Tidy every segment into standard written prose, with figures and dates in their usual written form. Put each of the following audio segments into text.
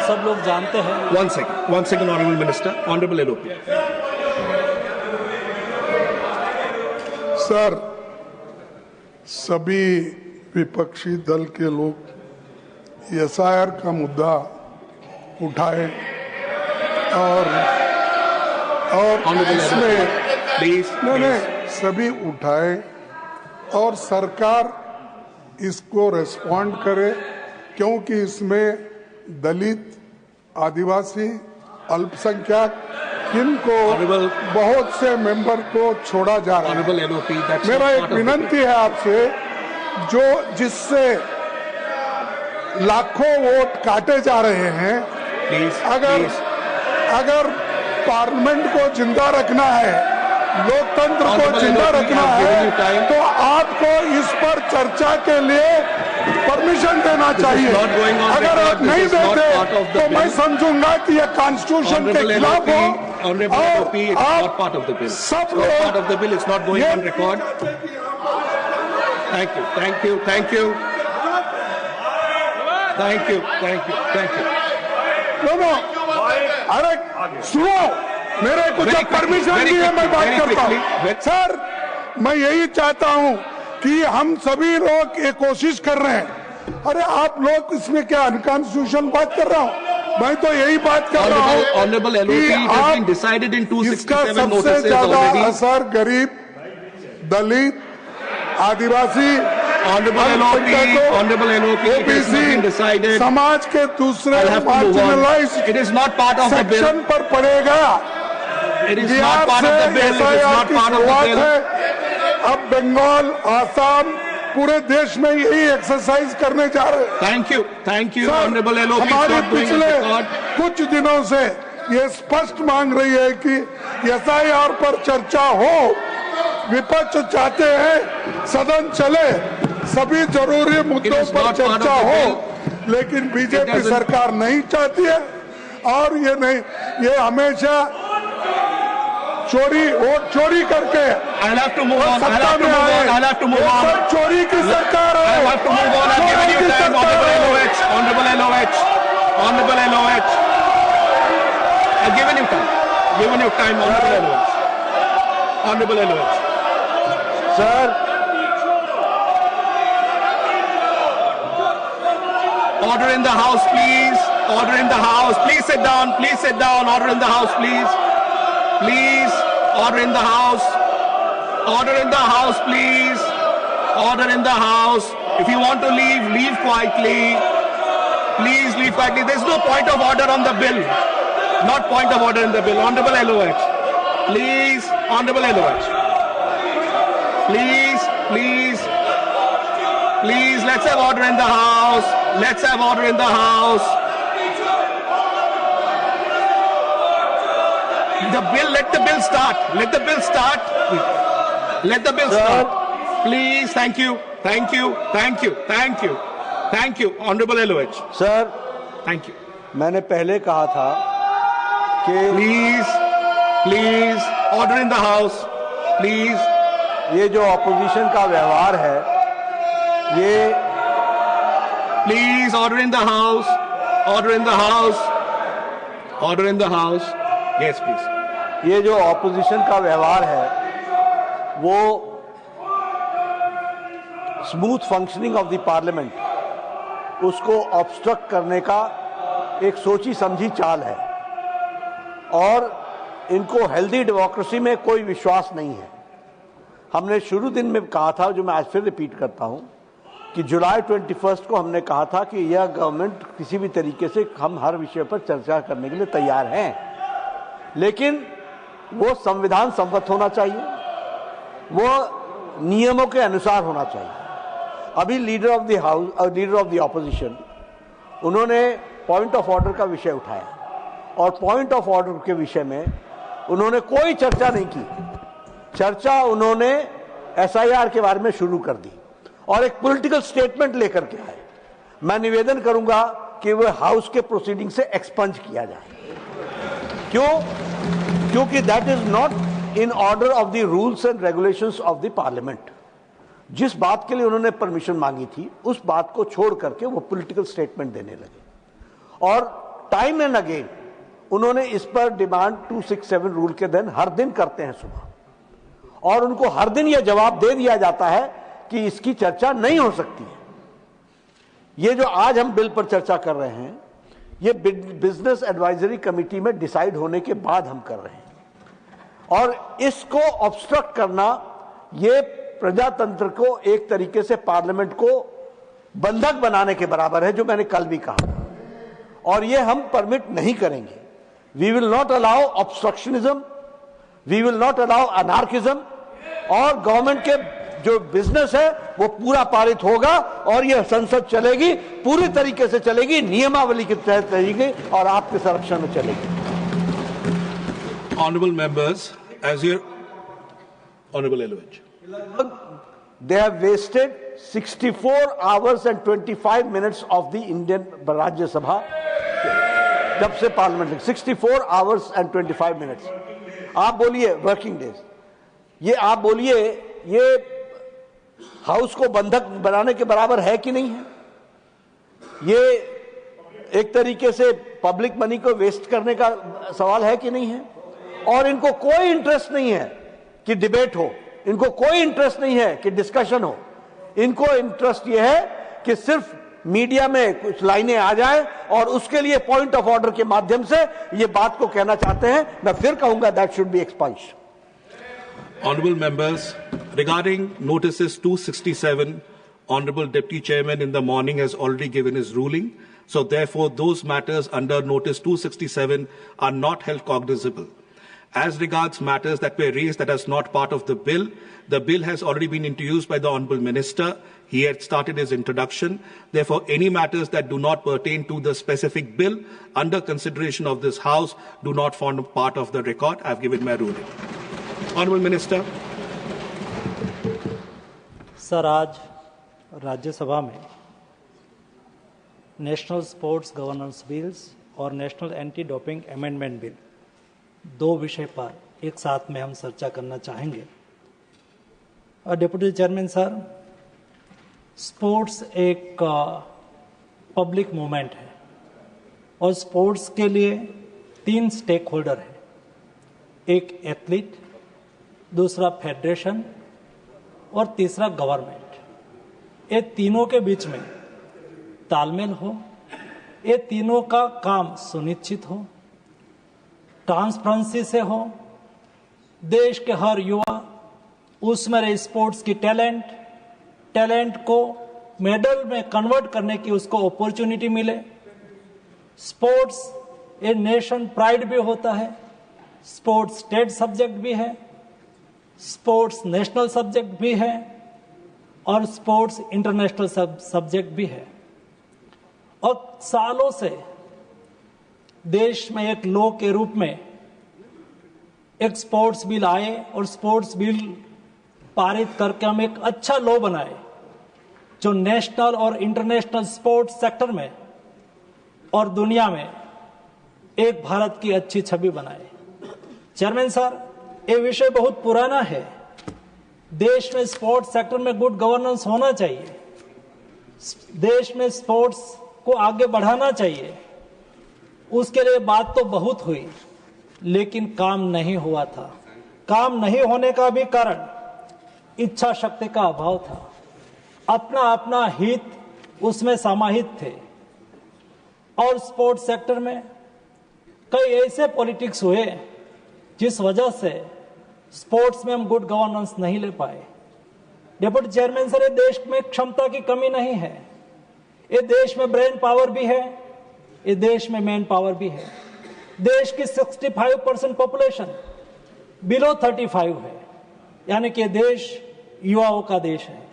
सब लोग जानते हैं। One second, Honorable Minister, Honorable LOP. Sir, सभी विपक्षी दल के लोग एसआईआर का मुद्दा उठाए और इसमें नहीं सभी उठाए और सरकार इसको रेस्पॉन्ड करे, क्योंकि इसमें दलित, आदिवासी, अल्पसंख्यक इनको बहुत से मेंबर को छोड़ा जा रहा है। मेरा एक विनंती है आपसे, जो जिससे लाखों वोट काटे जा रहे हैं, अगर पार्लियामेंट को जिंदा रखना है, लोकतंत्र को जिंदा रखना है, तो आपको इस पर चर्चा के लिए परमिशन देना चाहिए। अगर आप नहीं देते तो मैं समझूंगा कि यह कॉन्स्टिट्यूशन के खिलाफ हो और आप सब लोग अरे सुनो, मेरे को जब परमिशन दी है मैं बात करता हूँ। सर, मैं यही चाहता हूँ कि हम सभी लोग ये कोशिश कर रहे हैं। अरे आप लोग इसमें क्या अनकॉन्स्टिट्यूशनल बात कर रहा हूँ, मैं तो यही बात कर रहा हूँ कि इसका सबसे ज्यादा असर गरीब, दलित, आदिवासी, ओबीसी समाज के दूसरे मार्जिनलाइज्ड सेक्शन पर पड़ेगा। बिहार से एसआईआर की शुरुआत है, अब बंगाल, आसाम, पूरे देश में यही एक्सरसाइज करने जा रहे हैं। Thank you honourable LOP. हमारे पिछले कुछ दिनों से ये स्पष्ट मांग रही है कि एसआईआर पर चर्चा हो। विपक्ष चाहते हैं सदन चले, सभी जरूरी मुद्दों पर चर्चा हो, लेकिन बीजेपी सरकार नहीं चाहती है। और ये नहीं, ये हमेशा वोट चोरी करके सत्ता में आए, सब चोरी की सरकार है। Sir, order in the house, please. Order in the house. Please sit down. Please sit down. Order in the house, please. Please, order in the house. Order in the house, please. Order in the house. If you want to leave, leave quietly. Please leave quietly. There's no point of order on the bill. Not point of order in the bill. Honorable LOH. Please, Honorable LOH. Please, please, please, let's have order in the house. Let's have order in the house. The bill, let the bill start. Let the bill start. Let the bill start. Please, thank you. Thank you. Thank you. Thank you. Thank you. Honorable LOH. Sir, thank you. मैंने पहले कहा था कि please, order in the house. Please. ये जो opposition का व्यवहार है, ये please order in the house, order in the house, order in the house. Yes please. ये जो ऑपोजिशन का व्यवहार है वो smooth functioning of the parliament, उसको ऑब्स्ट्रक्ट करने का एक सोची समझी चाल है और इनको हेल्दी डेमोक्रेसी में कोई विश्वास नहीं है। हमने शुरू दिन में कहा था, जो मैं आज फिर रिपीट करता हूं, कि जुलाई 21 को हमने कहा था कि यह गवर्नमेंट किसी भी तरीके से हम हर विषय पर चर्चा करने के लिए तैयार हैं, लेकिन वो संविधान सम्मत होना चाहिए, वो नियमों के अनुसार होना चाहिए। अभी लीडर ऑफ द हाउस और लीडर ऑफ द ऑपोजिशन, उन्होंने पॉइंट ऑफ ऑर्डर का विषय उठाया और पॉइंट ऑफ ऑर्डर के विषय में उन्होंने कोई चर्चा नहीं की। चर्चा उन्होंने एसआईआर के बारे में शुरू कर दी और एक पॉलिटिकल स्टेटमेंट लेकर के आए। मैं निवेदन करूंगा कि वह हाउस के प्रोसीडिंग से एक्सपंज किया जाए। क्यों? क्योंकि that is not in order of the rules and regulations of the parliament. जिस बात के लिए उन्होंने परमिशन मांगी थी, उस बात को छोड़ करके वो पॉलिटिकल स्टेटमेंट देने लगे और टाइम एंड अगेन उन्होंने इस पर डिमांड 267 रूल के दिन हर दिन करते हैं सुबह, और उनको हर दिन यह जवाब दे दिया जाता है कि इसकी चर्चा नहीं हो सकती है। ये जो आज हम बिल पर चर्चा कर रहे हैं, ये बिजनेस एडवाइजरी कमेटी में डिसाइड होने के बाद हम कर रहे हैं, और इसको ऑब्स्ट्रक्ट करना ये प्रजातंत्र को एक तरीके से पार्लियामेंट को बंधक बनाने के बराबर है, जो मैंने कल भी कहा, और ये हम परमिट नहीं करेंगे। We will not allow obstructionism, we will not allow anarchism, और गवर्नमेंट के जो बिजनेस है वो पूरा पारित होगा, और यह संसद चलेगी, पूरी तरीके से चलेगी, नियमावली के तहत चलेगी, और आपके संरक्षण में चलेगी। Honorable members, as your Honorable Elwich. They have wasted 64 hours and 25 minutes of the Indian Rajya Sabha जब से पार्लियामेंट 64 hours and 25 minutes। आप बोलिए वर्किंग डेज, ये आप बोलिए ये हाउस को बंधक बनाने के बराबर है कि नहीं है? ये एक तरीके से पब्लिक मनी को वेस्ट करने का सवाल है कि नहीं है? और इनको कोई इंटरेस्ट नहीं है कि डिबेट हो, इनको कोई इंटरेस्ट नहीं है कि डिस्कशन हो, इनको इंटरेस्ट ये है कि सिर्फ मीडिया में कुछ लाइनें आ जाएं, और उसके लिए पॉइंट ऑफ ऑर्डर के माध्यम से ये बात को कहना चाहते हैं। मैं फिर कहूंगा that should be expunged. Honorable members, regarding notices 267, Honorable Deputy Chairman in the morning has already given his ruling. So therefore, those matters under notice 267 are not held cognizable. As regards matters that were raised that is not part of the bill has already been introduced by the Honorable Minister. He had started his introduction. Therefore, any matters that do not pertain to the specific bill under consideration of this House do not form part of the record. I have given my ruling. Honorable Minister. Sir, आज राज्यसभा में national sports governance bills और national anti doping amendment bill, दो विषय पर एक साथ में हम चर्चा करना चाहेंगे। और डिप्टी चेयरमैन सर, स्पोर्ट्स एक पब्लिक मूवमेंट है, और स्पोर्ट्स के लिए 3 स्टेक होल्डर हैं, एक एथलीट, दूसरा फेडरेशन और तीसरा गवर्नमेंट। ये तीनों के बीच में तालमेल हो, ये तीनों का काम सुनिश्चित हो, ट्रांसपेरेंसी से हो, देश के हर युवा उसमें स्पोर्ट्स की टैलेंट को मेडल में कन्वर्ट करने की उसको अपॉर्चुनिटी मिले। स्पोर्ट्स ए नेशन प्राइड भी होता है, स्पोर्ट्स स्टेट सब्जेक्ट भी है, स्पोर्ट्स नेशनल सब्जेक्ट भी है, और स्पोर्ट्स इंटरनेशनल सब्जेक्ट भी है। और सालों से देश में एक लॉ के रूप में एक स्पोर्ट्स बिल आए, और स्पोर्ट्स बिल पारित करके हम एक अच्छा लॉ बनाए जो नेशनल और इंटरनेशनल स्पोर्ट्स सेक्टर में और दुनिया में एक भारत की अच्छी छवि बनाए। चेयरमैन सर, ये विषय बहुत पुराना है। देश में स्पोर्ट्स सेक्टर में गुड गवर्नेंस होना चाहिए, देश में स्पोर्ट्स को आगे बढ़ाना चाहिए। उसके लिए बात तो बहुत हुई, लेकिन काम नहीं हुआ था। काम नहीं होने का भी कारण इच्छा शक्ति का अभाव था। अपना अपना हित उसमें समाहित थे, और स्पोर्ट्स सेक्टर में कई ऐसे पॉलिटिक्स हुए जिस वजह से स्पोर्ट्स में हम गुड गवर्नेंस नहीं ले पाए। डिप्टी चेयरमैन सर, ये देश में क्षमता की कमी नहीं है, ये देश में ब्रेन पावर भी है, ये देश में मैन पावर भी है। देश की 65% पॉपुलेशन बिलो 35 है, यानी कि देश युवाओं का देश है।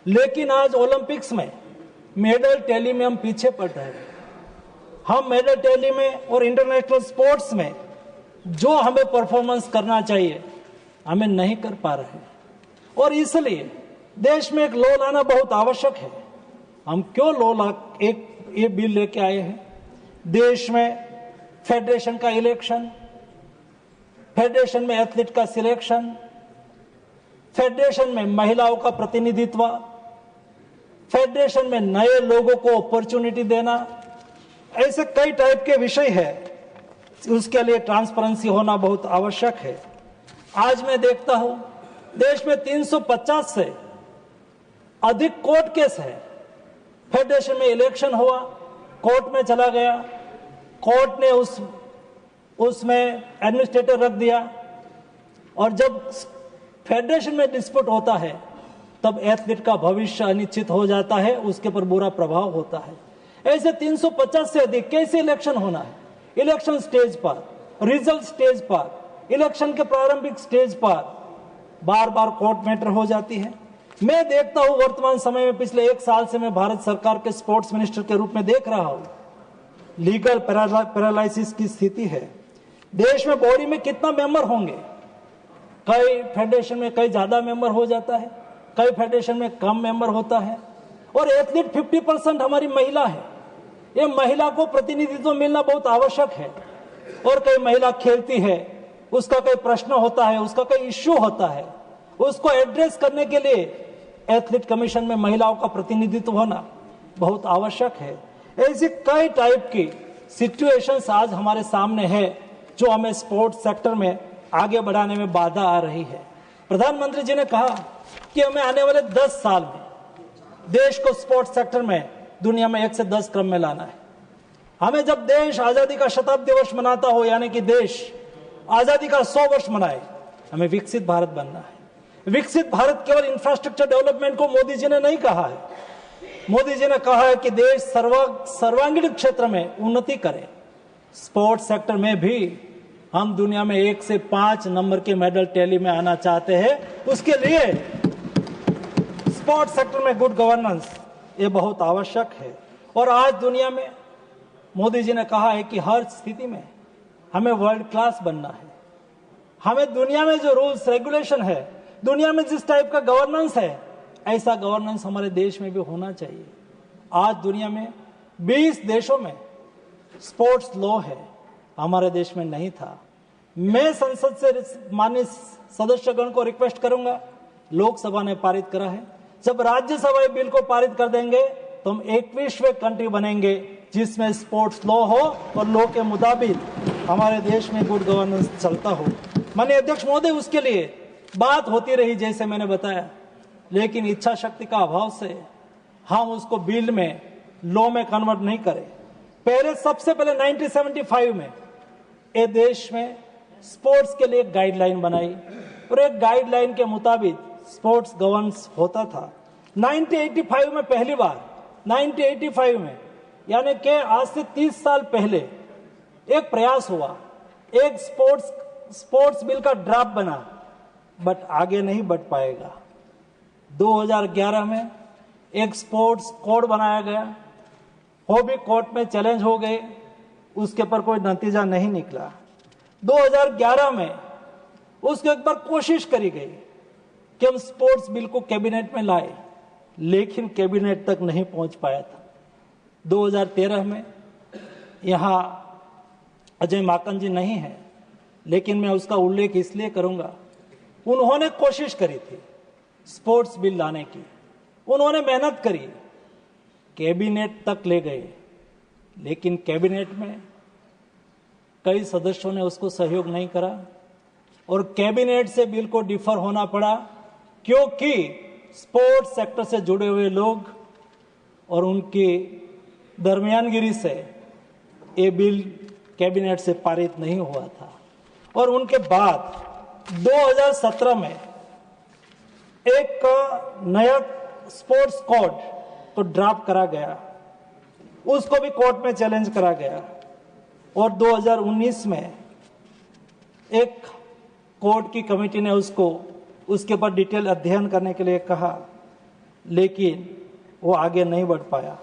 लेकिन आज ओलंपिक्स में मेडल टैली में हम पीछे पड़ रहे हैं। हम मेडल टैली में और इंटरनेशनल स्पोर्ट्स में जो हमें परफॉर्मेंस करना चाहिए हमें नहीं कर पा रहे, और इसलिए देश में एक लॉ लाना बहुत आवश्यक है। हम क्यों लॉ ला एक ये बिल लेके आए हैं? देश में फेडरेशन का इलेक्शन, फेडरेशन में एथलीट का सिलेक्शन, फेडरेशन में महिलाओं का प्रतिनिधित्व, फेडरेशन में नए लोगों को अपॉर्चुनिटी देना, ऐसे कई टाइप के विषय है, उसके लिए ट्रांसपेरेंसी होना बहुत आवश्यक है। आज मैं देखता हूं देश में 350 से अधिक कोर्ट केस है। फेडरेशन में इलेक्शन हुआ, कोर्ट में चला गया, कोर्ट ने उसमें एडमिनिस्ट्रेटर रख दिया, और जब फेडरेशन में डिस्प्यूट होता है तब एथलीट का भविष्य अनिश्चित हो जाता है, उसके पर बुरा प्रभाव होता है। ऐसे 350 से अधिक कैसे इलेक्शन होना है? इलेक्शन स्टेज पर, रिजल्ट स्टेज पर, इलेक्शन के प्रारंभिक स्टेज पर बार बार कोर्ट मैटर हो जाती है। मैं देखता हूं वर्तमान समय में, पिछले 1 साल से मैं भारत सरकार के स्पोर्ट्स मिनिस्टर के रूप में देख रहा हूं, लीगल पैरालाइसिस की स्थिति है। देश में बॉडी में कितना मेंबर होंगे? कई फेडरेशन में कई ज्यादा मेंबर हो जाता है, कई फेडरेशन में कम मेंबर होता है, और एथलीट 50% हमारी महिला है। ये महिला को प्रतिनिधित्व मिलना बहुत आवश्यक है। और कई महिला खेलती है, उसका कोई प्रश्न होता है, उसका कोई इश्यू होता है, उसको एड्रेस करने के लिए एथलीट कमीशन में महिलाओं का प्रतिनिधित्व होना बहुत आवश्यक है। ऐसी कई टाइप की सिचुएशंस आज हमारे सामने है जो हमें स्पोर्ट्स सेक्टर में आगे बढ़ाने में बाधा आ रही है। प्रधानमंत्री जी ने कहा कि हमें आने वाले 10 साल में देश को स्पोर्ट्स सेक्टर में दुनिया में 1 से 10 क्रम में लाना है। हमें जब देश आजादी का शताब्दी वर्ष मनाता हो, यानी कि देश आजादी का 100 वर्ष मनाए, हमें विकसित भारत बनना है। विकसित भारत केवल इंफ्रास्ट्रक्चर डेवलपमेंट को मोदी जी ने नहीं कहा है। मोदी जी ने कहा है कि देश सर्वांगीण क्षेत्र में उन्नति करे। स्पोर्ट्स सेक्टर में भी हम दुनिया में 1 से 5 नंबर के मेडल टैली में आना चाहते हैं। उसके लिए स्पोर्ट्स सेक्टर में गुड गवर्नेंस ये बहुत आवश्यक है। और आज दुनिया में मोदी जी ने कहा है कि हर स्थिति में हमें वर्ल्ड क्लास बनना है। हमें दुनिया में जो रूल्स रेगुलेशन है, दुनिया में जिस टाइप का गवर्नेंस है, ऐसा गवर्नेंस हमारे देश में भी होना चाहिए। आज दुनिया में 20 देशों में स्पोर्ट्स लॉ है, हमारे देश में नहीं था। मैं संसद से माननीय सदस्यगण को रिक्वेस्ट करूंगा, लोकसभा ने पारित करा है, जब राज्यसभा बिल को पारित कर देंगे तो हम 21वें कंट्री बनेंगे जिसमें स्पोर्ट्स लॉ हो और लॉ के मुताबिक हमारे देश में गुड गवर्नेंस चलता हो। माननीय अध्यक्ष महोदय, उसके लिए बात होती रही जैसे मैंने बताया, लेकिन इच्छा शक्ति का अभाव से हम उसको बिल में, लॉ में कन्वर्ट नहीं करें। सबसे पहले 1975 में ये देश में स्पोर्ट्स के लिए एक गाइडलाइन बनाई और एक गाइडलाइन के मुताबिक स्पोर्ट्स गवर्नेंस होता था। 1985 में पहली बार, 1985 में यानी कि आज से 30 साल पहले एक प्रयास हुआ, एक स्पोर्ट्स बिल का ड्राफ्ट बना, बट आगे नहीं बढ़ पाएगा। 2011 में एक स्पोर्ट्स कोड बनाया गया, वो भी कोर्ट में चैलेंज हो गए, उसके पर कोई नतीजा नहीं निकला। 2011 में उसको एक बार कोशिश करी गई कि हम स्पोर्ट्स बिल को कैबिनेट में लाए, लेकिन कैबिनेट तक नहीं पहुंच पाया था। 2013 में यहां अजय माकन जी नहीं है, लेकिन मैं उसका उल्लेख इसलिए करूंगा, उन्होंने कोशिश करी थी स्पोर्ट्स बिल लाने की, उन्होंने मेहनत करी, कैबिनेट तक ले गए, लेकिन कैबिनेट में कई सदस्यों ने उसको सहयोग नहीं करा और कैबिनेट से बिल को डिफर होना पड़ा, क्योंकि स्पोर्ट्स सेक्टर से जुड़े हुए लोग और उनकी दरमियानगिरी से ये बिल कैबिनेट से पारित नहीं हुआ था। और उनके बाद 2017 में एक नया स्पोर्ट्स कोड को ड्राफ्ट करा गया, उसको भी कोर्ट में चैलेंज करा गया और 2019 में एक कोर्ट की कमेटी ने उसके ऊपर डिटेल अध्ययन करने के लिए कहा, लेकिन वो आगे नहीं बढ़ पाया।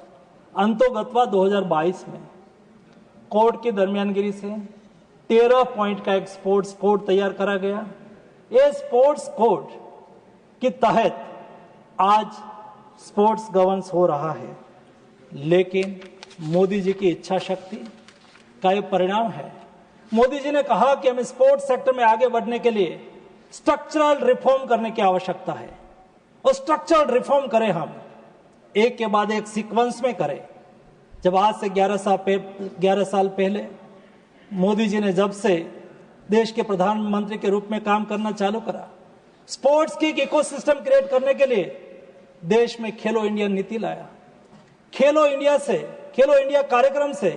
अंतोगत्वा 2022 में कोर्ट की दरमियानगिरी से 13 पॉइंट का एक स्पोर्ट्स कोड तैयार करा गया। ये स्पोर्ट्स कोड के तहत आज स्पोर्ट्स गवर्नेंस हो रहा है, लेकिन मोदी जी की इच्छा शक्ति का ये परिणाम है। मोदी जी ने कहा कि हमें स्पोर्ट्स सेक्टर में आगे बढ़ने के लिए स्ट्रक्चरल रिफॉर्म करने की आवश्यकता है और स्ट्रक्चरल रिफॉर्म करें, हम एक के बाद एक सीक्वेंस में करें। जब आज से 11 साल पहले मोदी जी ने जब से देश के प्रधानमंत्री के रूप में काम करना चालू करा, स्पोर्ट्स की एक इकोसिस्टम क्रिएट करने के लिए देश में खेलो इंडिया नीति लाया। खेलो इंडिया कार्यक्रम से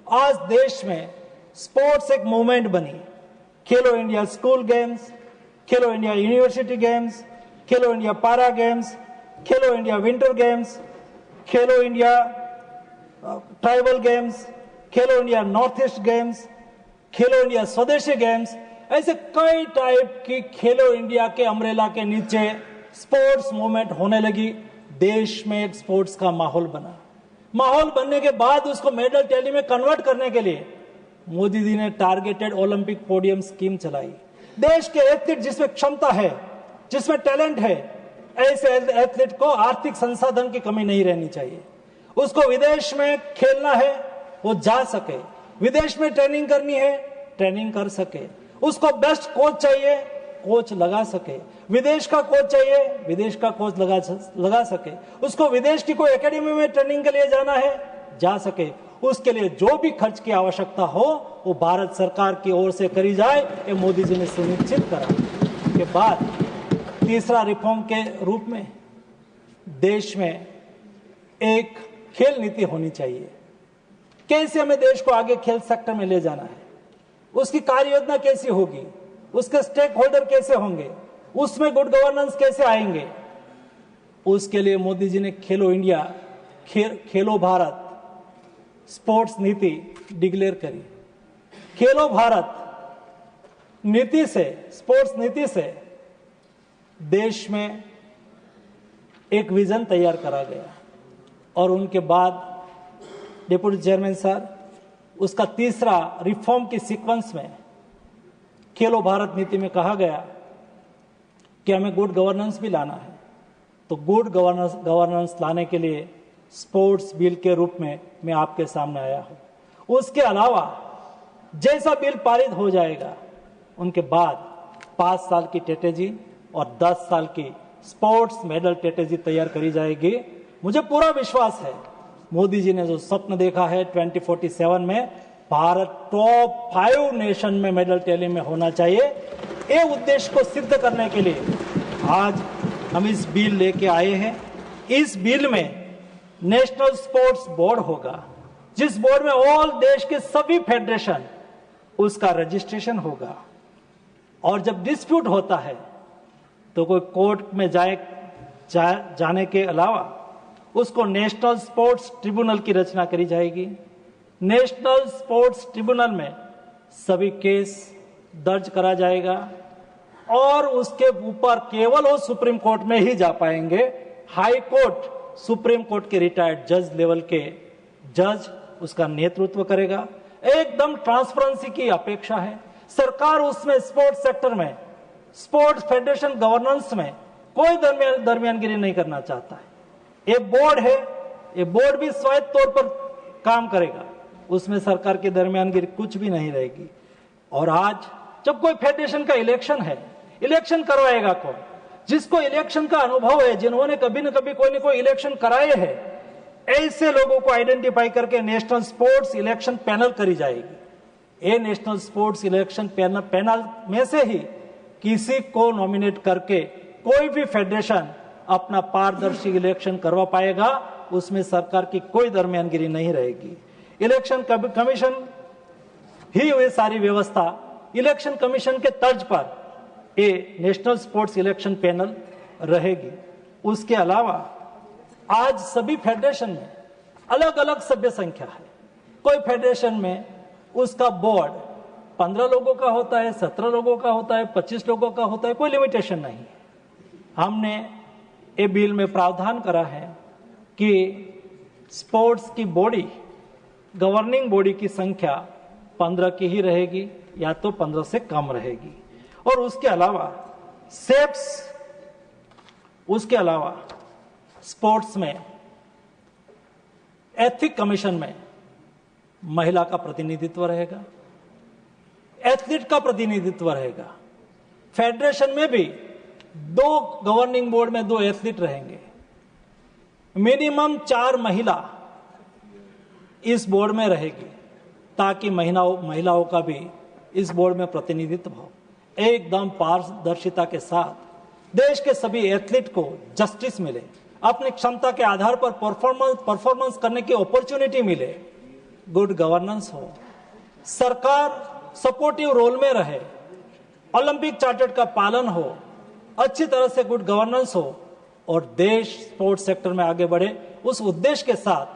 आज देश में स्पोर्ट्स एक मूवमेंट बनी। खेलो इंडिया स्कूल गेम्स, खेलो इंडिया यूनिवर्सिटी गेम्स, खेलो इंडिया पारा गेम्स, खेलो इंडिया विंटर गेम्स, खेलो इंडिया ट्राइबल गेम्स, खेलो इंडिया नॉर्थ ईस्ट गेम्स, खेलो इंडिया स्वदेशी गेम्स, ऐसे कई टाइप की खेलो इंडिया के अम्ब्रेला के नीचे स्पोर्ट्स मूवमेंट होने लगी। देश में एक स्पोर्ट्स का माहौल बना। माहौल बनने के बाद उसको मेडल टैली में कन्वर्ट करने के लिए मोदी जी ने टारगेटेड ओलंपिक पोडियम स्कीम चलाई। देश के एथलीट जिसमें क्षमता है, जिसमें टैलेंट है, ऐसे एथलीट को आर्थिक संसाधन की कमी नहीं रहनी चाहिए। उसको विदेश में खेलना है, वो जा सके, विदेश में ट्रेनिंग करनी है, ट्रेनिंग कर सके, उसको बेस्ट कोच चाहिए, कोच लगा सके, विदेश का कोच चाहिए, विदेश का कोच लगा सके, उसको विदेश की कोई एकेडमी में ट्रेनिंग के लिए जाना है, जा सके। उसके लिए जो भी खर्च की आवश्यकता हो वो भारत सरकार की ओर से करी जाए, ये मोदी जी ने सुनिश्चित करा। के बाद तीसरा रिफॉर्म के रूप में देश में एक खेल नीति होनी चाहिए। कैसे हमें देश को आगे खेल सेक्टर में ले जाना है, उसकी कार्य योजना कैसी होगी, उसके स्टेक होल्डर कैसे होंगे, उसमें गुड गवर्नेंस कैसे आएंगे, उसके लिए मोदी जी ने खेलो इंडिया, खेलो भारत स्पोर्ट्स नीति डिक्लेयर करी। खेलो भारत नीति से, स्पोर्ट्स नीति से देश में एक विजन तैयार करा गया और उनके बाद डिप्टी चेयरमैन सर, उसका तीसरा रिफॉर्म की सीक्वेंस में खेलो भारत नीति में कहा गया कि हमें गुड गवर्नेंस भी लाना है। तो गुड गवर्नेंस लाने के लिए स्पोर्ट्स बिल के रूप में मैं आपके सामने आया हूं। उसके अलावा जैसा बिल पारित हो जाएगा उनके बाद 5 साल की स्ट्रेटेजी और 10 साल की स्पोर्ट्स मेडल स्ट्रेटेजी तैयार करी जाएगी। मुझे पूरा विश्वास है मोदी जी ने जो स्वप्न देखा है 2047 में भारत टॉप 5 नेशन में मेडल टैली में होना चाहिए, ये उद्देश्य को सिद्ध करने के लिए आज हम इस बिल लेके आए हैं। इस बिल में नेशनल स्पोर्ट्स बोर्ड होगा, जिस बोर्ड में ऑल देश के सभी फेडरेशन, उसका रजिस्ट्रेशन होगा और जब डिस्प्यूट होता है तो कोई कोर्ट में जाने के अलावा उसको नेशनल स्पोर्ट्स ट्रिब्यूनल की रचना करी जाएगी। नेशनल स्पोर्ट्स ट्रिब्यूनल में सभी केस दर्ज करा जाएगा और उसके ऊपर केवल वो सुप्रीम कोर्ट में ही जा पाएंगे। हाई कोर्ट, सुप्रीम कोर्ट के रिटायर्ड जज लेवल के जज उसका नेतृत्व करेगा। एकदम ट्रांसपेरेंसी की अपेक्षा है। सरकार उसमें स्पोर्ट्स सेक्टर में, स्पोर्ट्स फेडरेशन गवर्नेंस में कोई दरमियानगिरी नहीं करना चाहता है। ये बोर्ड है, ये बोर्ड भी स्वायत्त तौर पर काम करेगा, उसमें सरकार की दरमियानगिरी कुछ भी नहीं रहेगी। और आज जब कोई फेडरेशन का इलेक्शन है, इलेक्शन करवाएगा कौन? जिसको इलेक्शन का अनुभव है, जिन्होंने कभी न कभी कोई न कोई इलेक्शन कराए हैं, ऐसे लोगों को आइडेंटिफाई करके नेशनल स्पोर्ट्स इलेक्शन पैनल करी जाएगी। ये नेशनल स्पोर्ट्स इलेक्शन पैनल में से ही किसी को नॉमिनेट करके कोई भी फेडरेशन अपना पारदर्शी इलेक्शन करवा पाएगा, उसमें सरकार की कोई दरमियानगिरी नहीं रहेगी। इलेक्शन कमीशन ही ये सारी व्यवस्था, इलेक्शन कमीशन के तर्ज पर ये नेशनल स्पोर्ट्स इलेक्शन पैनल रहेगी। उसके अलावा आज सभी फेडरेशन में अलग अलग सभ्य संख्या है। कोई फेडरेशन में उसका बोर्ड 15 लोगों का होता है, 17 लोगों का होता है, 25 लोगों का होता है, कोई लिमिटेशन नहीं। हमने ये बिल में प्रावधान करा है कि स्पोर्ट्स की बॉडी, गवर्निंग बॉडी की संख्या 15 की ही रहेगी या तो 15 से कम रहेगी। और उसके अलावा सेप्स, उसके अलावा स्पोर्ट्स में एथिक कमीशन में महिला का प्रतिनिधित्व रहेगा, एथलीट का प्रतिनिधित्व रहेगा। फेडरेशन में भी 2 गवर्निंग बोर्ड में 2 एथलीट रहेंगे, मिनिमम 4 महिला इस बोर्ड में रहेगी, ताकि महिलाओं का भी इस बोर्ड में प्रतिनिधित्व हो। एकदम पारदर्शिता के साथ देश के सभी एथलीट को जस्टिस मिले, अपनी क्षमता के आधार पर परफॉर्मेंस करने की अपॉर्चुनिटी मिले, गुड गवर्नेंस हो, सरकार सपोर्टिव रोल में रहे, ओलंपिक चार्टर का पालन हो, अच्छी तरह से गुड गवर्नेंस हो और देश स्पोर्ट्स सेक्टर में आगे बढ़े, उस उद्देश्य के साथ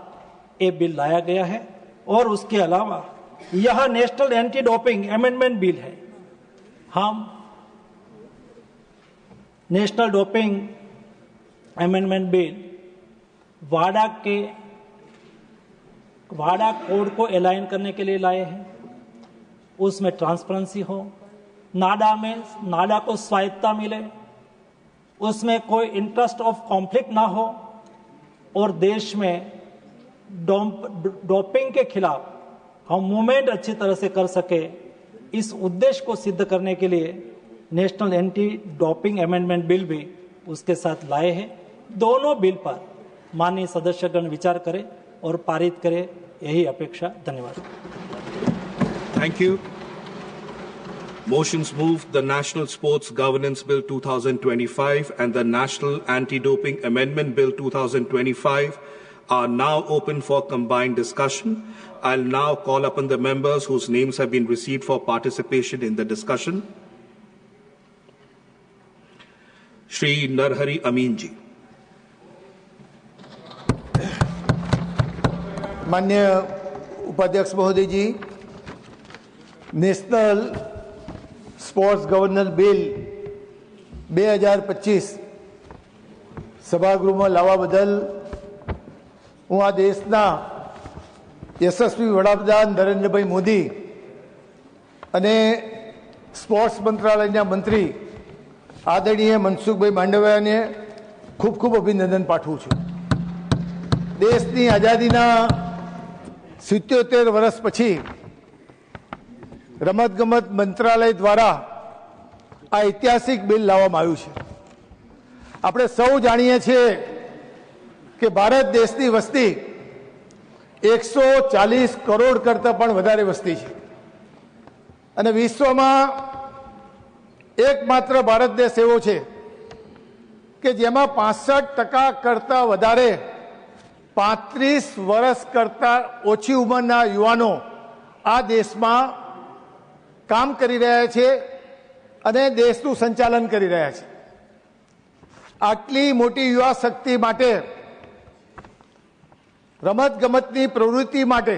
ये बिल लाया गया है। और उसके अलावा यह national anti doping amendment bill है। हम नेशनल डोपिंग अमेंडमेंट बिल वाडा कोड को अलाइन करने के लिए लाए हैं। उसमें ट्रांसपेरेंसी हो, नाडा को स्वायत्ता मिले, उसमें कोई इंटरेस्ट ऑफ कॉन्फ्लिक्ट ना हो और देश में डोपिंग के खिलाफ हम मूवमेंट अच्छी तरह से कर सके, इस उद्देश्य को सिद्ध करने के लिए national anti doping amendment bill भी उसके साथ लाए हैं। दोनों बिल पर माननीय सदस्यगण विचार करें और पारित करें, यही अपेक्षा। धन्यवाद। Thank you. Motions moved. The National Sports Governance Bill 2025 and the National Anti-Doping Amendment Bill 2025 are now open for combined discussion. I'll now call upon the members whose names have been received for participation in the discussion. Shri Narhari Amin ji. मान्य उपाध्यक्ष महोदय जी, national sports governor bill 2025 સભાગૃહમાં લાવવા બદલ હું આ દેશના યશસ્વી વડાપ્રધાન નરેન્દ્રભાઈ મોદી અને સ્પોર્ટ્સ મંત્રાલયના મંત્રી આદરણીય મનસુખભાઈ માંડવિયાને ખૂબ ખૂબ અભિનંદન પાઠવું છું। દેશની આઝાદીના 77 વર્ષ પછી રમતગમત મંત્રાલય દ્વારા આ ઐતિહાસિક બિલ લાવવામાં આવ્યું છે। આપણે સૌ જાણીએ છીએ કે ભારત દેશની વસ્તી 140 કરોડ કરતાં પણ વધારે વસ્તી છે અને વિશ્વમાં એકમાત્ર ભારત દેશ એવો છે કે જેમાં 65% કરતાં વધારે 35 વર્ષ કરતાં ઓછી ઉંમરના યુવાનો આ દેશમાં કામ કરી રહ્યા છે અને દેશનું સંચાલન કરી રહ્યા છે। આટલી મોટી યુવા શક્તિ માટે રમતગમતની પ્રવૃત્તિ માટે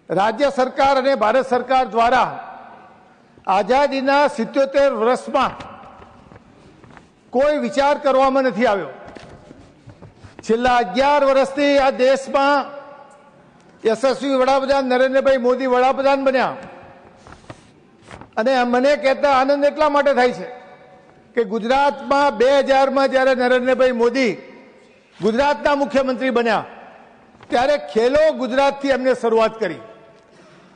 રાજ્ય સરકાર અને ભારત સરકાર દ્વારા આઝાદીના 77 વર્ષમાં કોઈ વિચાર કરવામાં નથી આવ્યો। છેલ્લા 11 વર્ષથી આ દેશમાં યશસ્વી વડાપ્રધાન નરેન્દ્રભાઈ મોદી વડાપ્રધાન બન્યા અને મને કહેતા આનંદ એટલા માટે થાય છે કે ગુજરાતમાં 2000માં જ્યારે નરેન્દ્રભાઈ મોદી ગુજરાતના મુખ્યમંત્રી બન્યા ત્યારે ખેલો ગુજરાતથી એમને શરૂઆત કરી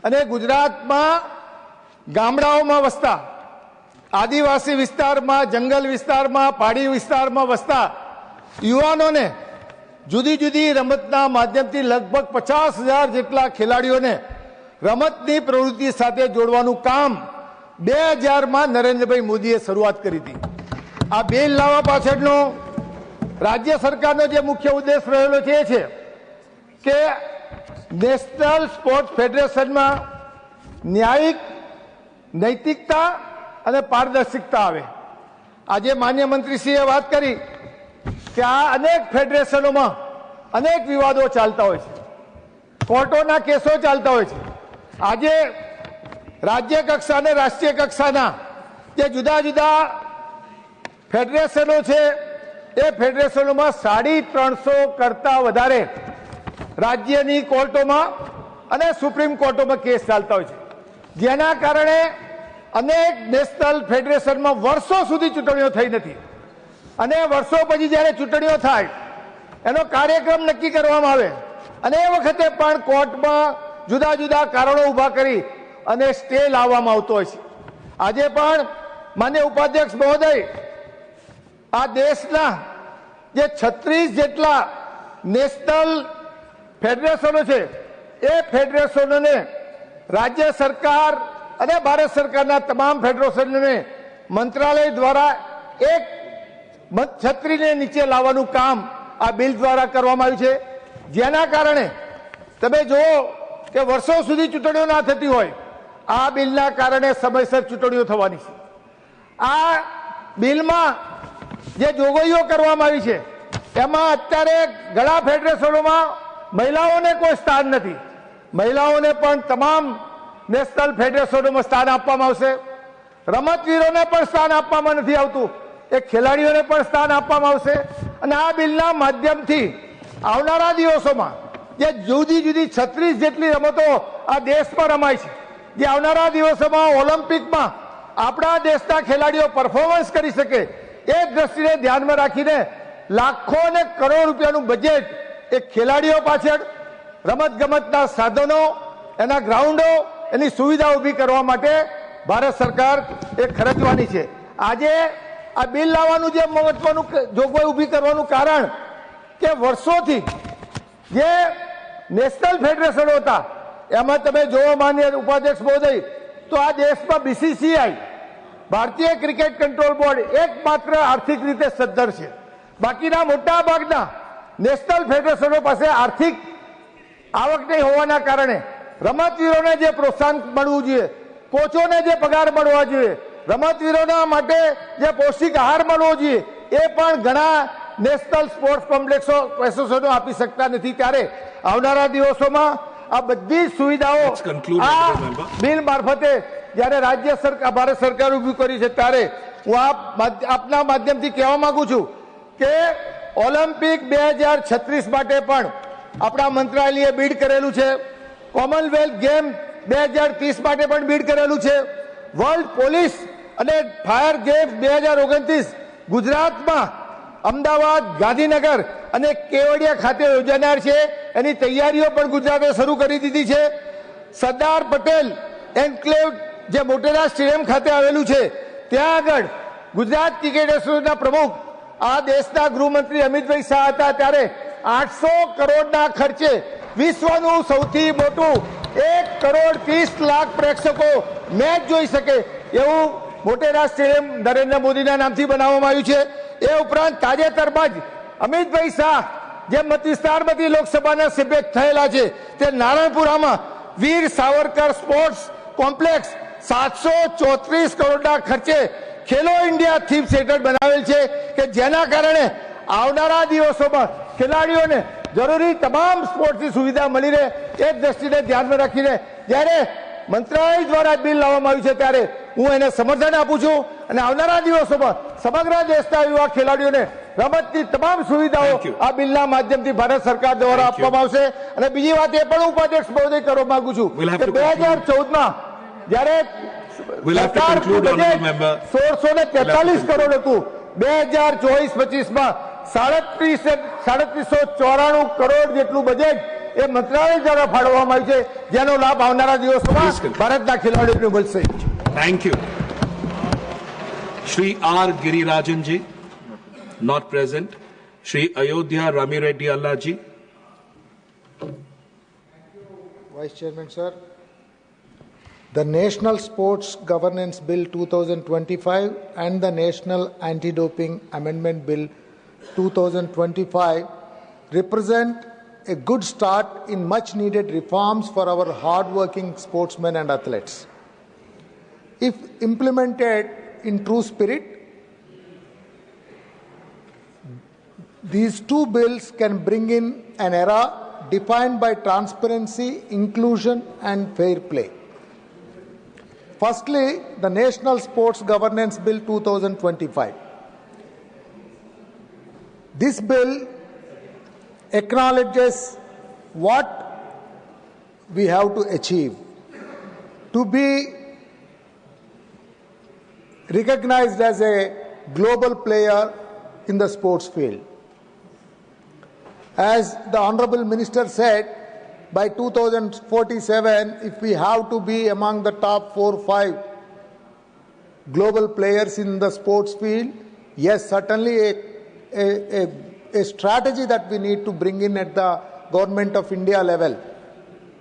અને ગુજરાતમાં ગામડાઓમાં વસતા આદિવાસી વિસ્તારમાં, જંગલ વિસ્તારમાં, પહાડી વિસ્તારમાં વસતા યુવાનોને જુદી જુદી રમતના માધ્યમથી લગભગ 50,000 જેટલા ખેલાડીઓને રમતની પ્રવૃત્તિ સાથે જોડવાનું કામ 2000માં નરેન્દ્રભાઈ મોદીએ શરૂઆત કરી હતી। આ બિલ લાવવા પાછળનો રાજ્ય સરકારનો જે મુખ્ય ઉદ્દેશ રહેલો છે એ છે કે નેશનલ સ્પોર્ટ્સ ફેડરેશનમાં ન્યાયિક નૈતિકતા અને પારદર્શિકતા આવે। આજે માન્ય મંત્રીશ્રીએ વાત કરી કે આ અનેક ફેડરેશનોમાં અનેક વિવાદો ચાલતા હોય છે, કોર્ટોના કેસો ચાલતા હોય છે। આજે રાજ્ય કક્ષા અને રાષ્ટ્રીય કક્ષાના જે જુદા જુદા ફેડરેશનો છે એ ફેડરેશનોમાં 350 કરતાં વધારે રાજ્યની કોર્ટોમાં અને સુપ્રીમ કોર્ટોમાં કેસ ચાલતા હોય છે, જેના કારણે અનેક નેશનલ ફેડરેશનમાં વર્ષો સુધી ચૂંટણીઓ થઈ નથી અને વર્ષો પછી જ્યારે ચૂંટણીઓ થાય એનો કાર્યક્રમ નક્કી કરવામાં આવે અને એ વખતે પણ કોર્ટમાં જુદા જુદા કારણો ઊભા કરી અને સ્ટે લાવવામાં આવતો હોય છે। આજે પણ માન્ય ઉપાધ્યક્ષ મહોદય આ દેશના જે 36 જેટલા નેશનલ ફેડરેશનો છે એ ફેડરેશનોને રાજ્ય સરકાર અને ભારત સરકારના તમામ ફેડરેશનોને મંત્રાલય દ્વારા એક છત્રીને નીચે લાવવાનું કામ આ બિલ દ્વારા કરવામાં આવ્યું છે, જેના કારણે તમે જુઓ કે વર્ષો સુધી ચૂંટણીઓ ના થતી હોય, આ બિલના કારણે સમયસર ચૂંટણીઓ થવાની છે. આ બિલમાં જે જોગવાઈઓ કરવામાં આવી છે એમાં અત્યારે ઘણા ફેડરેશનોમાં મહિલાઓને કોઈ સ્થાન નથી. મહિલાઓને પણ તમામ નેશનલ ફેડરેશનોમાં સ્થાન આપવામાં આવશે. રમતવીરોને પણ સ્થાન આપવામાં નથી આવતું, એ ખેલાડીઓને પણ સ્થાન આપવામાં આવશે. અને આ બિલના માધ્યમથી આવનારા દિવસોમાં જે જુદી જુદી 36 જેટલી રમતો આ દેશમાં રમાય છે, જે આવનારા દિવસોમાં ઓલિમ્પિકમાં આપણા દેશના ખેલાડીઓ પરફોર્મન્સ કરી શકે, એ દ્રષ્ટિને ધ્યાનમાં રાખીને લાખો અને કરોડ રૂપિયાનું બજેટ એ ખેલાડીઓ પાછળ રમતગમતના સાધનો, એના ગ્રાઉન્ડો, એની સુવિધા ઊભી કરવા માટે ભારત સરકાર એ ખર્ચવાની છે. આજે આ બિલ લાવવાનું જે મહત્વનું જોગવાઈ ઊભી કરવાનું કારણ કે વર્ષોથી જે નેશનલ ફેડરેશનો હતા એમાં તમે જોવો માન્ય ઉપાધ્યક્ષ મહોદય, તો આ દેશમાં BCCI ભારતીય ક્રિકેટ કંટ્રોલ બોર્ડ એકમાત્ર આર્થિક રીતે સદ્ધર છે. બાકીના મોટા ભાગના નેશનલ ફેડરેશનો પાસે આર્થિક આવક નહીં હોવાના કારણે રમતવીરોને જે પ્રોત્સાહન મળવું જોઈએ, કોચોને જે પગાર મળવા જોઈએ, રમતવીરોના માટે જે પૌષ્ટિક આહાર મળવો જોઈએ, એ પણ ઘણા નેશનલ સ્પોર્ટ્સ કોમ્પ્લેક્સો એસોસિએશનો આપી શકતા નથી. ત્યારે આવનારા દિવસોમાં આ બધી સુવિધાઓ આ બિલ મારફતે જ્યારે રાજ્ય સરકાર ભારત સરકાર ઊભી કરી છે, ત્યારે હું આપના માધ્યમથી કહેવા માંગુ છું કે ઓલિમ્પિક 2036 માટે પણ આપણા મંત્રાલયે બીડ કરેલું છે. કોમનવેલ્થ ગેમ 2030 માટે પણ બીડ કરેલું છે. વર્લ્ડ પોલીસ અને ફાયર ગેમ્સ 2029 ગુજરાતમાં અમદાવાદ, ગાંધીનગર અને કેવડિયા ખાતે યોજાનાર છે. એની તૈયારીઓ પણ ગુજરાતે શરૂ કરી દીધી છે. સરદાર પટેલ એન્કલેવ જે મોટેરા સ્ટેડિયમ ખાતે આવેલું છે, ત્યાં આગળ ગુજરાત ક્રિકેટ એસોસિએશનના પ્રમુખ આ દેશના ગૃહમંત્રી અમિતભાઈ શાહ હતા, ત્યારે 800 કરોડના ખર્ચે વિશ્વનું સૌથી મોટું 1,30,00,000 પ્રેક્ષકો મેચ જોઈ શકે એવું મોટેરા સ્ટેડિયમ નરેન્દ્ર મોદીના નામથી બનાવવામાં આવ્યું છે. એ ઉપરાંત તાજેતરમાં જ અમિતભાઈ શાહ જે મત વિસ્તારમાંથી લોકસભાના સભ્ય થયેલા છે, તે નારણપુરામાં વીર સાવરકર સ્પોર્ટ્સ કોમ્પ્લેક્સ 734 કરોડના ખર્ચે ખેલો ઇન્ડિયા થીમ સેન્ટર બનાવેલ છે, કે જેના કારણે આવનારા દિવસોમાં ખેલાડીઓને જરૂરી તમામ સ્પોર્ટ્સની સુવિધા મળી રહે, એ દ્રષ્ટિને ધ્યાનમાં રાખીને જ્યારે મંત્રાલય દ્વારા બિલ લાવવામાં આવ્યું છે, ત્યારે હું એને સમર્થન આપું છું. અને આવનારા દિવસોમાં સમગ્ર દેશના યુવા ખેલાડીઓને રમતની તમામ સુવિધાઓ આ બિલના માધ્યમથી ભારત સરકાર દ્વારા આપવામાં આવશે. અને બીજી વાત એ પણ ઉપાધ્યક્ષ મહોદય કરવા માંગુ છું કે 2014માં જ્યારે સરકારનું બજેટ 1643 કરોડ હતું, 2024-25માં 3794 કરોડ જેટલું બજેટ એ મંત્રાલય દ્વારા ફાળવવામાં આવ્યું છે, જેનો લાભ આવનારા દિવસોમાં ભારતના ખેલાડીઓને મળશે. Thank you. Shri R. Girirajanji, not present. Shri Ayodhya Ramireddy Allaji. Vice Chairman, sir. The National Sports Governance Bill 2025 and the National Anti-Doping Amendment Bill 2025 represent a good start in much-needed reforms for our hard-working sportsmen and athletes. If implemented in true spirit, these two bills can bring in an era defined by transparency, inclusion, and fair play. Firstly, the National Sports Governance Bill 2025. This bill acknowledges what we have to achieve to be recognized as a global player in the sports field. As the Honorable Minister said, by 2047, if we have to be among the top 4 or 5 global players in the sports field, yes, certainly a strategy that we need to bring in at the Government of India level.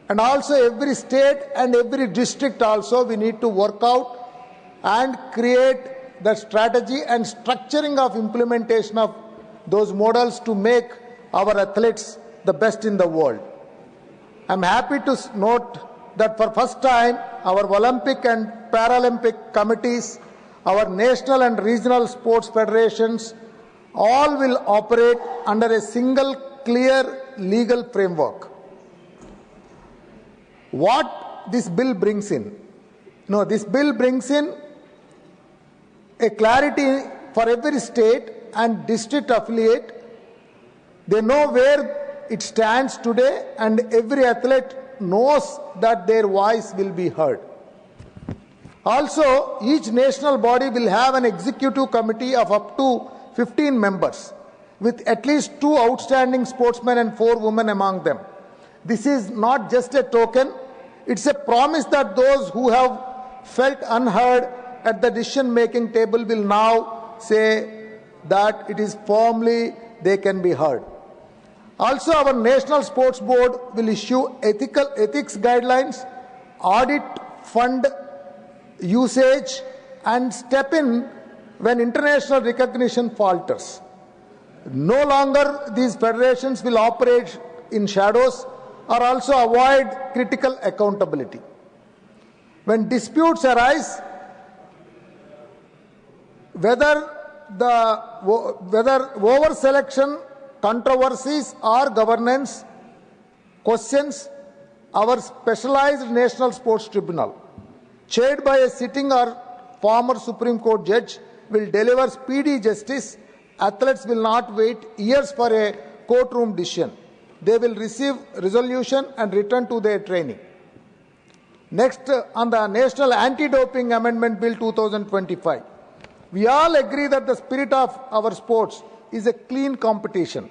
And also every state and every district also we need to work out and create the strategy and structuring of implementation of those models to make our athletes the best in the world. I'm happy to note that for first time our Olympic and Paralympic committees, our national and regional sports federations all will operate under a single clear legal framework. What this bill brings in? No, this bill brings in a clarity for every state and district affiliate. They know where it stands today, and every athlete knows that their voice will be heard. Also, each national body will have an executive committee of up to 15 members, with at least 2 outstanding sportsmen and 4 women among them. This is not just a token, it's a promise that those who have felt unheard at the decision-making table will now say that it is firmly they can be heard. Also, our National Sports Board will issue ethics guidelines, audit fund usage, and step in when international recognition falters. No longer these federations will operate in shadows or also avoid critical accountability. When disputes arise, whether over selection, controversies or governance questions, our specialized National Sports Tribunal, chaired by a sitting or former Supreme Court judge, will deliver speedy justice. Athletes will not wait years for a courtroom decision. They will receive resolution and return to their training. Next, on the National Anti-Doping Amendment Bill 2025. We all agree that the spirit of our sports is a clean competition.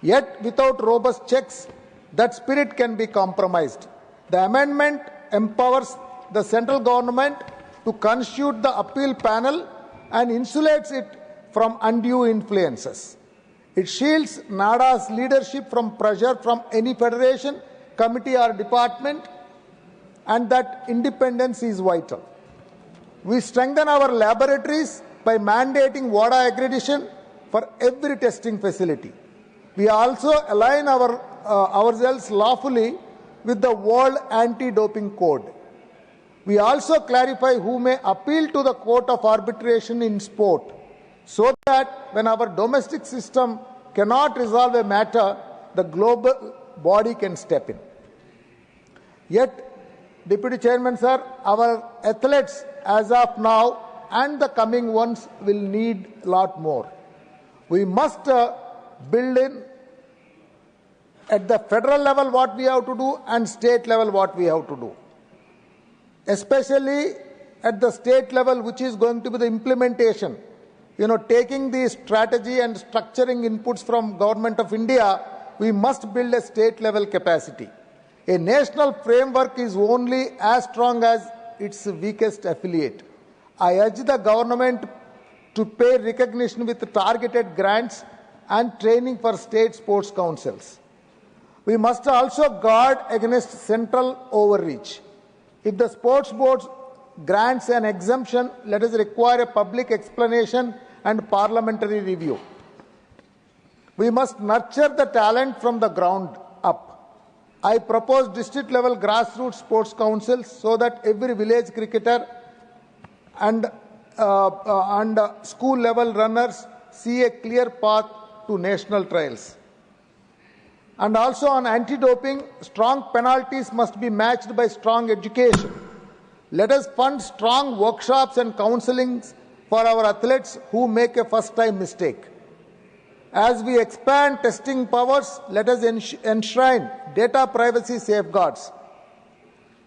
Yet, without robust checks, that spirit can be compromised. The amendment empowers the central government to constitute the appeal panel and insulates it from undue influences. It shields NADA's leadership from pressure from any federation, committee or department, and that independence is vital. We strengthen our laboratories by mandating Vadra accreditation for every testing facility. We also align ourselves lawfully with the World Anti-Doping Code. We also clarify who may appeal to the Court of Arbitration in sport, so that when our domestic system cannot resolve a matter, the global body can step in. Yet, Deputy Chairman, sir, our athletes as of now and the coming ones will need a lot more. We must build in at the federal level what we have to do and state level what we have to do. Especially at the state level, which is going to be the implementation. Taking the strategy and structuring inputs from Government of India, we must build a state level capacity. A national framework is only as strong as its weakest affiliate. I urge the government to pay recognition with targeted grants and training for state sports councils. We must also guard against central overreach. If the sports board grants an exemption, let us require a public explanation and parliamentary review. We must nurture the talent from the ground up. I propose district-level grassroots sports councils so that every village cricketer and school-level runners see a clear path to national trials. And also on anti-doping, strong penalties must be matched by strong education. Let us fund strong workshops and counselings for our athletes who make a first-time mistake. As we expand testing powers, let us enshrine data privacy safeguards,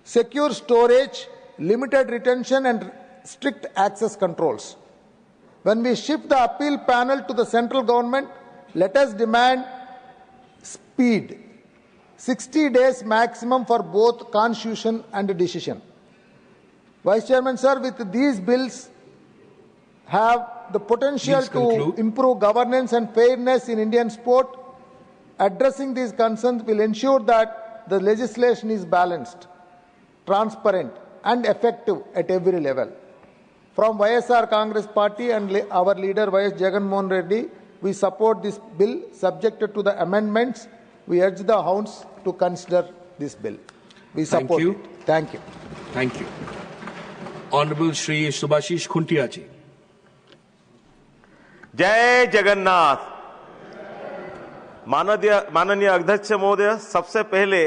secure storage, limited retention and strict access controls. When we shift the appeal panel to the central government, let us demand speed, 60 days maximum for both constitution and decision. Vice Chairman, sir, with these bills have the potential to improve governance and fairness in Indian sport Addressing these concerns will ensure that the legislation is balanced, transparent and effective at every level. From YSR Congress Party and our leader YS Jagan Mohan Reddy, we support this bill subjected to the amendments. We urge the House to consider this bill. We support it. Thank you. Thank you. Honorable Shri Subhashish Khuntia ji. जय जगन्नाथ। माननीय अध्यक्ष महोदय, सबसे पहले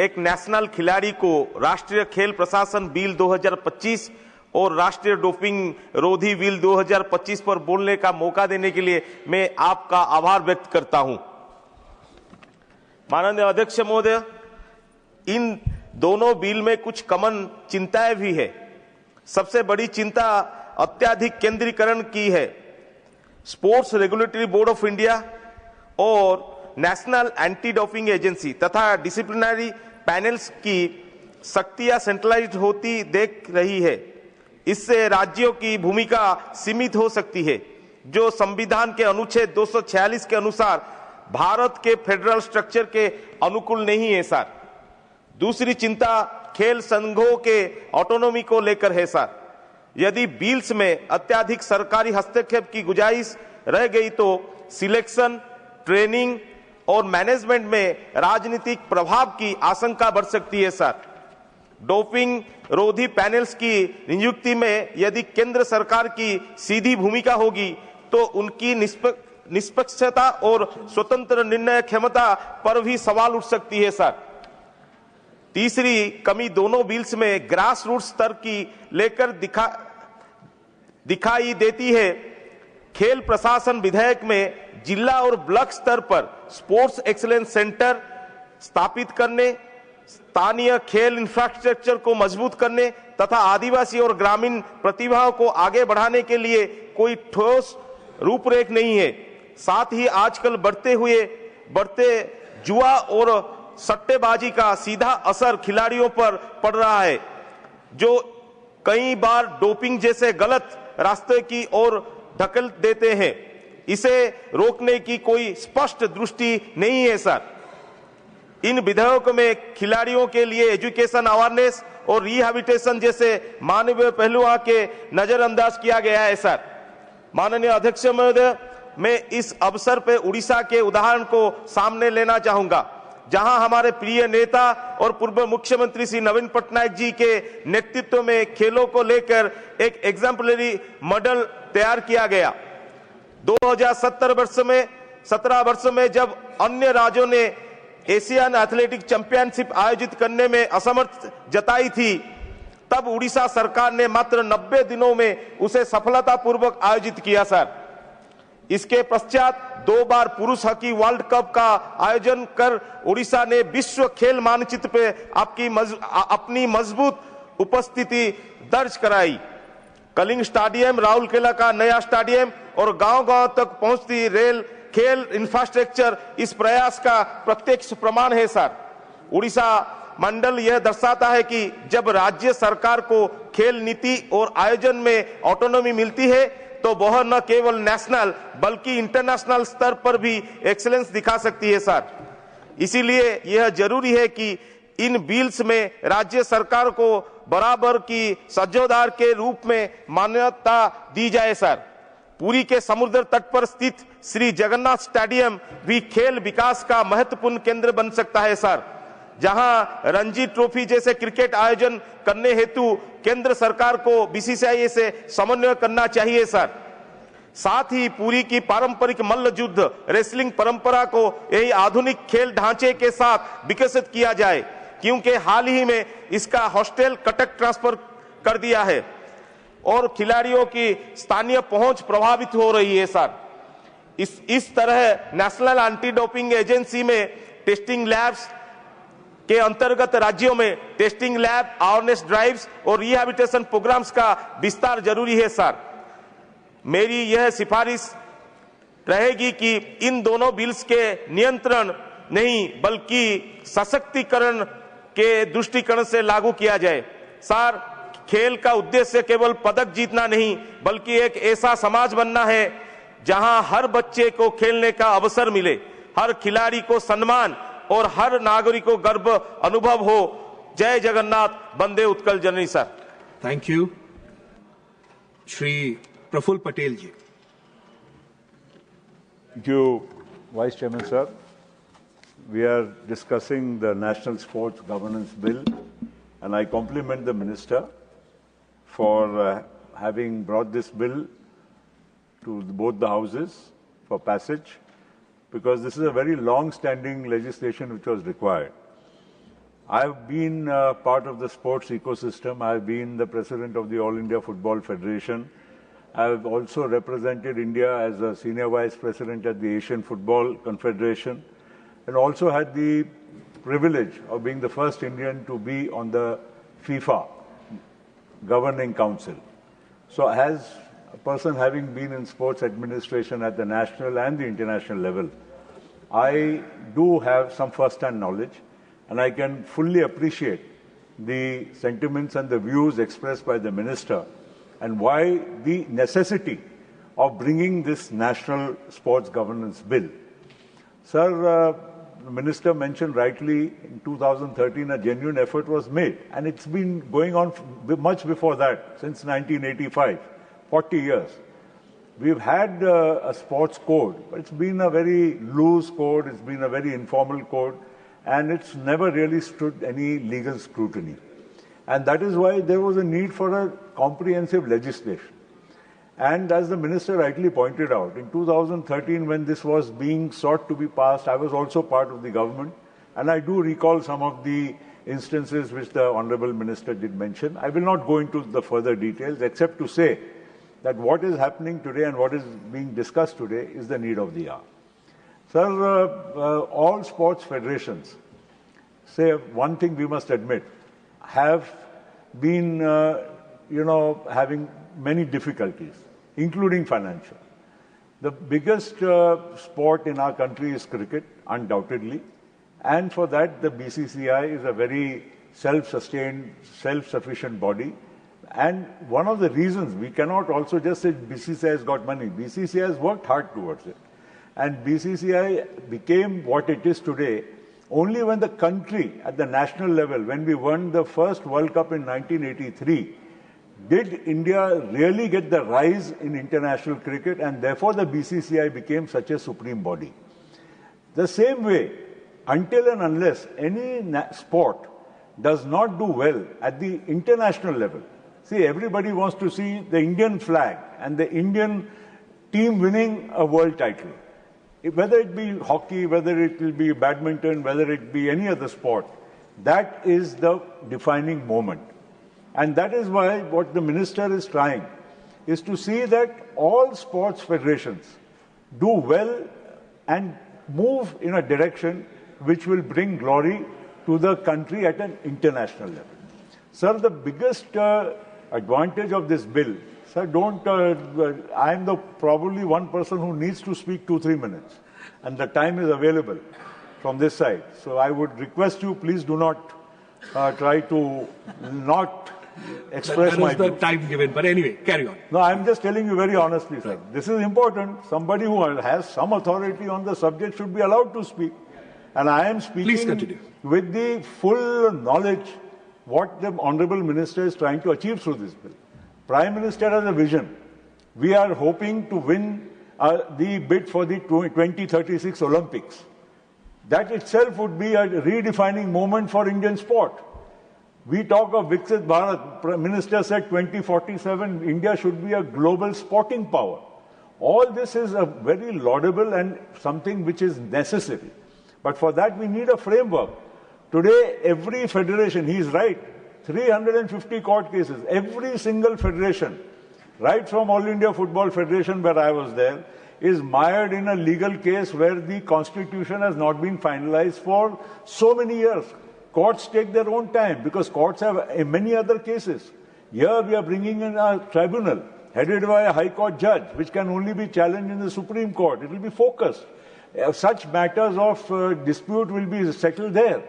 एक national खिलाड़ी को राष्ट्रीय खेल प्रशासन बिल 2025 और राष्ट्रीय डोपिंग रोधी बिल 2025 पर बोलने का मौका देने के लिए मैं आपका आभार व्यक्त करता हूं। माननीय अध्यक्ष महोदय, इन दोनों बिल में कुछ कॉमन चिंताएं भी है। सबसे बड़ी चिंता अत्यधिक केंद्रीकरण की है। Sports regulatory board of India और नेशनल एंटी डोपिंग एजेंसी तथा डिसिप्लिनरी पैनल्स की शक्तियां सेंट्रलाइज्ड होती देख रही है। इससे राज्यों की भूमिका सीमित हो सकती है, जो संविधान के अनुच्छेद 246 के अनुसार भारत के फेडरल स्ट्रक्चर के अनुकूल नहीं है सर। दूसरी चिंता खेल संघों के ऑटोनॉमी को लेकर है सर। यदि बिल्स में अत्यधिक सरकारी हस्तक्षेप की गुंजाइश रह गई तो सिलेक्शन, ट्रेनिंग और मैनेजमेंट में राजनीतिक प्रभाव की आशंका बढ़ सकती है सर। डोपिंग रोधी पैनल्स की नियुक्ति में यदि केंद्र सरकार की सीधी भूमिका होगी तो उनकी निष्पक्षता और स्वतंत्र निर्णय क्षमता पर भी सवाल उठ सकती है सर। तीसरी कमी दोनों बिल्स में ग्रास रूट स्तर की लेकर दिखाई देती है। खेल प्रशासन विधेयक में जिला और ब्लॉक स्तर पर स्पोर्ट्स एक्सीलेंस सेंटर स्थापित करने, स्थानीय खेल इंफ्रास्ट्रक्चर को मजबूत करने तथा आदिवासी और ग्रामीण प्रतिभाओं को आगे बढ़ाने के लिए कोई ठोस रूपरेख नहीं है। साथ ही आजकल बढ़ते जुआ और सट्टेबाजी का सीधा असर खिलाड़ियों पर पड़ रहा है, जो कई बार डोपिंग जैसे गलत रास्ते की ओर धकेल देते हैं। इसे रोकने की कोई स्पष्ट दृष्टि नहीं है सर। इन विधेयकों में खिलाड़ियों के लिए एजुकेशन, अवेयरनेस और रिहैबिलिटेशन जैसे मानवीय पहलुओं के नजरअंदाज किया गया है सर। माननीय अध्यक्ष महोदय, मैं इस अवसर पर उड़ीसा के उदाहरण को सामने लेना चाहूंगा, जहां हमारे प्रिय नेता और पूर्व मुख्यमंत्री श्री नवीन पटनायक जी के नेतृत्व में खेलों को लेकर एक एग्जाम्पलरी मॉडल तैयार किया गया। 2017 वर्ष में जब अन्य राज्यों ने एशियन एथलेटिक चैंपियनशिप आयोजित करने में असमर्थ जताई थी, तब उड़ीसा सरकार ने मात्र 90 दिनों में उसे सफलतापूर्वक आयोजित किया सर। इसके पश्चात 2 बार पुरुष हॉकी वर्ल्ड कप का आयोजन कर उड़ीसा ने विश्व खेल मानचित्र पे अपनी मजबूत उपस्थिति दर्ज कराई। कलिंग स्टेडियम, राहुल किला का नया स्टेडियम और गांव-गांव तक पहुंचती रेल खेल इंफ्रास्ट्रक्चर इस प्रयास का प्रत्यक्ष प्रमाण है सर। उड़ीसा मंडल यह दर्शाता है कि जब राज्य सरकार को खेल नीति और आयोजन में ऑटोनॉमी मिलती है तो वह न केवल नेशनल बल्कि इंटरनेशनल स्तर पर भी एक्सीलेंस दिखा सकती है सर। इसीलिए यह जरूरी है कि इन बिल्स में राज्य सरकार को बराबर की साझेदार के रूप में मान्यता दी जाए सर। पुरी के समुद्र तट पर स्थित श्री जगन्नाथ स्टेडियम भी खेल विकास का महत्वपूर्ण केंद्र बन सकता है सर, जहां रणजी ट्रॉफी जैसे क्रिकेट आयोजन करने हेतु केंद्र सरकार को बीसीसीआई से समन्वय करना चाहिए सर। साथ ही पुरी की पारंपरिक मल्ल युद्ध रेसलिंग परंपरा को यही आधुनिक खेल ढांचे के साथ विकसित किया जाए, क्योंकि हाल ही में इसका हॉस्टल कटक ट्रांसफर कर दिया है और खिलाड़ियों की स्थानीय पहुंच प्रभावित हो रही है सर। इस तरह नेशनल एंटी डोपिंग एजेंसी में टेस्टिंग लैब्स के अंतर्गत राज्यों में टेस्टिंग लैब, अवेयरनेस ड्राइव्स और रिहैबिलिटेशन प्रोग्राम्स का विस्तार जरूरी है सर। मेरी यह सिफारिश रहेगी कि इन दोनों बिल्स के नियंत्रण नहीं बल्कि सशक्तिकरण के दृष्टिकोण से लागू किया जाए सर। खेल का उद्देश्य केवल पदक जीतना नहीं बल्कि एक ऐसा समाज बनना है जहां हर बच्चे को खेलने का अवसर मिले, हर खिलाड़ी को सम्मान और हर नागरिक को गर्व अनुभव हो। जय जगन्नाथ, वंदे उत्कल जननी sir. Thank you. Shri Praful Patel ji. Thank you, Vice Chairman sir. We are discussing the National Sports Governance Bill, and I compliment the Minister for having brought this bill to both the houses for passage, because this is a very long-standing legislation which was required. I've been part of the sports ecosystem. I've been the president of the All India Football Federation. I've also represented India as a senior vice president at the Asian Football Confederation, and also had the privilege of being the first Indian to be on the FIFA governing council. So as a person having been in sports administration at the national and the international level, I do have some first-hand knowledge, and I can fully appreciate the sentiments and the views expressed by the Minister and why the necessity of bringing this National Sports Governance Bill. Sir, the Minister mentioned rightly, in 2013 a genuine effort was made, and it's been going on much before that, since 1985, 40 years. We've had a sports code, but it's been a very loose code, it's been a very informal code, and it's never really stood any legal scrutiny. And that is why there was a need for a comprehensive legislation. And as the Minister rightly pointed out, in 2013 when this was being sought to be passed, I was also part of the government, and I do recall some of the instances which the Honourable Minister did mention. I will not go into the further details except to say that what is happening today and what is being discussed today is the need of the hour. Sir, all sports federations, say one thing we must admit, have been, having many difficulties, including financial. The biggest sport in our country is cricket, undoubtedly, and for that the BCCI is a very self-sustained, self-sufficient body. And one of the reasons, we cannot also just say BCCI has got money. BCCI has worked hard towards it. And BCCI became what it is today only when the country at the national level, when we won the first World Cup in 1983, did India really get the rise in international cricket, and therefore the BCCI became such a supreme body. The same way, until and unless any sport does not do well at the international level, see, everybody wants to see the Indian flag and the Indian team winning a world title. Whether it be hockey, whether it will be badminton, whether it be any other sport, that is the defining moment. And that is why what the Minister is trying is to see that all sports federations do well and move in a direction which will bring glory to the country at an international level. Sir, the biggest advantage of this bill, sir, I am the probably one person who needs to speak 2-3 minutes, and the time is available from this side. So I would request you, please do not try to not express my the time given, but anyway, carry on. No, I'm just telling you very honestly, sir. This is important. Somebody who has some authority on the subject should be allowed to speak. And I am speaking with the full knowledge what the Honourable Minister is trying to achieve through this bill. Prime Minister has a vision. We are hoping to win the bid for the 2036 Olympics. That itself would be a redefining moment for Indian sport. We talk of Viksit Bharat. Prime Minister said 2047, India should be a global sporting power. All this is a very laudable and something which is necessary. But for that we need a framework. Today, every federation, he is right, 350 court cases, every single federation, right from All India Football Federation where I was there, is mired in a legal case where the constitution has not been finalized for so many years. Courts take their own time because courts have many other cases. Here we are bringing in a tribunal headed by a High Court judge, which can only be challenged in the Supreme Court. It will be focused. Such matters of dispute will be settled there.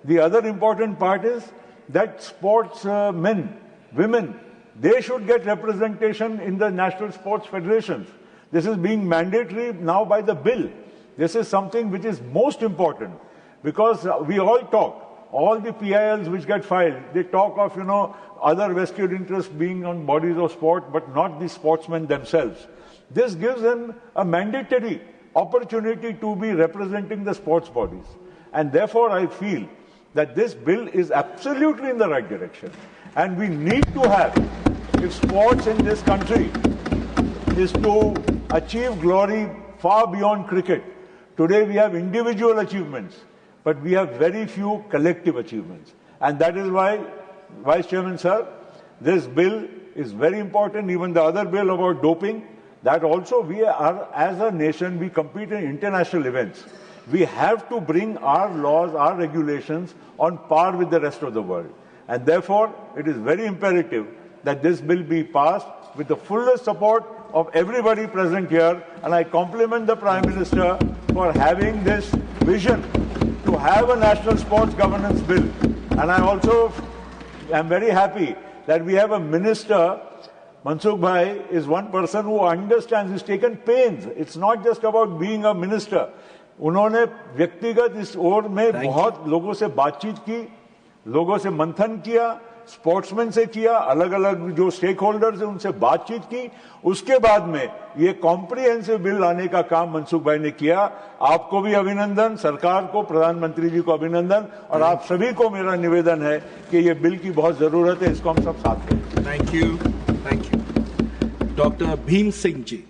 The other important part is that sports men, women, they should get representation in the national sports federations. This is being mandatory now by the bill. This is something which is most important, because we all talk, all the PILs which get filed, they talk of, other vested interests being on bodies of sport, but not the sportsmen themselves. This gives them a mandatory opportunity to be representing the sports bodies. And therefore, I feel that this bill is absolutely in the right direction. And we need to have, if sports in this country is to achieve glory far beyond cricket. Today we have individual achievements, but we have very few collective achievements. And that is why, Vice Chairman Sir, this bill is very important. Even the other bill about doping, that also we are, as a nation, we compete in international events. We have to bring our laws, our regulations on par with the rest of the world. And therefore, it is very imperative that this bill be passed with the fullest support of everybody present here. And I compliment the Prime Minister for having this vision to have a national sports governance bill. And I also am very happy that we have a minister. Mansukh Bhai is one person who understands, he's taken pains. It's not just about being a minister. उन्होंने व्यक्तिगत इस ओर में बहुत लोगों से बातचीत की, लोगों से मंथन किया, स्पोर्ट्समैन से किया, अलग अलग जो स्टेक होल्डर्स हैं उनसे बातचीत की. उसके बाद में ये कॉम्प्रिहेंसिव बिल लाने का काम मनसुख भाई ने किया. आपको भी अभिनंदन, सरकार को, प्रधानमंत्री जी को अभिनंदन, और आप सभी को मेरा निवेदन है कि ये बिल की बहुत जरूरत है, इसको हम सब साथ दें. Thank you, thank you. Doctor Bhim Singh ji.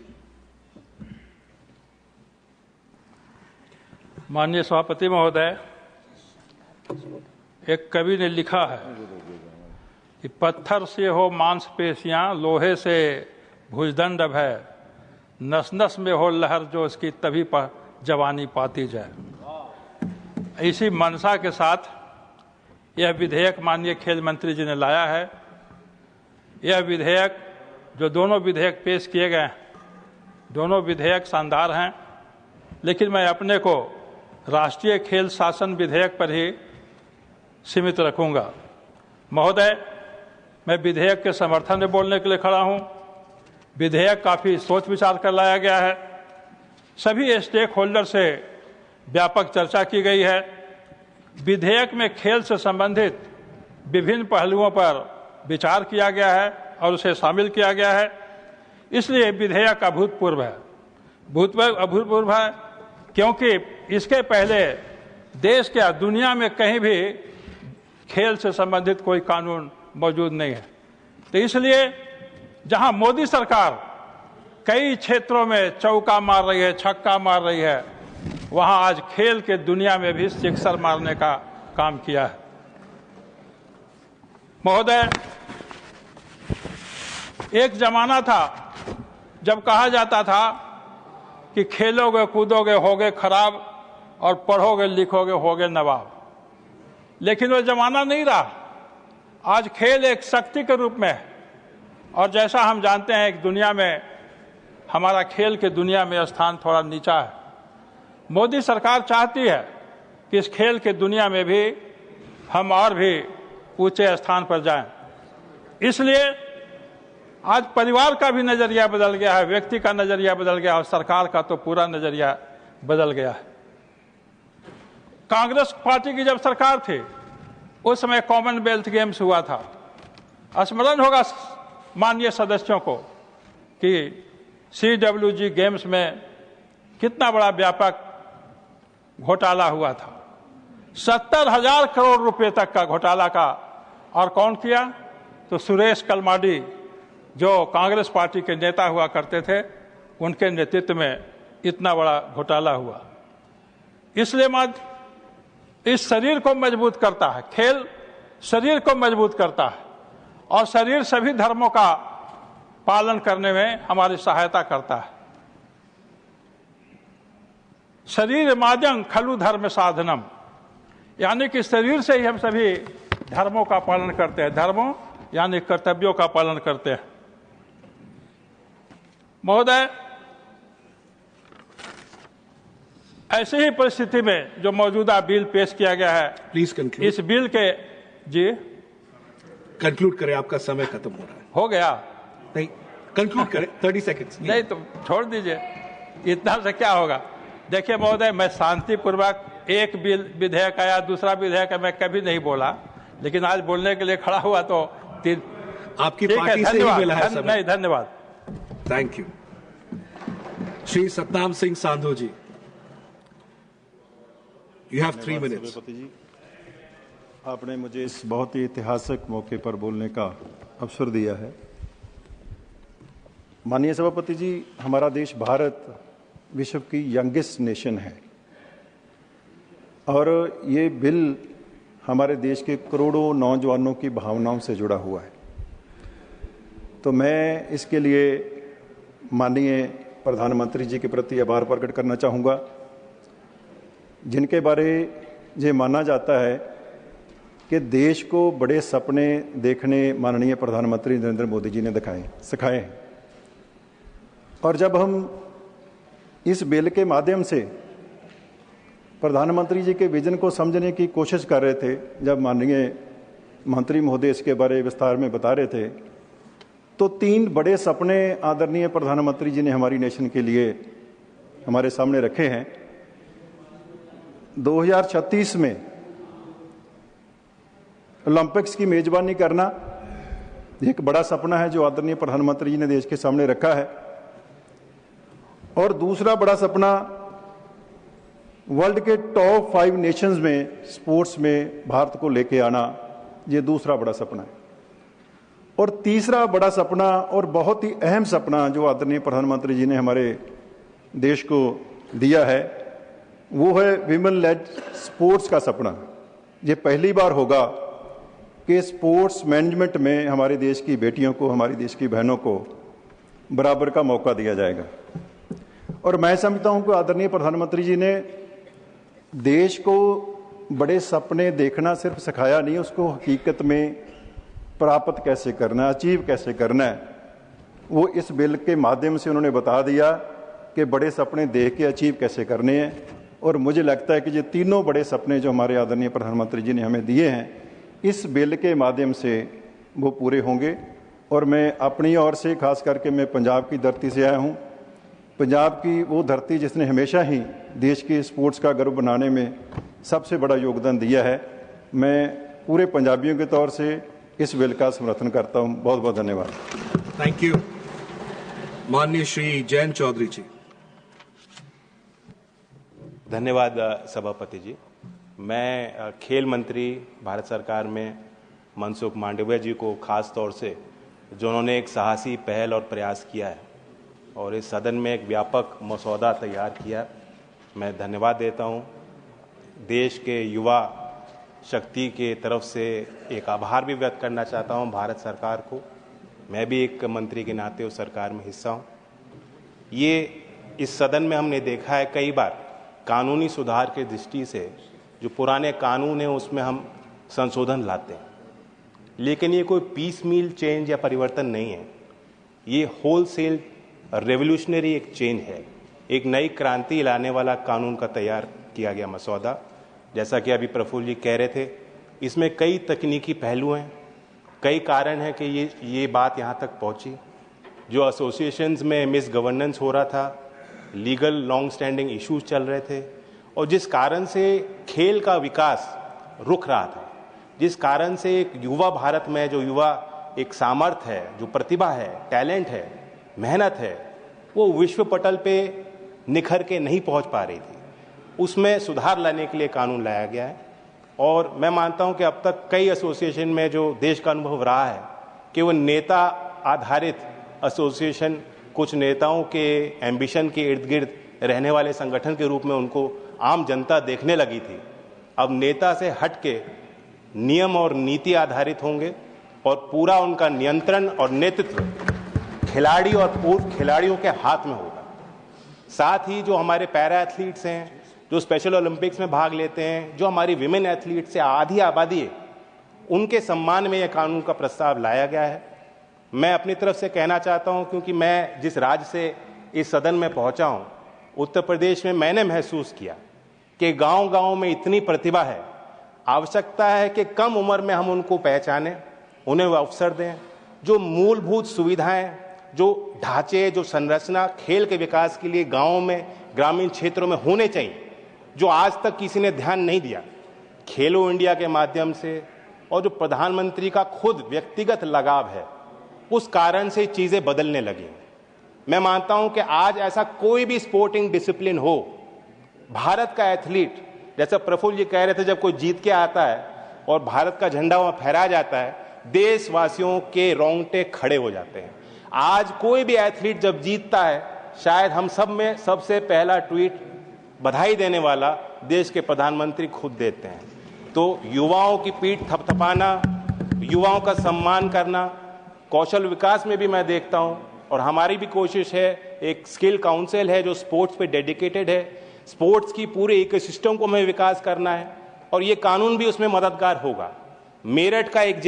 माननीय सभापति महोदय, एक कवि ने लिखा है कि पत्थर से हो मांसपेशियां, लोहे से भुजदंड भय, नस नस में हो लहर जो इसकी तभी पर जवानी पाती जाए. इसी मनसा के साथ यह विधेयक माननीय खेल मंत्री जी ने लाया है. यह विधेयक, जो दोनों विधेयक पेश किए गए हैं, दोनों विधेयक शानदार हैं, लेकिन मैं अपने को राष्ट्रीय खेल शासन विधेयक पर ही सीमित रखूंगा. महोदय, मैं विधेयक के समर्थन में बोलने के लिए खड़ा हूं. विधेयक काफ़ी सोच विचार कर लाया गया है. सभी स्टेक होल्डर से व्यापक चर्चा की गई है. विधेयक में खेल से संबंधित विभिन्न पहलुओं पर विचार किया गया है और उसे शामिल किया गया है. इसलिए विधेयक अभूतपूर्व है. अभूतपूर्व है क्योंकि इसके पहले देश या दुनिया में कहीं भी खेल से संबंधित कोई कानून मौजूद नहीं है. तो इसलिए जहां मोदी सरकार कई क्षेत्रों में चौका मार रही है, छक्का मार रही है, वहां आज खेल के दुनिया में भी सिक्सर मारने का काम किया है. महोदय, एक जमाना था जब कहा जाता था कि खेलोगे कूदोगे होगे खराब और पढ़ोगे लिखोगे होगे नवाब. लेकिन वो जमाना नहीं रहा. आज खेल एक शक्ति के रूप में है. और जैसा हम जानते हैं कि दुनिया में हमारा खेल के दुनिया में स्थान थोड़ा नीचा है. मोदी सरकार चाहती है कि इस खेल के दुनिया में भी हम और भी ऊंचे स्थान पर जाएं. इसलिए आज परिवार का भी नजरिया बदल गया है, व्यक्ति का नजरिया बदल गया और सरकार का तो पूरा नजरिया बदल गया है. कांग्रेस पार्टी की जब सरकार थी उस समय कॉमनवेल्थ गेम्स हुआ था. स्मरण होगा माननीय सदस्यों को कि CWG गेम्स में कितना बड़ा व्यापक घोटाला हुआ था. 70,000 करोड़ रुपए तक का घोटाला का. और कौन किया? तो सुरेश कलमाडी, जो कांग्रेस पार्टी के नेता हुआ करते थे, उनके नेतृत्व में इतना बड़ा घोटाला हुआ. इसलिए इस शरीर को मजबूत करता है. खेल शरीर को मजबूत करता है और शरीर सभी धर्मों का पालन करने में हमारी सहायता करता है. शरीर माध्यम खलु धर्म साधनम, यानी कि शरीर से ही हम सभी धर्मों का पालन करते हैं. धर्मों यानी कर्तव्यों का पालन करते हैं. महोदय, ऐसी ही परिस्थिति में जो मौजूदा बिल पेश किया गया है, प्लीज कंक्लूड. इस बिल के जी कंक्लूड करें, आपका समय खत्म हो रहा है. हो गया? नहीं, कंक्लूड करें. 30 सेकंड्स. नहीं तो छोड़ दीजिए, इतना से क्या होगा. देखिए महोदय, मैं शांतिपूर्वक एक विधेयक आया, दूसरा विधेयक मैं कभी नहीं बोला, लेकिन आज बोलने के लिए खड़ा हुआ तो आपकी पार्टी से ही मिला है सब। नहीं, धन्यवाद। Thank you. Shri Satnam Singh Sandhu ji, you have 3 minutes. सभापति जी, आपने मुझे इस बहुत ही ऐतिहासिक मौके पर बोलने का अवसर दिया है। माननीय सभापति जी, हमारा देश भारत विश्व की यंगेस्ट नेशन है और ये बिल हमारे देश के करोड़ों नौजवानों की भावनाओं से जुड़ा हुआ है। तो मैं इसके लिए माननीय प्रधानमंत्री जी के प्रति आभार प्रकट करना चाहूँगा, जिनके बारे ये माना जाता है कि देश को बड़े सपने देखने माननीय प्रधानमंत्री नरेंद्र मोदी जी ने सिखाए हैं। और जब हम इस बिल के माध्यम से प्रधानमंत्री जी के विजन को समझने की कोशिश कर रहे थे, जब माननीय मंत्री महोदय इसके बारे विस्तार में बता रहे थे, तो 3 बड़े सपने आदरणीय प्रधानमंत्री जी ने हमारी नेशन के लिए हमारे सामने रखे हैं। 2036 में ओलंपिक्स की मेजबानी करना एक बड़ा सपना है जो आदरणीय प्रधानमंत्री जी ने देश के सामने रखा है। और दूसरा बड़ा सपना वर्ल्ड के टॉप 5 नेशंस में स्पोर्ट्स में भारत को लेके आना, ये दूसरा बड़ा सपना है। और तीसरा बड़ा सपना और बहुत ही अहम सपना जो आदरणीय प्रधानमंत्री जी ने हमारे देश को दिया है, वो है विमेन लेड स्पोर्ट्स का सपना। ये पहली बार होगा कि स्पोर्ट्स मैनेजमेंट में हमारे देश की बेटियों को, हमारी देश की बहनों को बराबर का मौका दिया जाएगा। और मैं समझता हूं कि आदरणीय प्रधानमंत्री जी ने देश को बड़े सपने देखना सिर्फ सिखाया नहीं, उसको हकीकत में प्राप्त कैसे करना है, अचीव कैसे करना है, वो इस बिल के माध्यम से उन्होंने बता दिया कि बड़े सपने देख के अचीव कैसे करने हैं। और मुझे लगता है कि ये तीनों बड़े सपने जो हमारे आदरणीय प्रधानमंत्री जी ने हमें दिए हैं, इस बिल के माध्यम से वो पूरे होंगे। और मैं अपनी ओर से, खास करके मैं पंजाब की धरती से आया हूँ, पंजाब की वो धरती जिसने हमेशा ही देश के स्पोर्ट्स का गर्व बनाने में सबसे बड़ा योगदान दिया है, मैं पूरे पंजाबियों के तौर से इस बिल का समर्थन करता हूं। बहुत बहुत धन्यवाद। Thank you. माननीय श्री जैन चौधरी जी। धन्यवाद सभापति जी। मैं खेल मंत्री भारत सरकार में मनसुख मांडविया जी को खास तौर से, जो उन्होंने एक साहसी पहल और प्रयास किया है और इस सदन में एक व्यापक मसौदा तैयार किया, मैं धन्यवाद देता हूं। देश के युवा शक्ति के तरफ से एक आभार भी व्यक्त करना चाहता हूं भारत सरकार को। मैं भी एक मंत्री के नाते उस सरकार में हिस्सा हूं। ये इस सदन में हमने देखा है कई बार कानूनी सुधार के दृष्टि से जो पुराने कानून हैं उसमें हम संशोधन लाते हैं, लेकिन ये कोई पीसमील चेंज या परिवर्तन नहीं है। ये होलसेल रेवोल्यूशनरी एक चेंज है, एक नई क्रांति लाने वाला कानून का तैयार किया गया मसौदा। जैसा कि अभी प्रफुल्ल जी कह रहे थे, इसमें कई तकनीकी पहलू हैं, कई कारण हैं कि ये बात यहाँ तक पहुँची। जो एसोसिएशंस में मिस गवर्नेंस हो रहा था, लीगल लॉन्ग स्टैंडिंग इश्यूज चल रहे थे, और जिस कारण से खेल का विकास रुक रहा था, जिस कारण से एक युवा भारत में जो युवा एक सामर्थ्य है, जो प्रतिभा है, टैलेंट है, मेहनत है, वो विश्व पटल पे निखर के नहीं पहुंच पा रही थी, उसमें सुधार लाने के लिए कानून लाया गया है। और मैं मानता हूं कि अब तक कई एसोसिएशन में जो देश का अनुभव रहा है कि वो नेता आधारित एसोसिएशन, कुछ नेताओं के एम्बिशन के इर्द गिर्द रहने वाले संगठन के रूप में उनको आम जनता देखने लगी थी। अब नेता से हट के नियम और नीति आधारित होंगे और पूरा उनका नियंत्रण और नेतृत्व खिलाड़ी और पूर्व खिलाड़ियों के हाथ में होगा। साथ ही जो हमारे पैरा एथलीट्स हैं, जो स्पेशल ओलंपिक्स में भाग लेते हैं, जो हमारी विमेन एथलीट से आधी आबादी है, उनके सम्मान में यह कानून का प्रस्ताव लाया गया है। मैं अपनी तरफ से कहना चाहता हूं, क्योंकि मैं जिस राज्य से इस सदन में पहुंचा हूं, उत्तर प्रदेश में, मैंने महसूस किया कि गांव-गांव में इतनी प्रतिभा है, आवश्यकता है कि कम उम्र में हम उनको पहचानें, उन्हें वो अवसर दें। जो मूलभूत सुविधाएं, जो ढांचे, जो संरचना खेल के विकास के लिए गांवों में ग्रामीण क्षेत्रों में होने चाहिए, जो आज तक किसी ने ध्यान नहीं दिया। खेलो इंडिया के माध्यम से और जो प्रधानमंत्री का खुद व्यक्तिगत लगाव है, उस कारण से चीजें बदलने लगी। मैं मानता हूं कि आज ऐसा कोई भी स्पोर्टिंग डिसिप्लिन हो, भारत का एथलीट, जैसा प्रफुल्ल जी कह रहे थे, जब कोई जीत के आता है और भारत का झंडा वहां फहराया जाता है, देशवासियों के रोंगटे खड़े हो जाते हैं। आज कोई भी एथलीट जब जीतता है, शायद हम सब में सबसे पहला ट्वीट बधाई देने वाला देश के प्रधानमंत्री खुद देते हैं। तो युवाओं की पीठ थपथपाना, युवाओं का सम्मान करना, कौशल विकास में भी मैं देखता हूं, और हमारी भी कोशिश है, एक स्किल काउंसिल है जो स्पोर्ट्स पे डेडिकेटेड है। स्पोर्ट्स की पूरे इकोसिस्टम को हमें विकास करना है और ये कानून भी उसमें मददगार होगा। मेरठ का एक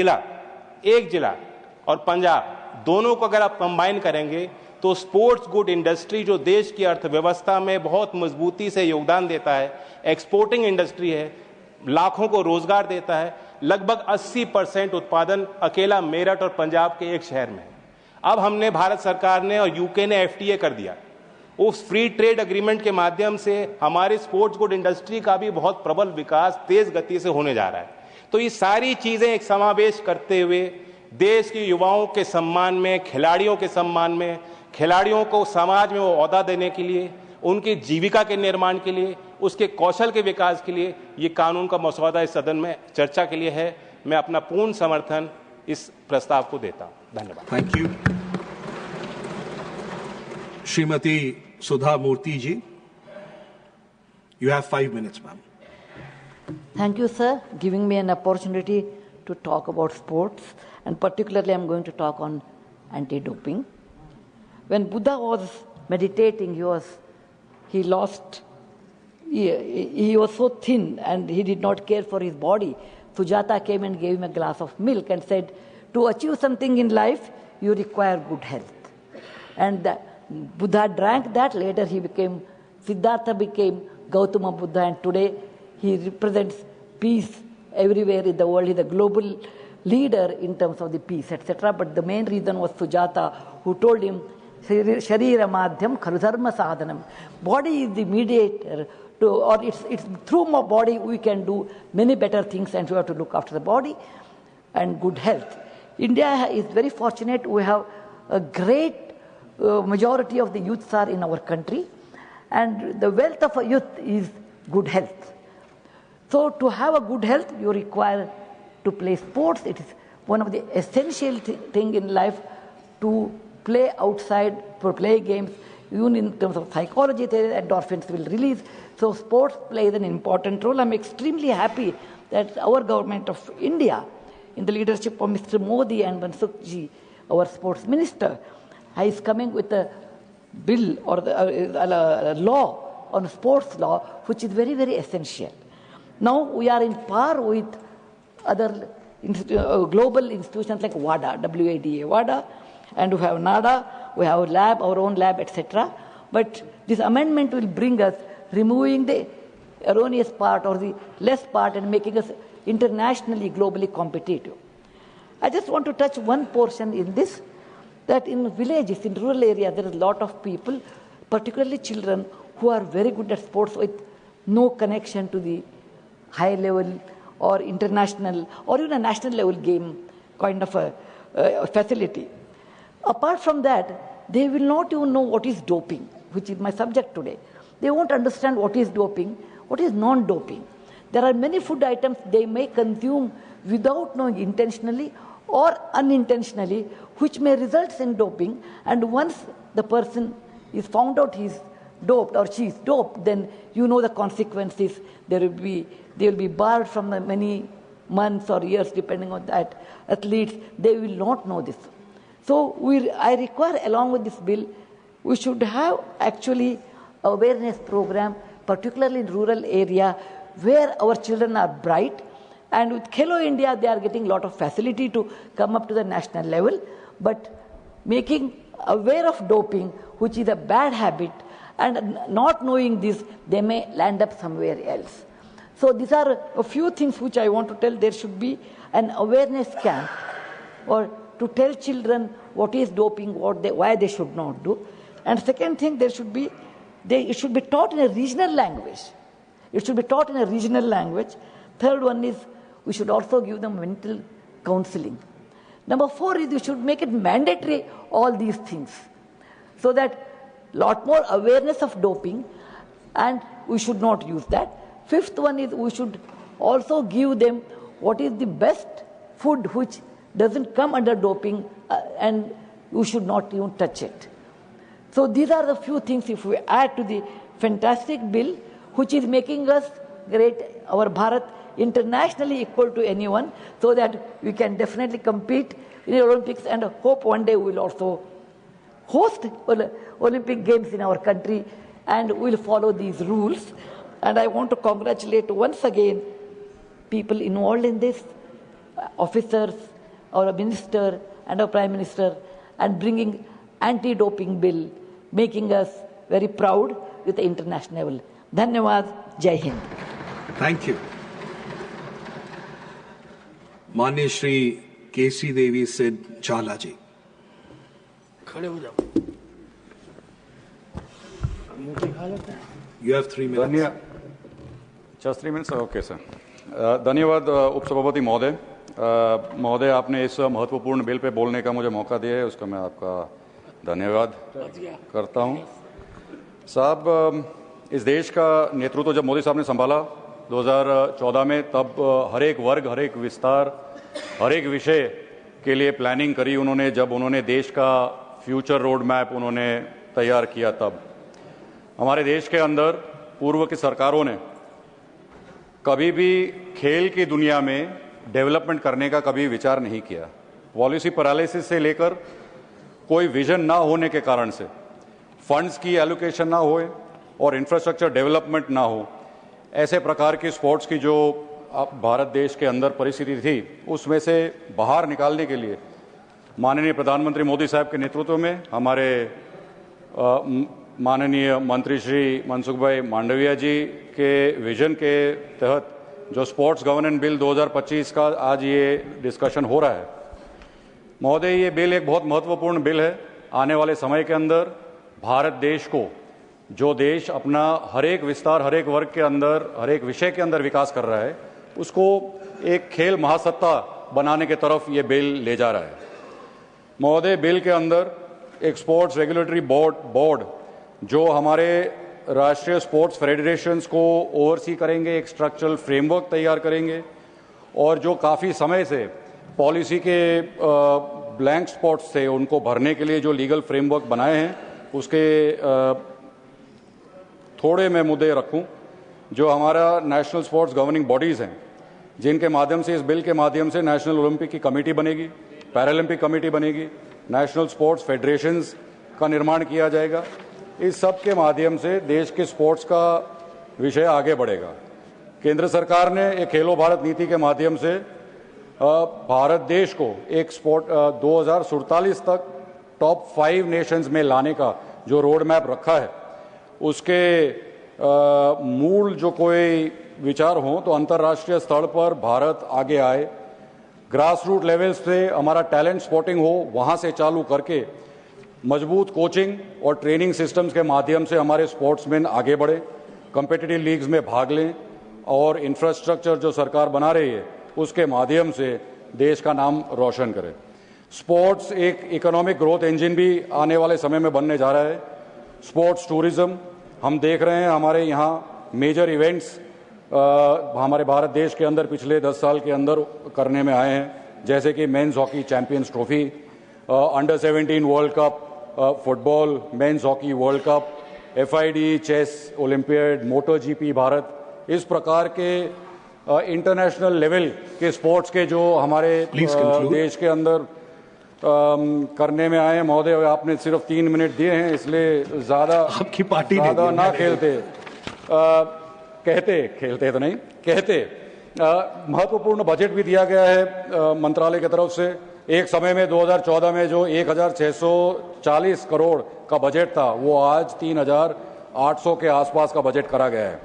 जिला और पंजाब दोनों को अगर आप कंबाइन करेंगे तो स्पोर्ट्स गुड इंडस्ट्री, जो देश की अर्थव्यवस्था में बहुत मजबूती से योगदान देता है, एक्सपोर्टिंग इंडस्ट्री है, लाखों को रोजगार देता है, लगभग 80% उत्पादन अकेला मेरठ और पंजाब के एक शहर में है। अब हमने, भारत सरकार ने और यूके ने FTA कर दिया। उस फ्री ट्रेड एग्रीमेंट के माध्यम से हमारी स्पोर्ट्स गुड इंडस्ट्री का भी बहुत प्रबल विकास तेज गति से होने जा रहा है। तो ये सारी चीजें एक समावेश करते हुए देश के युवाओं के सम्मान में, खिलाड़ियों के सम्मान में, खिलाड़ियों को समाज में वो ओहदा देने के लिए, उनकी जीविका के निर्माण के लिए, उसके कौशल के विकास के लिए ये कानून का मसौदा इस सदन में चर्चा के लिए है। मैं अपना पूर्ण समर्थन इस प्रस्ताव को देता हूं। धन्यवाद। Thank you. Shrimati Sudha Murthy ji, you have 5 minutes, ma'am. Thank you, sir, giving me an opportunity to talk about sports, and particularly I'm going to talk on anti-doping. When Buddha was meditating, he was so thin and he did not care for his body. Sujata came and gave him a glass of milk and said, to achieve something in life, you require good health. And Buddha drank that. Later Siddhartha became Gautama Buddha, and today he represents peace everywhere in the world. He's a global leader in terms of the peace, etc. But the main reason was Sujata, who told him, Sharira Madhyam Khalu Dharma Sadhanam. Body is the mediator, or it's through my body we can do many better things, and we have to look after the body and good health. India is very fortunate. We have a great majority of the youths are in our country, and the wealth of a youth is good health. So to have a good health, you require to play sports. It is one of the essential thing in life to play outside, to play games. Even in terms of psychology, endorphins will release. So sports plays an important role. I'm extremely happy that our government of India, in the leadership of Mr. Modi and Mansukh ji, our sports minister, is coming with a bill or a law on sports law, which is very, very essential. Now we are in par with other global institutions like WADA, WADA, and we have NADA, we have lab, our own lab, etc. But this amendment will bring us removing the erroneous part or the less part and making us internationally, globally competitive. I just want to touch one portion in this, that in villages, in rural areas, there is a lot of people, particularly children, who are very good at sports with no connection to the high level or international or even a national level game kind of a facility. Apart from that, they will not even know what is doping, which is my subject today. They won't understand what is doping, what is non-doping. There are many food items they may consume without knowing intentionally or unintentionally, which may result in doping. And once the person is found out he is doped or she is doped, then you know the consequences. They will be barred from many months or years, depending on that. Athletes, they will not know this. So I require, along with this bill, we should have actually awareness program, particularly in rural area where our children are bright. And with Khelo India, they are getting a lot of facility to come up to the national level. But making aware of doping, which is a bad habit, and not knowing this, they may land up somewhere else. So these are a few things which I want to tell. There should be an awareness camp, or to tell children what is doping, why they should not do. And second thing, there should be it should be taught in a regional language. It should be taught in a regional language. Third one is we should also give them mental counseling. Number 4 is we should make it mandatory, all these things, so that lot more awareness of doping, and we should not use that. Fifth one is we should also give them what is the best food which doesn't come under doping, and we should not even touch it. So these are the few things if we add to the fantastic bill which is making us great, our Bharat, internationally equal to anyone, so that we can definitely compete in the Olympics, and hope one day we will also host Olympic Games in our country, and we will follow these rules. And I want to congratulate once again people involved in this, officers, our minister and our Prime Minister, and bringing anti-doping bill, making us very proud with the international level. Dhanyawad, Jai Hind. Thank you. माननीय श्री केसी देवी सिड चाला जी, खड़े हो जाओ. You have 3 minutes. Just 3 minutes. Okay, sir. धन्यवाद उपसभापति महोदय. महोदय, आपने इस महत्वपूर्ण बिल पे बोलने का मुझे मौका दिया है, उसका मैं आपका धन्यवाद करता हूं. साहब, इस देश का नेतृत्व जब मोदी साहब ने संभाला 2014 में, तब हर एक वर्ग, हर एक विस्तार, हर एक विषय के लिए प्लानिंग करी उन्होंने. जब उन्होंने देश का फ्यूचर रोड मैप उन्होंने तैयार किया, तब हमारे देश के अंदर पूर्व की सरकारों ने कभी भी खेल की दुनिया में डेवलपमेंट करने का कभी विचार नहीं किया. पॉलिसी पैरालिसिस से लेकर कोई विजन ना होने के कारण से, फंड्स की एलोकेशन ना होए और इंफ्रास्ट्रक्चर डेवलपमेंट ना हो, ऐसे प्रकार की स्पोर्ट्स की जो भारत देश के अंदर परिस्थिति थी, उसमें से बाहर निकालने के लिए माननीय प्रधानमंत्री मोदी साहब के नेतृत्व में हमारे माननीय मंत्री श्री मनसुख भाई मांडविया जी के विजन के तहत जो स्पोर्ट्स गवर्नेंस बिल 2025 का आज ये डिस्कशन हो रहा है. महोदय, ये बिल एक बहुत महत्वपूर्ण बिल है. आने वाले समय के अंदर भारत देश को, जो देश अपना हर एक विस्तार, हर एक वर्ग के अंदर, हर एक विषय के अंदर विकास कर रहा है, उसको एक खेल महासत्ता बनाने के तरफ ये बिल ले जा रहा है. महोदय, बिल के अंदर एक स्पोर्ट्स रेगुलेटरी बोर्ड जो हमारे राष्ट्रीय स्पोर्ट्स फेडरेशंस को ओवरसी करेंगे, एक स्ट्रक्चरल फ्रेमवर्क तैयार करेंगे, और जो काफ़ी समय से पॉलिसी के ब्लैंक स्पॉट्स थे उनको भरने के लिए जो लीगल फ्रेमवर्क बनाए हैं, उसके थोड़े मैं मुद्दे रखूं. जो हमारा नेशनल स्पोर्ट्स गवर्निंग बॉडीज़ हैं, जिनके माध्यम से, इस बिल के माध्यम से नेशनल ओलंपिक की कमेटी बनेगी, पैरालंपिक कमेटी बनेगी, नेशनल स्पोर्ट्स फेडरेशंस का निर्माण किया जाएगा. इस सब के माध्यम से देश के स्पोर्ट्स का विषय आगे बढ़ेगा. केंद्र सरकार ने एक खेलो भारत नीति के माध्यम से भारत देश को एक स्पोर्ट 2047 तक टॉप 5 नेशंस में लाने का जो रोड मैप रखा है, उसके मूल जो कोई विचार हो तो अंतर्राष्ट्रीय स्तर पर भारत आगे आए, ग्रास रूट लेवल्स से हमारा टैलेंट स्पॉटिंग हो, वहाँ से चालू करके मजबूत कोचिंग और ट्रेनिंग सिस्टम्स के माध्यम से हमारे स्पोर्ट्समैन आगे बढ़े, कॉम्पिटिटिव लीग्स में भाग लें, और इंफ्रास्ट्रक्चर जो सरकार बना रही है उसके माध्यम से देश का नाम रोशन करें. स्पोर्ट्स एक इकोनॉमिक ग्रोथ इंजन भी आने वाले समय में बनने जा रहा है. स्पोर्ट्स टूरिज्म हम देख रहे हैं, हमारे यहाँ मेजर इवेंट्स हमारे भारत देश के अंदर पिछले 10 साल के अंदर करने में आए हैं, जैसे कि men's hockey champions trophy, under 17 world cup football, men's hockey world cup, FID chess olympiad, moto GP Bharat. इस प्रकार के इंटरनेशनल लेवल के स्पोर्ट्स के जो हमारे देश के अंदर करने में आए हैं. महोदय, आपने सिर्फ 3 मिनट दिए हैं, इसलिए ज्यादा आपकी पार्टी ज्यादा ना खेलते तो नहीं कहते. महत्वपूर्ण बजट भी दिया गया है मंत्रालय की तरफ से. एक समय में 2014 में जो 1640 करोड़ का बजट था, वो आज 3800 के आसपास का बजट करा गया है.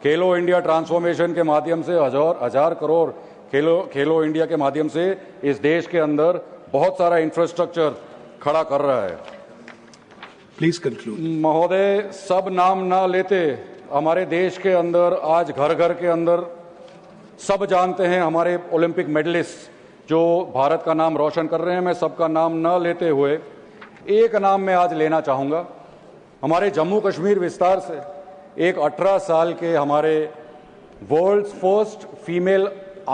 खेलो इंडिया ट्रांसफॉर्मेशन के माध्यम से हजार करोड़ खेलो इंडिया के माध्यम से इस देश के अंदर बहुत सारा इंफ्रास्ट्रक्चर खड़ा कर रहा है. Please conclude. महोदय, सब नाम ना लेते हमारे देश के अंदर आज घर घर के अंदर सब जानते हैं हमारे ओलंपिक मेडलिस्ट जो भारत का नाम रोशन कर रहे हैं। मैं सबका नाम न लेते हुए एक नाम मैं आज लेना चाहूँगा। हमारे जम्मू कश्मीर विस्तार से एक 18 साल के हमारे world's first female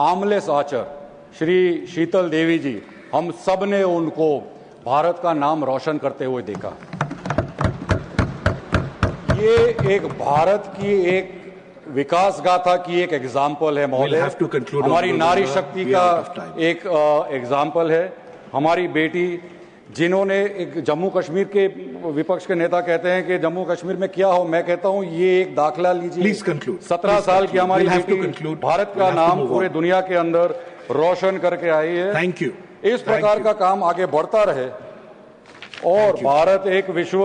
armless archer Shri Sheetal Devi ji, हम सब ने उनको भारत का नाम रोशन करते हुए देखा। ये एक भारत की एक विकास गाथा की एक एग्जाम्पल है महोदय। हमारी नारी शक्ति का एक एग्जाम्पल है। हमारी बेटी जिन्होंने एक जम्मू कश्मीर के विपक्ष के नेता कहते हैं कि जम्मू कश्मीर में क्या हो, मैं कहता हूं ये एक दाखला लीजिए। 17 साल की हमारी बेटी भारत का नाम पूरे दुनिया के अंदर रोशन करके आई है। Thank you. इस प्रकार का काम आगे बढ़ता रहे और भारत एक विश्व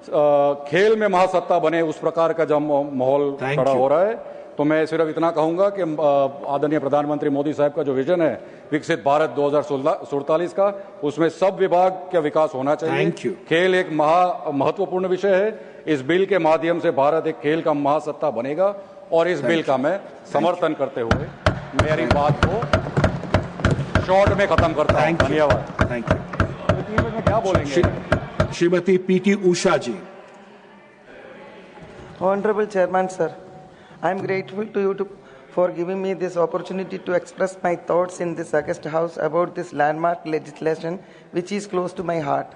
खेल में महासत्ता बने, उस प्रकार का जब माहौल खड़ा हो रहा है, तो मैं सिर्फ इतना कहूंगा कि आदरणीय प्रधानमंत्री मोदी साहब का जो विजन है विकसित भारत 2047 का, उसमें सब विभाग का विकास होना चाहिए। खेल एक महत्वपूर्ण विषय है। इस बिल के माध्यम से भारत एक खेल का महासत्ता बनेगा और इस बिल का मैं समर्थन करते हुए मेरी बात को शॉर्ट में खत्म करता हूं। धन्यवाद। Thank you. 3 मिनट में क्या बोलेंगे? Shrimati PT Usha ji. Honorable Chairman, sir, I am grateful to you for giving me this opportunity to express my thoughts in this august house about this landmark legislation which is close to my heart.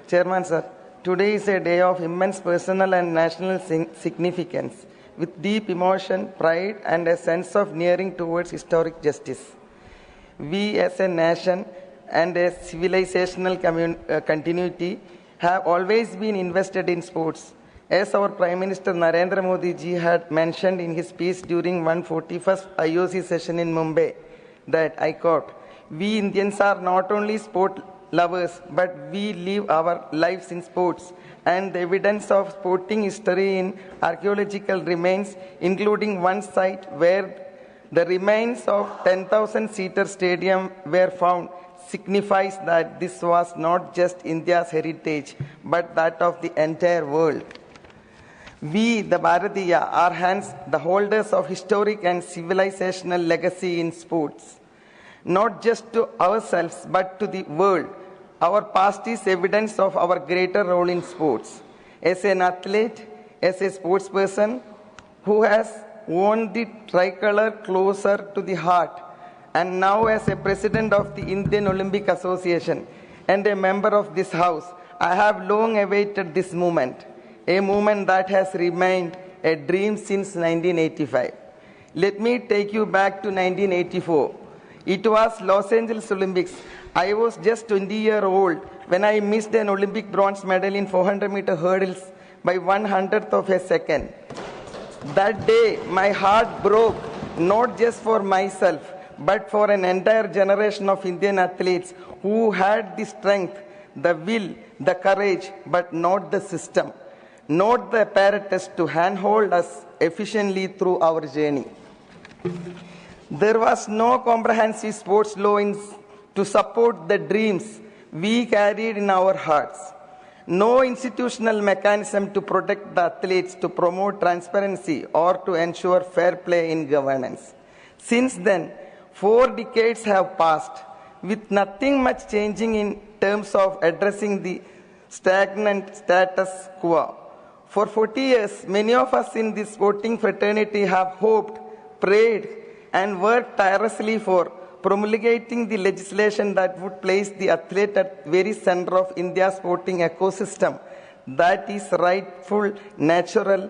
Chairman, sir, today is a day of immense personal and national significance, with deep emotion, pride, and a sense of nearing towards historic justice. We as a nation and a civilizational continuity have always been invested in sports. As our Prime Minister Narendra Modi ji had mentioned in his speech during 141st IOC session in Mumbai, that, I quote, "We Indians are not only sport lovers, but we live our lives in sports, and the evidence of sporting history in archaeological remains, including one site where the remains of 10,000-seater stadium were found, signifies that this was not just India's heritage, but that of the entire world." We, the Bharatiya, are hence the holders of historic and civilizational legacy in sports. Not just to ourselves, but to the world. Our past is evidence of our greater role in sports. As an athlete, as a sports person who has worn the tricolor closer to the heart, and now as a president of the Indian Olympic Association and a member of this house, I have long awaited this moment. A movement that has remained a dream since 1985. Let me take you back to 1984. It was Los Angeles Olympics. I was just 20-year old when I missed an Olympic bronze medal in 400-meter hurdles by 1/100th of a second. That day, my heart broke, not just for myself, but for an entire generation of Indian athletes who had the strength, the will, the courage, but not the system, not the apparatus to handhold us efficiently through our journey. There was no comprehensive sports law to support the dreams we carried in our hearts. No institutional mechanism to protect the athletes, to promote transparency, or to ensure fair play in governance. Since then, 4 decades have passed, with nothing much changing in terms of addressing the stagnant status quo. For 40 years, many of us in this sporting fraternity have hoped, prayed, and worked tirelessly for promulgating the legislation that would place the athlete at the very center of India's sporting ecosystem that is rightful, natural,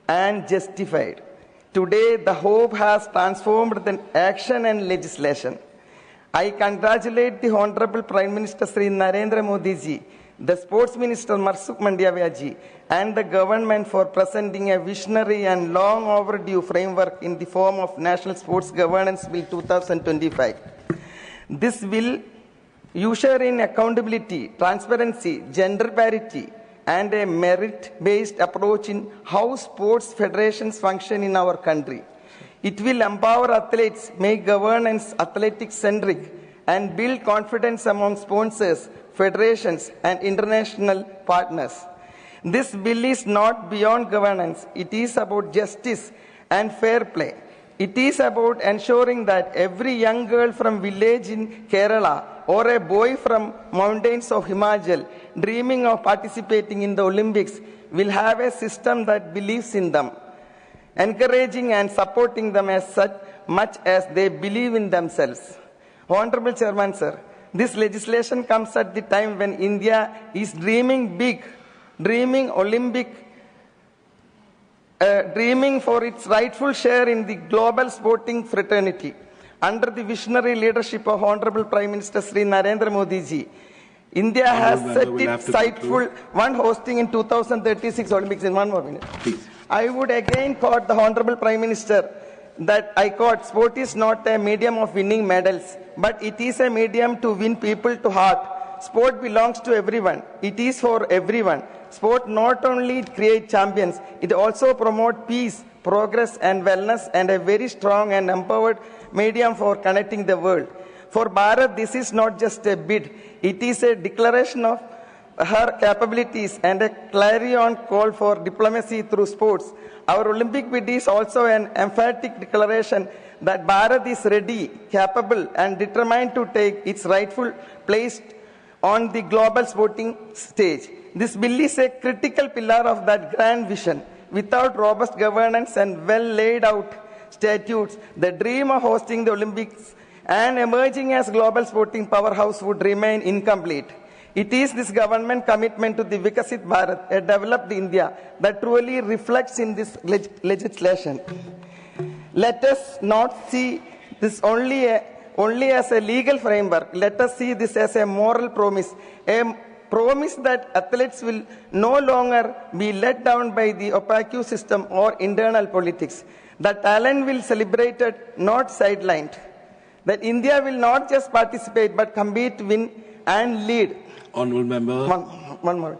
and justified. Today, the hope has transformed the action and legislation. I congratulate the Honorable Prime Minister Sri Narendra Modi ji, the Sports Minister Marsukh Mandavia ji, and the government for presenting a visionary and long overdue framework in the form of National Sports Governance Bill 2025. This will usher in accountability, transparency, gender parity, and a merit-based approach in how sports federations function in our country. It will empower athletes, make governance athletic-centric, and build confidence among sponsors, federations, and international partners. This bill is not beyond governance. It is about justice and fair play. It is about ensuring that every young girl from village in Kerala or a boy from mountains of Himachal dreaming of participating in the Olympics will have a system that believes in them, encouraging and supporting them as much as they believe in themselves. Honorable Chairman, sir, this legislation comes at the time when India is dreaming big, dreaming Olympic, dreaming for its rightful share in the global sporting fraternity. Under the visionary leadership of Honorable Prime Minister Sri Narendra Modi ji, India has set its sightful one hosting in 2036 Olympics. In 1 more minute. Please. I would again quote the Honorable Prime Minister that I quote, sport is not a medium of winning medals, but it is a medium to win people to heart. Sport belongs to everyone. It is for everyone. Sport not only creates champions, it also promotes peace, progress and wellness, and a very strong and empowered medium for connecting the world. For Bharat, this is not just a bid. It is a declaration of her capabilities and a clarion call for diplomacy through sports. Our Olympic bid is also an emphatic declaration that Bharat is ready, capable, and determined to take its rightful place on the global sporting stage. This bill is a critical pillar of that grand vision. Without robust governance and well laid out statutes, the dream of hosting the Olympics and emerging as global sporting powerhouse would remain incomplete. It is this government commitment to the Vikasit Bharat, a developed India, that truly reflects in this legislation. Let us not see this only as a legal framework. Let us see this as a moral promise, a promise that athletes will no longer be let down by the opaque system or internal politics. That talent will be celebrated, not sidelined. That India will not just participate but compete, win, and lead. Honourable Member. One more.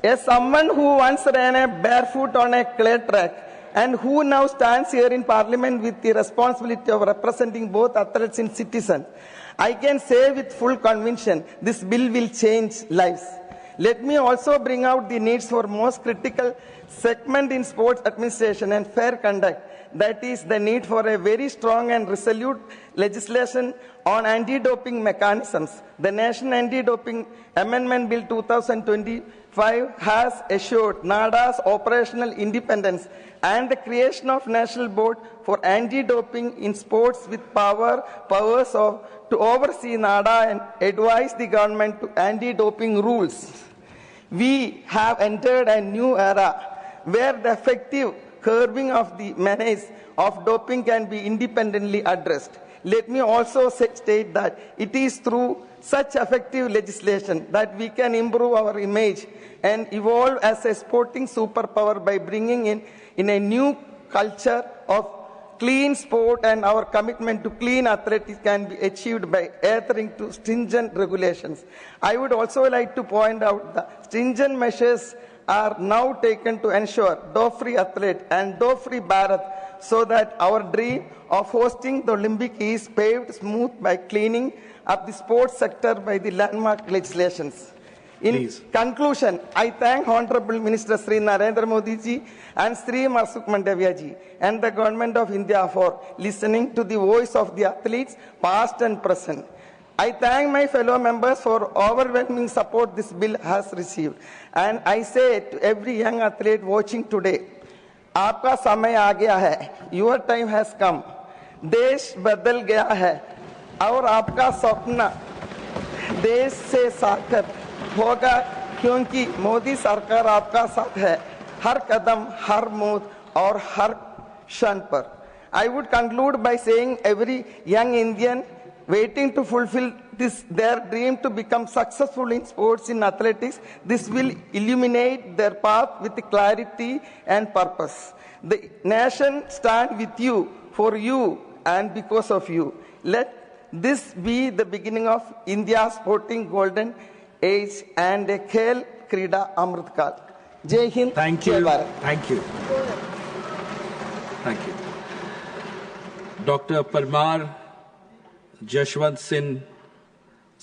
As someone who once ran a barefoot on a clay track and who now stands here in Parliament with the responsibility of representing both athletes and citizens, I can say with full conviction this bill will change lives. Let me also bring out the needs for most critical segment in sports administration and fair conduct. That is the need for a very strong and resolute legislation on anti-doping mechanisms. The National Anti-Doping Amendment Bill 2025 has assured NADA's operational independence and the creation of National Board for Anti-Doping in Sports with powers to oversee NADA and advise the government to anti-doping rules. We have entered a new era where the effective curbing of the menace of doping can be independently addressed. Let me also state that it is through such effective legislation that we can improve our image and evolve as a sporting superpower by bringing in a new culture of clean sport, and our commitment to clean athletics can be achieved by adhering to stringent regulations. I would also like to point out that stringent measures are now taken to ensure dope-free athlete and dope-free Bharat so that our dream of hosting the Olympic is paved smooth by cleaning up the sports sector by the landmark legislations. In conclusion, I thank Honorable Minister Sri Narendra Modi ji and Sri Marsukh Mandavia ji and the Government of India for listening to the voice of the athletes, past and present. I thank my fellow members for overwhelming support this bill has received. And I say to every young athlete watching today, आपका समय आ गया है, your time has come. देश बदल गया है और आपका सपना देश से साकार होगा क्योंकि मोदी सरकार आपका साथ है हर कदम हर मोड़ और हर क्षण पर. I would conclude by saying every young Indian waiting to fulfill their dream to become successful in sports, in athletics, this will illuminate their path with clarity and purpose. The nation stands with you, for you, and because of you. Let this be the beginning of India's sporting golden age and a Khel Krida Amrit Kal. Jai Hind. Thank you. Jai Bharat. Thank you. Thank you. Dr. Parmar Jashwant Singh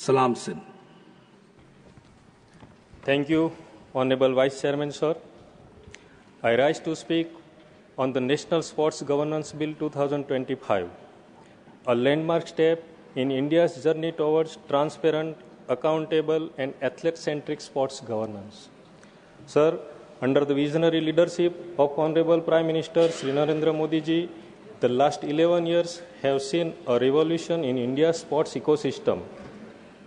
Salam Sin. Thank you, Honorable Vice Chairman, sir. I rise to speak on the National Sports Governance Bill 2025, a landmark step in India's journey towards transparent, accountable, and athlete-centric sports governance. Sir, under the visionary leadership of Honorable Prime Minister Sri Narendra Modi ji, the last 11 years have seen a revolution in India's sports ecosystem,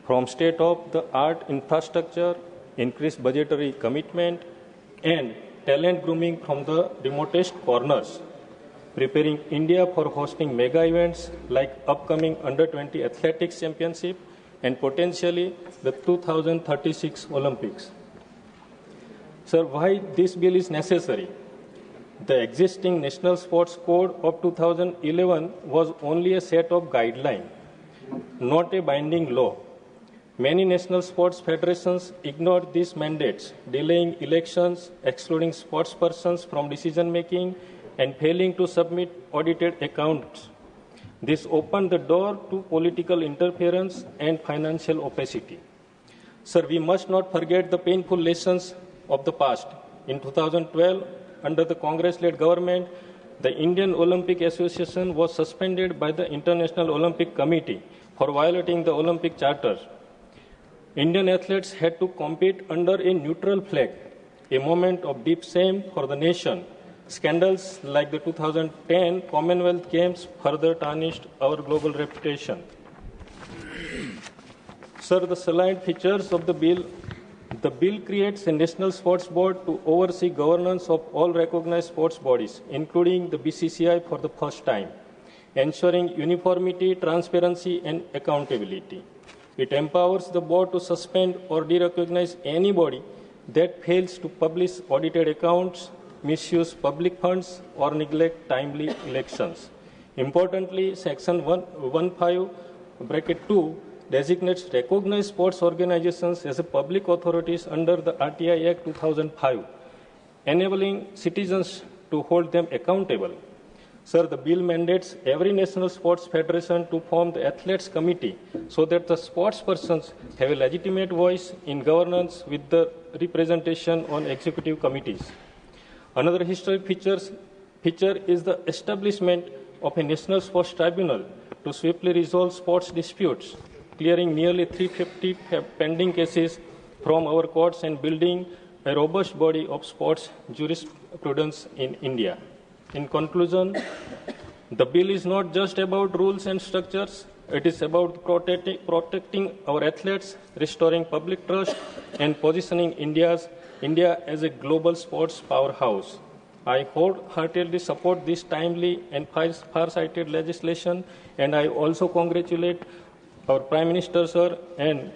from state-of-the-art infrastructure, increased budgetary commitment, and talent grooming from the remotest corners, preparing India for hosting mega events like upcoming Under-20 Athletics Championship and potentially the 2036 Olympics. Sir, why this bill is necessary? The existing National Sports Code of 2011 was only a set of guidelines, not a binding law. Many national sports federations ignored these mandates, delaying elections, excluding sports persons from decision-making, and failing to submit audited accounts. This opened the door to political interference and financial opacity. Sir, we must not forget the painful lessons of the past. In 2012, under the Congress-led government, the Indian Olympic Association was suspended by the International Olympic Committee for violating the Olympic Charter. Indian athletes had to compete under a neutral flag, a moment of deep shame for the nation. Scandals like the 2010 Commonwealth Games further tarnished our global reputation. Sir, the salient features of the bill creates a National Sports Board to oversee governance of all recognized sports bodies, including the BCCI for the first time, ensuring uniformity, transparency, and accountability. It empowers the board to suspend or derecognize anybody that fails to publish audited accounts, misuse public funds, or neglect timely elections. Importantly, Section 115(2) designates recognized sports organizations as a public authorities under the RTI Act 2005, enabling citizens to hold them accountable. Sir, the bill mandates every national sports federation to form the athletes committee so that the sports persons have a legitimate voice in governance with the representation on executive committees. Another historic feature is the establishment of a national sports tribunal to swiftly resolve sports disputes, clearing nearly 350 pending cases from our courts and building a robust body of sports jurisprudence in India. In conclusion, the bill is not just about rules and structures. It is about protecting our athletes, restoring public trust, and positioning India as a global sports powerhouse. I wholeheartedly support this timely and far-sighted legislation, and I also congratulate our Prime Minister, sir, and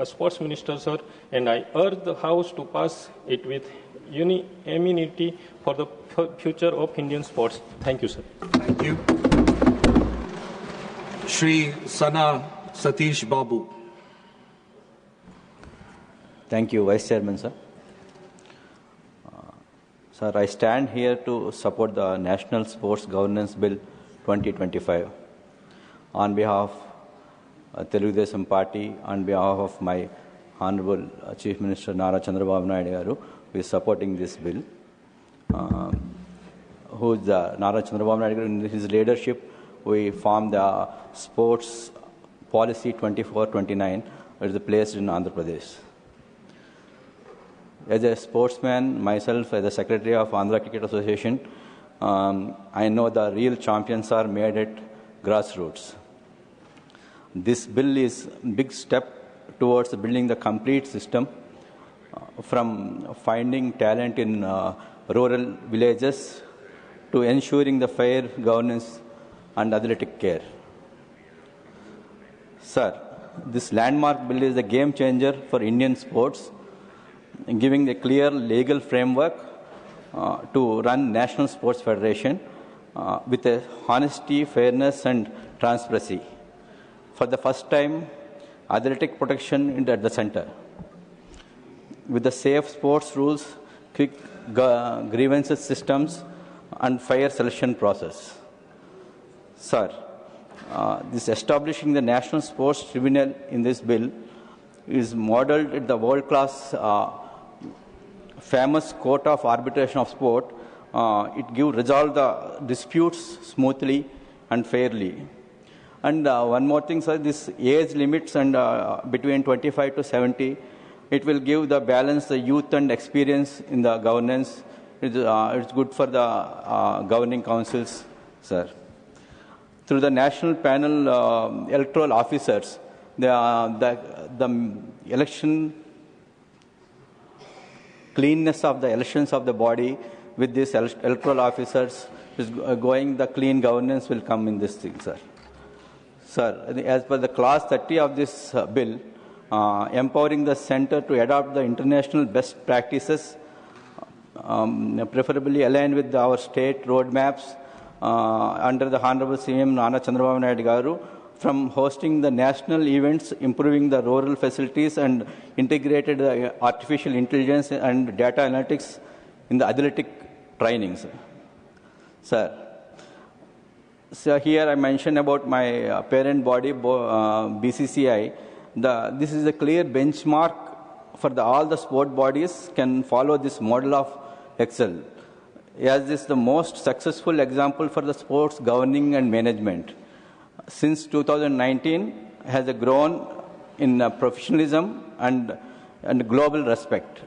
Sports Minister, sir, and I urge the House to pass it with unanimity for the future of Indian sports. Thank you, sir. Thank you. Shri Sana Satish Babu. Thank you, Vice Chairman, sir. Sir, I stand here to support the National Sports Governance Bill 2025 on behalf of Telugudesam Party, on behalf of my Honorable Chief Minister Nara Chandrababu Naidu Garu, who is supporting this bill. Who is Nara Chandrababu Naidu Garu? In his leadership, we formed the Sports Policy 24-29, which is placed in Andhra Pradesh. As a sportsman, myself as the Secretary of Andhra Cricket Association, I know the real champions are made at grassroots. This bill is a big step towards building the complete system, from finding talent in rural villages to ensuring the fair governance and athletic care. Sir, this landmark bill is a game changer for Indian sports, giving a clear legal framework to run National Sports Federation with a honesty, fairness, and transparency. For the first time, athletic protection at the center. With the safe sports rules, quick grievances systems, and fair selection process. Sir, this establishing the National Sports Tribunal in this bill is modeled at the world-class famous court of arbitration of sport. It resolve the disputes smoothly and fairly. And one more thing, sir, this age limits and between 25 to 70, it will give the balance, the youth and experience in the governance. It's good for the governing councils, sir. Through the national panel electoral officers, the election cleanness of the elections of the body with these electoral officers is going, the clean governance will come in this thing, sir. Sir, as per the clause 30 of this bill, empowering the center to adopt the international best practices, preferably aligned with our state roadmaps under the Honorable CM Nana Chandrababu Naidu Garu, from hosting the national events, improving the rural facilities, and integrated artificial intelligence and data analytics in the athletic training, sir. Sir. So here I mentioned about my parent body, BCCI. This is a clear benchmark for all the sport bodies can follow this model of Excel, as this is the most successful example for the sports governing and management. Since 2019, has grown in professionalism and global respect.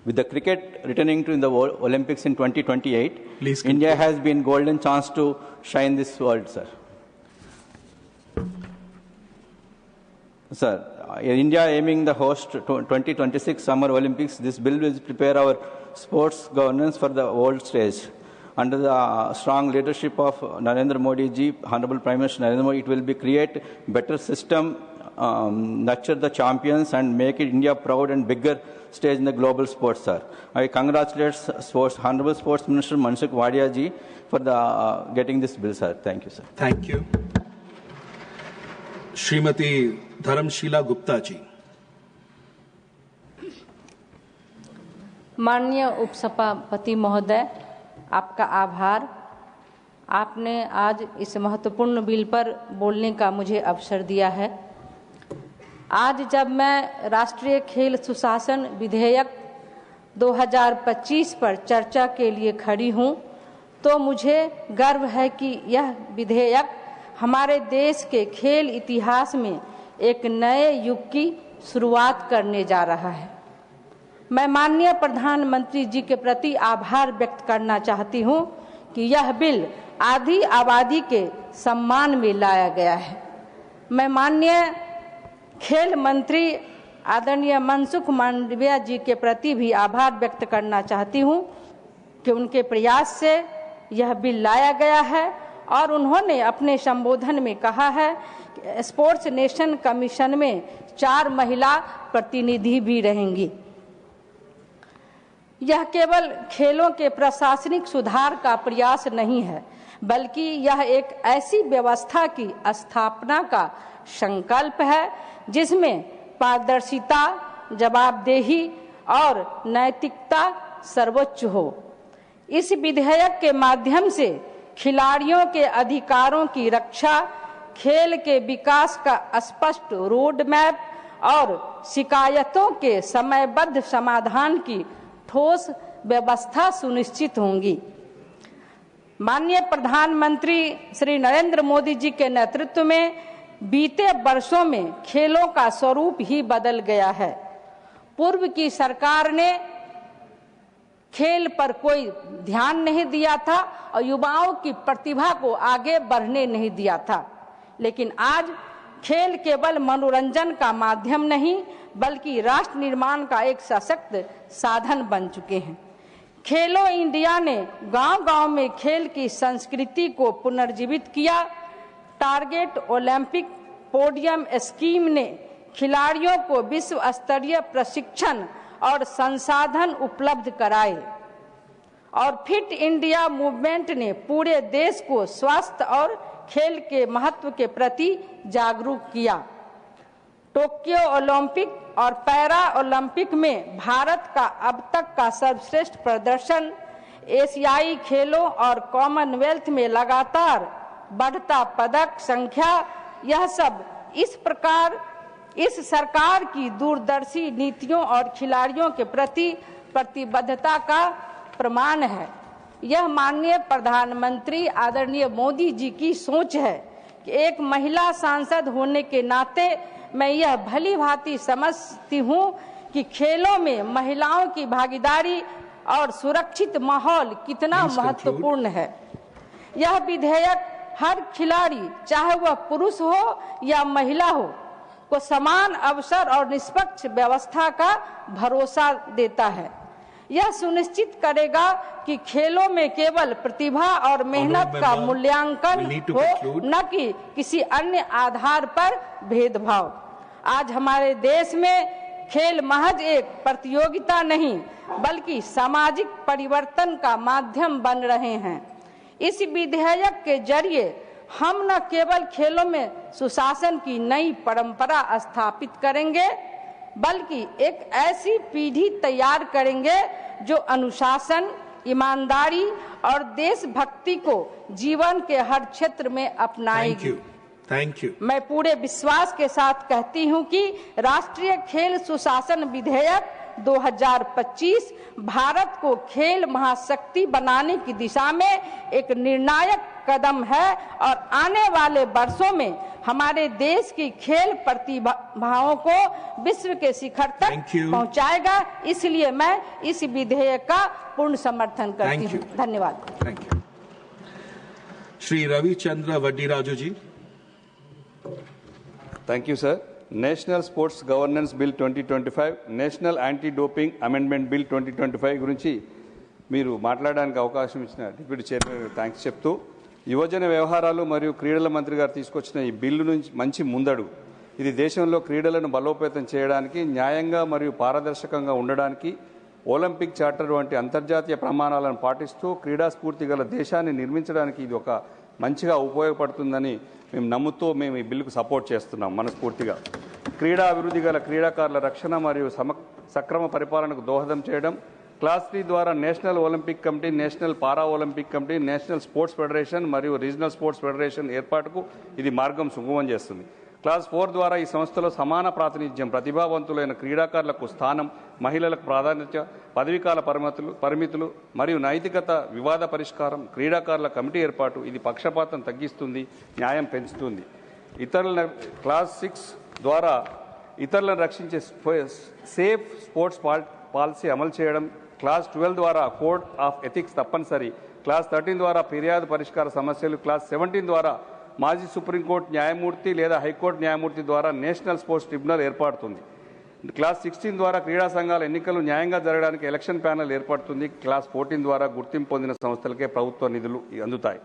With the cricket returning to the Olympics in 2028, India has been golden chance to shine this world, sir. Sir, India aiming the host 2026 Summer Olympics, this bill will prepare our sports governance for the world stage. Under the strong leadership of Narendra Modi ji, Honorable Prime Minister Narendra Modi, it will be create better system, nurture the champions, and make it India proud and bigger stage in the global sports, sir. I congratulate Honorable Sports Minister Mansukh Wadia ji for the getting this bill, sir. Thank you, sir. Thank you. Srimati Dharamshila Gupta ji. माननीय उपसभापति महोदय, आपका आभार। आपने आज इस महत्वपूर्ण bill पर बोलने का मुझे अवसर दिया है। आज जब मैं राष्ट्रीय खेल सुशासन विधेयक 2025 पर चर्चा के लिए खड़ी हूं, तो मुझे गर्व है कि यह विधेयक हमारे देश के खेल इतिहास में एक नए युग की शुरुआत करने जा रहा है। मैं माननीय प्रधानमंत्री जी के प्रति आभार व्यक्त करना चाहती हूं कि यह बिल आधी आबादी के सम्मान में लाया गया है। मैं माननीय खेल मंत्री आदरणीय मनसुख मांडविया जी के प्रति भी आभार व्यक्त करना चाहती हूं कि उनके प्रयास से यह बिल लाया गया है और उन्होंने अपने संबोधन में कहा है कि स्पोर्ट्स नेशन कमीशन में 4 महिला प्रतिनिधि भी रहेंगी। यह केवल खेलों के प्रशासनिक सुधार का प्रयास नहीं है, बल्कि यह एक ऐसी व्यवस्था की स्थापना का संकल्प है जिसमें पारदर्शिता, जवाबदेही और नैतिकता सर्वोच्च हो। इस विधेयक के माध्यम से खिलाड़ियों के अधिकारों की रक्षा, खेल के विकास का स्पष्ट रोड मैप और शिकायतों के समयबद्ध समाधान की ठोस व्यवस्था सुनिश्चित होंगी। माननीय प्रधानमंत्री श्री नरेंद्र मोदी जी के नेतृत्व में बीते वर्षों में खेलों का स्वरूप ही बदल गया है। पूर्व की सरकार ने खेल पर कोई ध्यान नहीं दिया था और युवाओं की प्रतिभा को आगे बढ़ने नहीं दिया था, लेकिन आज खेल केवल मनोरंजन का माध्यम नहीं बल्कि राष्ट्र निर्माण का एक सशक्त साधन बन चुके हैं। खेलो इंडिया ने गांव-गांव में खेल की संस्कृति को पुनर्जीवित किया। टारगेट ओलंपिक पोडियम स्कीम ने खिलाड़ियों को विश्व स्तरीय प्रशिक्षण और संसाधन उपलब्ध कराए और फिट इंडिया मूवमेंट ने पूरे देश को स्वास्थ्य और खेल के महत्व के प्रति जागरूक किया। टोक्यो ओलंपिक और पैरा ओलंपिक में भारत का अब तक का सर्वश्रेष्ठ प्रदर्शन, एशियाई खेलों और कॉमनवेल्थ में लगातार बढ़ता पदक संख्या, यह सब इस सरकार की दूरदर्शी नीतियों और खिलाड़ियों के प्रति प्रतिबद्धता का प्रमाण है। यह माननीय प्रधानमंत्री आदरणीय मोदी जी की सोच है कि एक महिला सांसद होने के नाते मैं यह भली भांति समझती हूँ कि खेलों में महिलाओं की भागीदारी और सुरक्षित माहौल कितना महत्वपूर्ण है। यह विधेयक हर खिलाड़ी, चाहे वह पुरुष हो या महिला हो, को समान अवसर और निष्पक्ष व्यवस्था का भरोसा देता है। यह सुनिश्चित करेगा कि खेलों में केवल प्रतिभा और मेहनत का मूल्यांकन हो, न कि किसी अन्य आधार पर भेदभाव। आज हमारे देश में खेल महज एक प्रतियोगिता नहीं, बल्कि सामाजिक परिवर्तन का माध्यम बन रहे हैं। इस विधेयक के जरिए हम न केवल खेलों में सुशासन की नई परंपरा स्थापित करेंगे, बल्कि एक ऐसी पीढ़ी तैयार करेंगे जो अनुशासन, ईमानदारी और देशभक्ति को जीवन के हर क्षेत्र में अपनाएगी। Thank you. मैं पूरे विश्वास के साथ कहती हूं कि राष्ट्रीय खेल सुशासन विधेयक 2025 भारत को खेल महाशक्ति बनाने की दिशा में एक निर्णायक कदम है और आने वाले वर्षों में हमारे देश की खेल प्रतिभाओं को विश्व के शिखर तक पहुंचाएगा। इसलिए मैं इस विधेयक का पूर्ण समर्थन करती हूं। धन्यवाद। Thank you. Shri Ravichandra Vaddiraju ji. Thank you, sir. National Sports Governance Bill 2025, National Anti-Doping Amendment Bill 2025 గురించి మీరు మాట్లాడడానికి అవకాశం ఇచ్చిన డిప్యూటీ చైర్మన్ థ్యాంక్స్ చెప్తూ, యువజన వ్యవహారాలు మరియు క్రీడల మంత్రి గారు తీసుకొచ్చిన ఈ బిల్లు నుంచి మంచి ముందడుగు. ఇది దేశంలో క్రీడలను బలోపేతం చేయడానికి, న్యాయంగా మరియు పారదర్శకంగా ఉండడానికి, ఒలింపిక్ చార్టర్ వంటి అంతర్జాతీయ ప్రమాణాలను పాటిస్తూ క్రీడా స్ఫూర్తి గల దేశాన్ని నిర్మించడానికి ఇది ఒక మంచిగా ఉపయోగపడుతుందని మేము నమ్ముతూ మేము ఈ బిల్లుకు సపోర్ట్ చేస్తున్నాం మనస్ఫూర్తిగా. క్రీడా అభివృద్ధి గల క్రీడాకారుల రక్షణ మరియు సక్రమ పరిపాలనకు దోహదం చేయడం, క్లాస్ 3 ద్వారా నేషనల్ ఒలింపిక్ కమిటీ, నేషనల్ పారా Olympic committee, national sports federation మరియు రీజనల్ స్పోర్ట్స్ ఫెడరేషన్ ఏర్పాటుకు ఇది మార్గం సుగమం చేస్తుంది. క్లాస్ 4 ద్వారా ఈ సంస్థలో సమాన ప్రాతినిధ్యం, ప్రతిభావంతులైన క్రీడాకారులకు స్థానం, మహిళలకు ప్రాధాన్యత, పదవీకాల పరిమితులు మరియు నైతికత వివాద పరిష్కారం, క్రీడాకారుల కమిటీ ఏర్పాటు ఇది పక్షపాతం తగ్గిస్తుంది, న్యాయం పెంచుతుంది. క్లాస్ 6 ద్వారా ఇతరులను రక్షించే సేఫ్ స్పోర్ట్స్ పాలసీ అమలు చేయడం, క్లాస్ 12 ద్వారా కోడ్ ఆఫ్ ఎథిక్స్ తప్పనిసరి, క్లాస్ 13 ద్వారా ఫిర్యాదు పరిష్కార సమస్యలు, క్లాస్ 17 ద్వారా మాజీ సుప్రీంకోర్టు న్యాయమూర్తి లేదా హైకోర్టు న్యాయమూర్తి ద్వారా నేషనల్ స్పోర్ట్స్ ట్రిబ్యునల్ ఏర్పడుతుంది. క్లాస్ 16 ద్వారా క్రీడా సంఘాల ఎన్నికలు న్యాయంగా జరగడానికి ఎలక్షన్ ప్యానెల్ ఏర్పడుతుంది. క్లాస్ 14 ద్వారా గుర్తింపు పొందిన సంస్థలకే ప్రభుత్వ నిధులు అందుతాయి.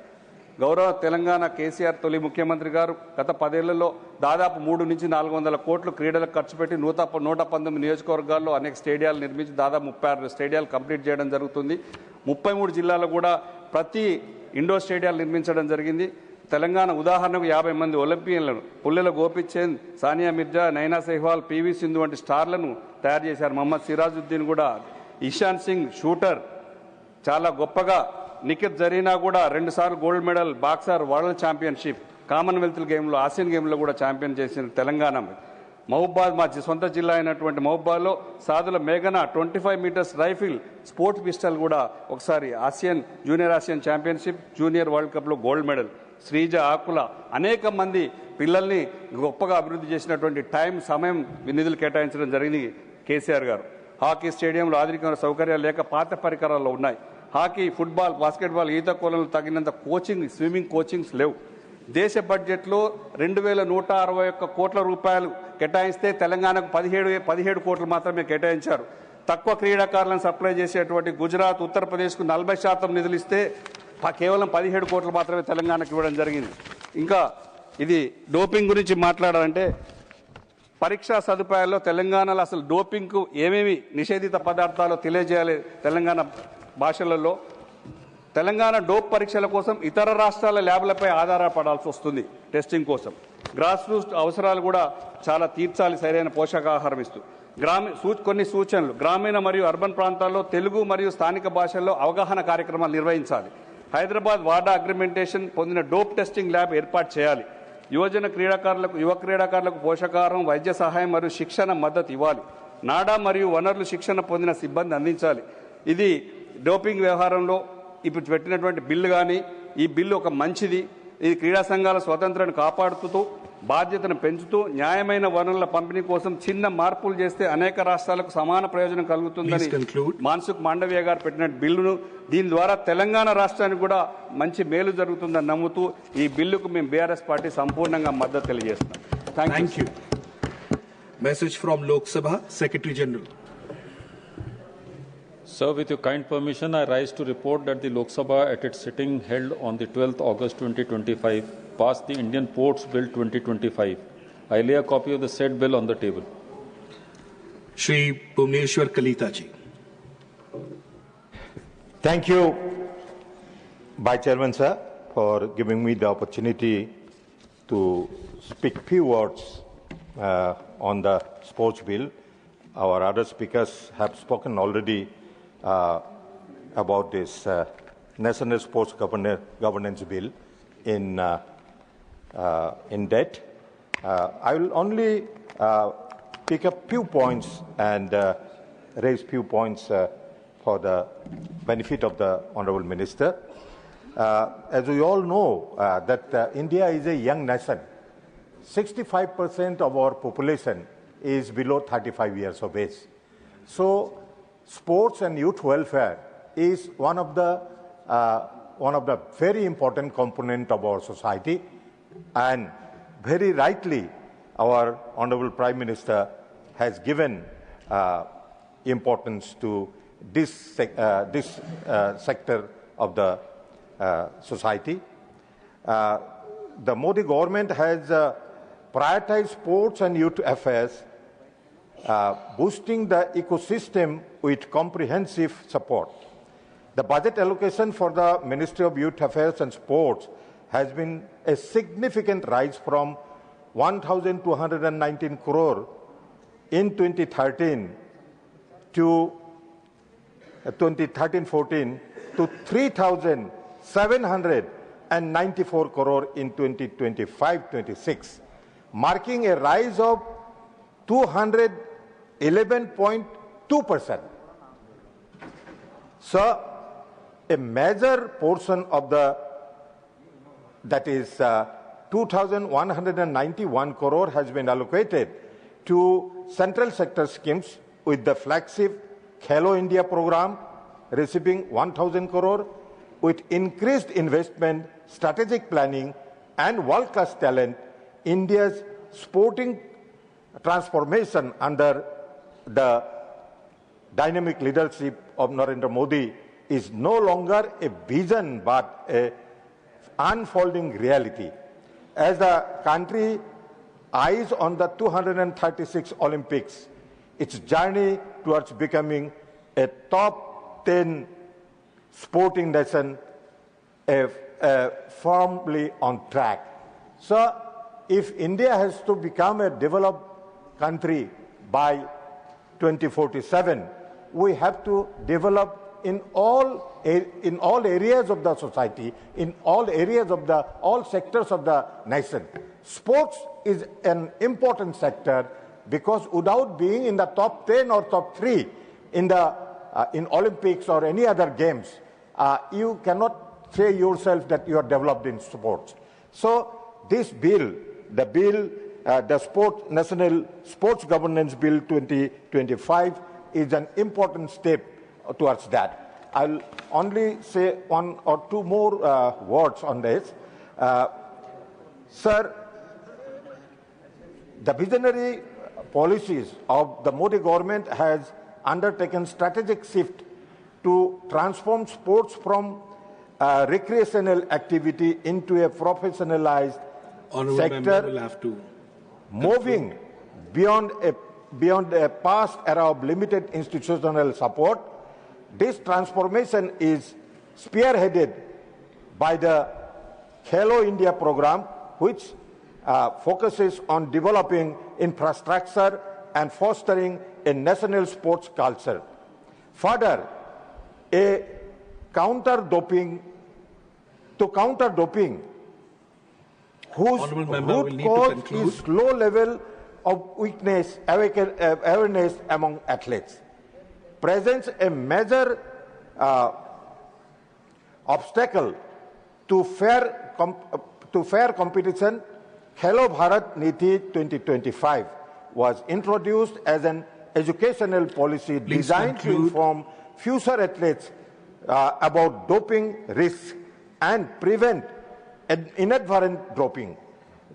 గౌరవ తెలంగాణ కేసీఆర్ తొలి ముఖ్యమంత్రి గారు గత 10 ఏళ్లలో దాదాపు 300 నుంచి 400 కోట్లు క్రీడలకు ఖర్చు పెట్టి 119 నియోజకవర్గాల్లో అనేక స్టేడియాలు నిర్మించి దాదాపు 36 స్టేడియాలు కంప్లీట్ చేయడం జరుగుతుంది. 33 జిల్లాల్లో కూడా ప్రతి ఇండోర్ స్టేడియాలు నిర్మించడం జరిగింది. తెలంగాణ ఉదాహరణకు 50 మంది ఒలింపియన్లను పుల్లెల గోపిచంద్, సానియా మిర్జా, నైనా సెహ్వాల్, పివి సింధు వంటి స్టార్లను తయారు చేశారు. మహమ్మద్ సిరాజుద్దీన్ కూడా, ఇషాన్ సింగ్ షూటర్ చాలా గొప్పగా, నిఖిత్ జరీనా కూడా 2 సార్లు gold medal, boxer, world championship, Commonwealth గేమ్లో, ఆసియన్ గేమ్లో కూడా ఛాంపియన్ చేసిన తెలంగాణ. మహబూబాద్ మా సొంత జిల్లా అయినటువంటి మహబూబాద్లో సాధుల మేఘన 25 మీటర్స్ రైఫిల్, స్పోర్ట్స్ పిస్టల్ కూడా ఒకసారి junior Asian championship, junior world కప్లో గోల్డ్ మెడల్. శ్రీజ ఆకుల అనేక మంది పిల్లల్ని గొప్పగా అభివృద్ధి చేసినటువంటి సమయం నిధులు కేటాయించడం జరిగింది కేసీఆర్ గారు. హాకీ స్టేడియంలో ఆధునిక సౌకర్యాలు లేక పాత పరికరాల్లో ఉన్నాయి. హాకీ, ఫుట్బాల్, బాస్కెట్బాల్, ఈత కొలలు తగినంత కోచింగ్, స్విమ్మింగ్ కోచింగ్స్ లేవు. దేశ బడ్జెట్లో 2161 కోట్ల రూపాయలు కేటాయిస్తే తెలంగాణకు 17 కోట్లు మాత్రమే కేటాయించారు. తక్కువ క్రీడాకారులను సప్లై చేసేటువంటి గుజరాత్, ఉత్తరప్రదేశ్కు 40% నిధులు ఇస్తే కేవలం 17 కోట్లు మాత్రమే తెలంగాణకు ఇవ్వడం జరిగింది. ఇంకా ఇది డోపింగ్ గురించి మాట్లాడాలంటే పరీక్షా సదుపాయాల్లో తెలంగాణలో అసలు డోపింగ్కు ఏమేమి నిషేధిత పదార్థాలు తెలియజేయాలి తెలంగాణ భాషలలో. తెలంగాణ డోప్ పరీక్షల కోసం ఇతర రాష్ట్రాల ల్యాబ్లపై ఆధారపడాల్సి వస్తుంది టెస్టింగ్ కోసం. గ్రాస్ రూట్ అవసరాలు కూడా చాలా తీర్చాలి సరైన పోషకాహారం ఇస్తూ. కొన్ని సూచనలు: గ్రామీణ మరియు అర్బన్ ప్రాంతాల్లో తెలుగు మరియు స్థానిక భాషల్లో అవగాహన కార్యక్రమాలు నిర్వహించాలి. హైదరాబాద్ వాడా అగ్రిమెంటేషన్ పొందిన డోప్ టెస్టింగ్ ల్యాబ్ ఏర్పాటు చేయాలి. యువ క్రీడాకారులకు పోషకాహారం, వైద్య సహాయం మరియు శిక్షణ మద్దతు ఇవ్వాలి. నాడా మరియు వనరులు శిక్షణ పొందిన సిబ్బంది అందించాలి. ఇది డోపింగ్ వ్యవహారంలో ఇప్పుడు పెట్టినటువంటి బిల్లు కానీ ఈ బిల్లు ఒక మంచిది. ఇది క్రీడా సంఘాల స్వతంత్రాన్ని కాపాడుతూ బాధ్యతను పెంచుతూ న్యాయమైన వనరుల పంపిణీ కోసం చిన్న మార్పులు చేస్తే అనేక రాష్ట్రాలకు సమాన ప్రయోజనం కలుగుతుందని మాన్సుఖ్ మాండవీయ గారు పెట్టిన బిల్లును దీని ద్వారా తెలంగాణ రాష్ట్రానికి కూడా మంచి మేలు జరుగుతుందని నమ్ముతూ ఈ బిల్లుకు మేము బీఆర్ఎస్ పార్టీ సంపూర్ణంగా మద్దతు తెలియజేస్తున్నాం. Thank you. Message from Lok Sabha, Secretary General. Sir, with your kind permission, I rise to report that the Lok Sabha at its sitting held on the 12th August 2025 passed the Indian Ports Bill 2025. I lay a copy of the said bill on the table. Shri Bhuvneshwar Kalita ji. Thank you, Vice Chairman sir, for giving me the opportunity to speak few words on the sports bill. Our other speakers have spoken already about this National Sports Governance Bill in depth. I will only pick up few points and raise few points for the benefit of the Honourable Minister. As we all know, that India is a young nation. 65% of our population is below 35 years of age. So, sports and youth welfare is one of the very important component of our society, and very rightly, our Honourable Prime Minister has given importance to this sector of the society. The Modi government has prioritized sports and youth affairs, boosting the ecosystem with comprehensive support. The budget allocation for the Ministry of Youth Affairs and Sports has been a significant rise from 1,219 crore in 2013-14 to 3,794 crore in 2025-26. marking a rise of 211.2%. So, a major portion of that is 2,191 crore has been allocated to central sector schemes, with the flagship Khelo India program receiving 1,000 crore, with increased investment, strategic planning and world-class talent. India's sporting transformation under the dynamic leadership of Narendra Modi is no longer a vision but an unfolding reality. As the country eyes on the 236 Olympics, its journey towards becoming a top 10 sporting nation firmly on track. So, if India has to become a developed country by 2047, we have to develop in all areas of the society, in all areas of all sectors of the nation. Sports is an important sector, because without being in the top 10 or top 3 in Olympics or any other games, you cannot say yourself that you are developed in sports. So this bill, the National Sports Governance Bill 2025, is an important step towards that. I'll only say one or two more words on this. Sir, the visionary policies of the Modi government has undertaken strategic shift to transform sports from recreational activity into a professionalized sector, moving beyond a past era of limited institutional support. This transformation is spearheaded by the Khelo India program, which focuses on developing infrastructure and fostering a national sports culture. Further, a counter-doping to counter doping, whose root cause is low level of weakness, awareness among athletes, presents a major obstacle to fair competition. Khelo Bharat Niti 2025 was introduced as an educational policy designed to inform future athletes about doping risks and prevent inadvertent doping.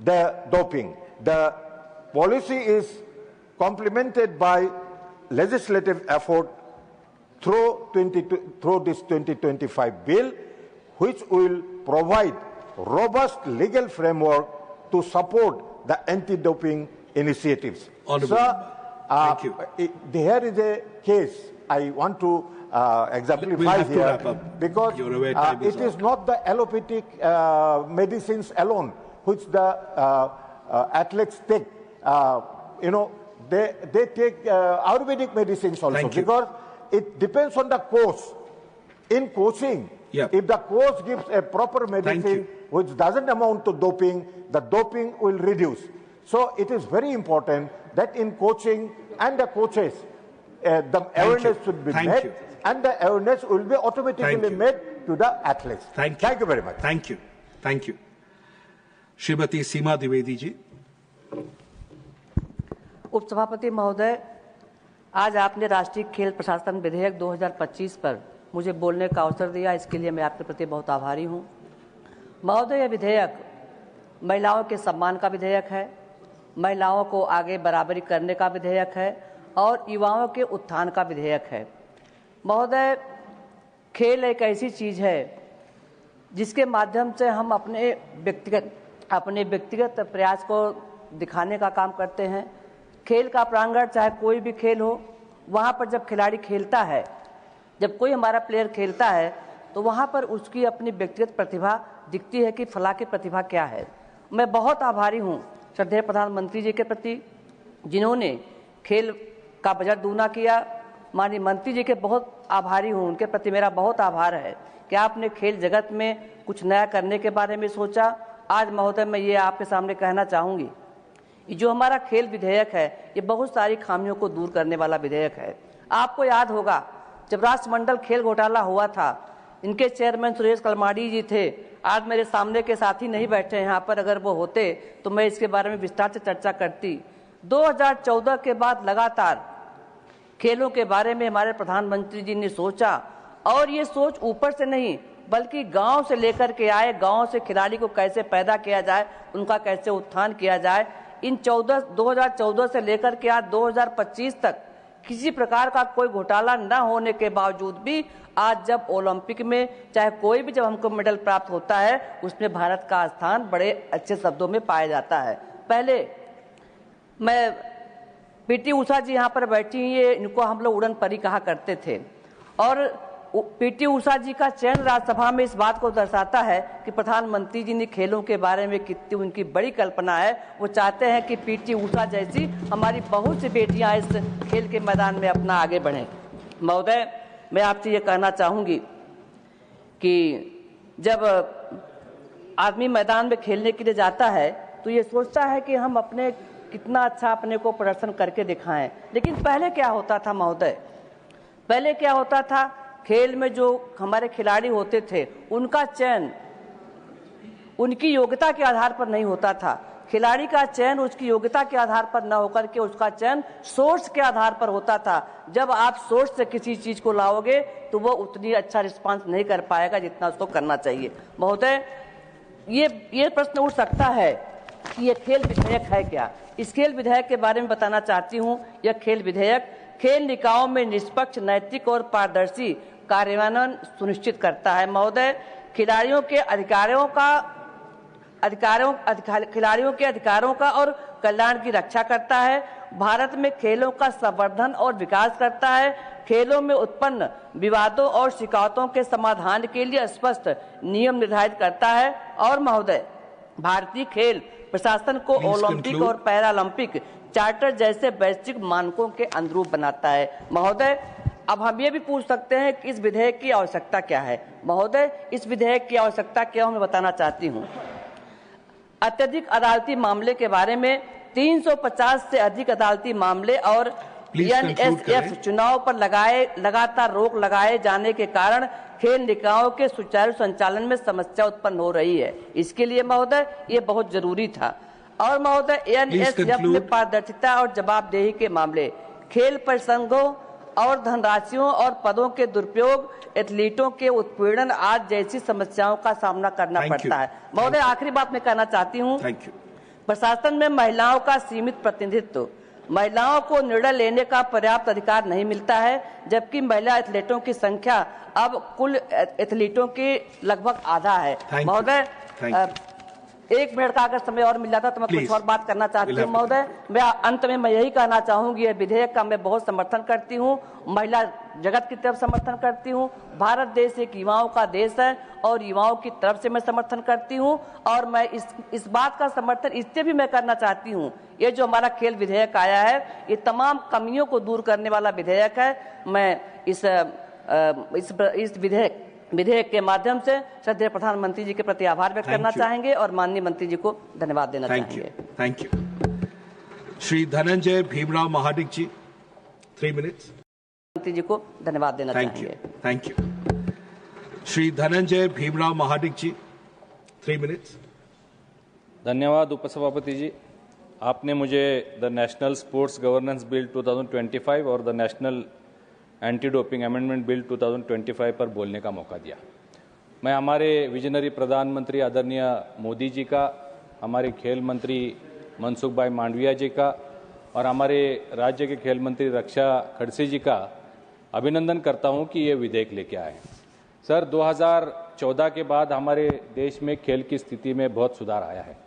The policy is complemented by legislative effort through this 2025 bill, which will provide robust legal framework to support the anti-doping initiatives. Sir, thank you. Here is a case I want to exemplify here, because it is not the allopathic medicines alone which the athletes take. They take Ayurvedic medicines also, because it depends on the coach. In coaching, if the coach gives a proper medicine which doesn't amount to doping, the doping will reduce. So it is very important that in coaching and the coaches, the awareness should be made, and the awareness will be automatically made to the athletes. Thank you very much. Thank you. Thank you. Shrimati Seema Dwivedi ji. उपसभापति महोदय, आज आपने राष्ट्रीय खेल प्रशासन विधेयक 2025 पर मुझे बोलने का अवसर दिया, इसके लिए मैं आपके प्रति बहुत आभारी हूं। महोदय, यह विधेयक महिलाओं के सम्मान का विधेयक है, महिलाओं को आगे बराबरी करने का विधेयक है और युवाओं के उत्थान का विधेयक है। महोदय, खेल एक ऐसी चीज़ है जिसके माध्यम से हम अपने व्यक्तिगत प्रयास को दिखाने का काम करते हैं। खेल का प्रांगण चाहे कोई भी खेल हो, वहाँ पर जब खिलाड़ी खेलता है, जब कोई हमारा प्लेयर खेलता है, तो वहाँ पर उसकी अपनी व्यक्तिगत प्रतिभा दिखती है कि फला की प्रतिभा क्या है। मैं बहुत आभारी हूँ श्रद्धेय प्रधानमंत्री जी के प्रति, जिन्होंने खेल का बजट दूना किया। माननीय मंत्री जी के बहुत आभारी हूँ, उनके प्रति मेरा बहुत आभार है कि आपने खेल जगत में कुछ नया करने के बारे में सोचा। आज महोदय, मैं ये आपके सामने कहना चाहूँगी, जो हमारा खेल विधेयक है, ये बहुत सारी खामियों को दूर करने वाला विधेयक है। आपको याद होगा, जब राष्ट्रमंडल खेल घोटाला हुआ था, इनके चेयरमैन सुरेश कलमाड़ी जी थे। आज मेरे सामने के साथी नहीं बैठे हैं यहाँ पर, अगर वो होते तो मैं इसके बारे में विस्तार से चर्चा करती। 2014 के बाद लगातार खेलों के बारे में हमारे प्रधानमंत्री जी ने सोचा, और ये सोच ऊपर से नहीं बल्कि गांव से लेकर के आए। गांव से खिलाड़ी को कैसे पैदा किया जाए, उनका कैसे उत्थान किया जाए। इन 2014 से लेकर के आज 2025 तक किसी प्रकार का कोई घोटाला न होने के बावजूद भी आज जब ओलंपिक में चाहे कोई भी जब हमको मेडल प्राप्त होता है, उसमें भारत का स्थान बड़े अच्छे शब्दों में पाया जाता है। पहले मैं पीटी उषा जी यहाँ पर बैठी, ये इनको हम लोग उड़न परी कहा करते थे, और पीटी उषा जी का चयन राज्यसभा में इस बात को दर्शाता है कि प्रधानमंत्री जी ने खेलों के बारे में कितनी उनकी बड़ी कल्पना है। वो चाहते हैं कि पीटी उषा जैसी हमारी बहुत सी बेटियां इस खेल के मैदान में अपना आगे बढ़ें। महोदय, मैं आपसे ये कहना चाहूँगी कि जब आदमी मैदान में खेलने के लिए जाता है तो ये सोचता है कि हम अपने कितना अच्छा अपने को प्रदर्शन करके दिखाएं। लेकिन पहले क्या होता था महोदय, पहले क्या होता था, खेल में जो हमारे खिलाड़ी होते थे उनका चयन उनकी योग्यता के आधार पर नहीं होता था। खिलाड़ी का चयन उसकी योग्यता के आधार पर न होकर के उसका चयन सोर्स के आधार पर होता था। जब आप सोर्स से किसी चीज को लाओगे तो वो उतनी अच्छा रिस्पांस नहीं कर पाएगा जितना उसको करना चाहिए। महोदय, ये प्रश्न उठ सकता है कि ये खेल विधेयक है क्या। इस खेल विधेयक के बारे में बताना चाहती हूँ। यह खेल विधेयक खेल निकायों में निष्पक्ष, नैतिक और पारदर्शी कार्यान्वयन सुनिश्चित करता है। महोदय, खिलाड़ियों के अधिकारों का और कल्याण की रक्षा करता है। भारत में खेलों का संवर्धन और विकास करता है। खेलों में उत्पन्न विवादों और शिकायतों के समाधान के लिए स्पष्ट नियम निर्धारित करता है। और महोदय, भारतीय खेल प्रशासन को ओलंपिक और पैरालंपिक चार्टर जैसे वैश्विक मानकों के अनुरूप बनाता है। महोदय, अब हम ये भी पूछ सकते हैं कि इस विधेयक की आवश्यकता क्या है। महोदय, इस विधेयक की आवश्यकता क्या मैं बताना चाहती हूँ। अत्यधिक अदालती मामले के बारे में 350 से अधिक अदालती मामले और NSF चुनाव पर लगातार रोक लगाए जाने के कारण खेल निकायों के सुचारू संचालन में समस्या उत्पन्न हो रही है। इसके लिए महोदय ये बहुत जरूरी था। और महोदय, NSF में पारदर्शिता और जवाबदेही के मामले, खेल परिसंघों और धनराशियों और पदों के दुरुपयोग, एथलीटों के उत्पीड़न आदि जैसी समस्याओं का सामना करना पड़ता है। महोदय, आखिरी बात मैं कहना चाहती हूँ, प्रशासन में महिलाओं का सीमित प्रतिनिधित्व, महिलाओं को निर्णय लेने का पर्याप्त अधिकार नहीं मिलता है, जबकि महिला एथलीटों की संख्या अब कुल एथलीटों की लगभग आधा है। महोदय, 1 मिनट का अगर समय और मिल जाता तो मैं कुछ और बात करना चाहती हूँ। महोदय, मैं अंत में मैं यही कहना चाहूंगी, यह विधेयक का मैं बहुत समर्थन करती हूँ, महिला जगत की तरफ समर्थन करती हूँ। भारत देश एक युवाओं का देश है और युवाओं की तरफ से मैं समर्थन करती हूँ। और मैं इस बात का समर्थन इससे भी मैं करना चाहती हूँ, ये जो हमारा खेल विधेयक आया है, ये तमाम कमियों को दूर करने वाला विधेयक है। मैं इस विधेयक के माध्यम से श्रद्धेय प्रधानमंत्री जी के प्रति आभार व्यक्त करना चाहेंगे और माननीय मंत्री जी को धन्यवाद देना चाहेंगे। Thank you. Shri Dhananjay Bhimrao Mahadik ji, 3 minutes. मंत्री जी को धन्यवाद देना चाहेंगे। Thank you. Shri Dhananjay Bhimrao Mahadik ji, 3 minutes. धन्यवाद उपसभापति जी। आपने मुझे the national sports governance bill 2025 और the national anti doping amendment bill 2025 पर बोलने का मौका दिया। मैं हमारे विजनरी प्रधानमंत्री आदरणीय मोदी जी का, हमारे खेल मंत्री मनसुख भाई मांडविया जी का और हमारे राज्य के खेल मंत्री रक्षा खड़से जी का अभिनंदन करता हूं कि ये विधेयक लेके आए। सर, 2014 के बाद हमारे देश में खेल की स्थिति में बहुत सुधार आया है।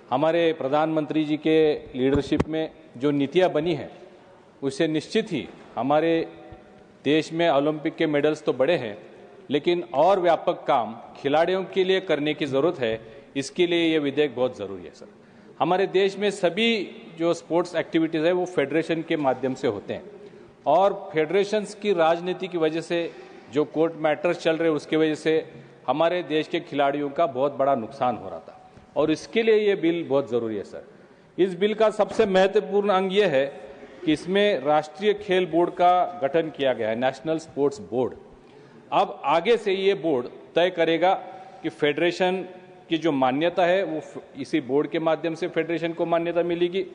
हमारे प्रधानमंत्री जी के लीडरशिप में जो नीतियां बनी हैं, उससे निश्चित ही हमारे देश में ओलंपिक के मेडल्स तो बड़े हैं, लेकिन और व्यापक काम खिलाड़ियों के लिए करने की ज़रूरत है। इसके लिए ये विधेयक बहुत ज़रूरी है। सर, हमारे देश में सभी जो स्पोर्ट्स एक्टिविटीज़ है वो फेडरेशन के माध्यम से होते हैं और फेडरेशंस की राजनीति की वजह से जो कोर्ट मैटर्स चल रहे उसकी वजह से हमारे देश के खिलाड़ियों का बहुत बड़ा नुकसान हो रहा था और इसके लिए ये बिल बहुत ज़रूरी है। सर, इस बिल का सबसे महत्वपूर्ण अंग ये है कि इसमें राष्ट्रीय खेल बोर्ड का गठन किया गया है, नेशनल स्पोर्ट्स बोर्ड। अब आगे से ये बोर्ड तय करेगा कि फेडरेशन की जो मान्यता है वो इसी बोर्ड के माध्यम से फेडरेशन को मान्यता मिलेगी।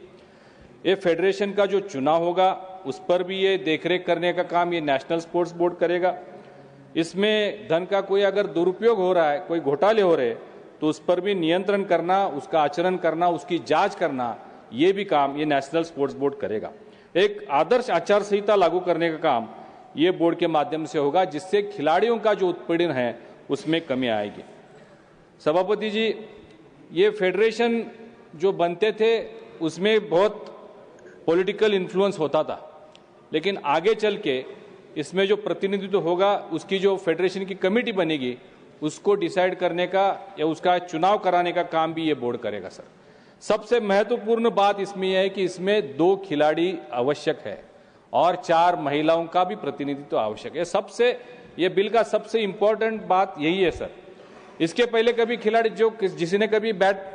ये फेडरेशन का जो चुनाव होगा उस पर भी ये देखरेख करने का काम ये नेशनल स्पोर्ट्स बोर्ड करेगा। इसमें धन का कोई अगर दुरुपयोग हो रहा है, कोई घोटाले हो रहे, तो उस पर भी नियंत्रण करना, उसका आचरण करना, उसकी जांच करना, ये भी काम ये नेशनल स्पोर्ट्स बोर्ड करेगा। एक आदर्श आचार संहिता लागू करने का काम ये बोर्ड के माध्यम से होगा, जिससे खिलाड़ियों का जो उत्पीड़न है उसमें कमी आएगी। सभापति जी, ये फेडरेशन जो बनते थे उसमें बहुत पॉलिटिकल इन्फ्लुएंस होता था, लेकिन आगे चल के इसमें जो प्रतिनिधित्व होगा, उसकी जो फेडरेशन की कमेटी बनेगी, उसको डिसाइड करने का या उसका चुनाव कराने का काम भी ये बोर्ड करेगा। सर, सबसे महत्वपूर्ण बात इसमें यह है कि इसमें 2 खिलाड़ी आवश्यक है और 4 महिलाओं का भी प्रतिनिधित्व आवश्यक है। ये बिल का सबसे इंपॉर्टेंट बात यही है। सर, इसके पहले कभी खिलाड़ी जिसने कभी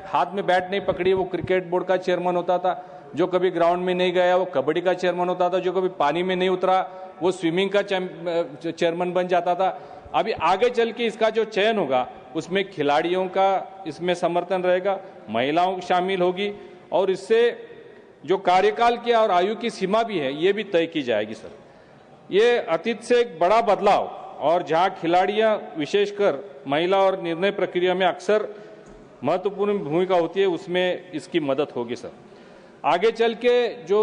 हाथ में बैट नहीं पकड़ी वो क्रिकेट बोर्ड का चेयरमैन होता था, जो कभी ग्राउंड में नहीं गया वो कबड्डी का चेयरमैन होता था, जो कभी पानी में नहीं उतरा वो स्विमिंग का चेयरमैन बन जाता था। अभी आगे चल के इसका जो चयन होगा उसमें खिलाड़ियों का इसमें समर्थन रहेगा, महिलाओं शामिल होगी और इससे जो कार्यकाल की और आयु की सीमा भी है ये भी तय की जाएगी। सर, ये अतीत से एक बड़ा बदलाव और जहां खिलाड़ियां विशेषकर महिला और निर्णय प्रक्रिया में अक्सर महत्वपूर्ण भूमिका होती है, उसमें इसकी मदद होगी। सर, आगे चल के जो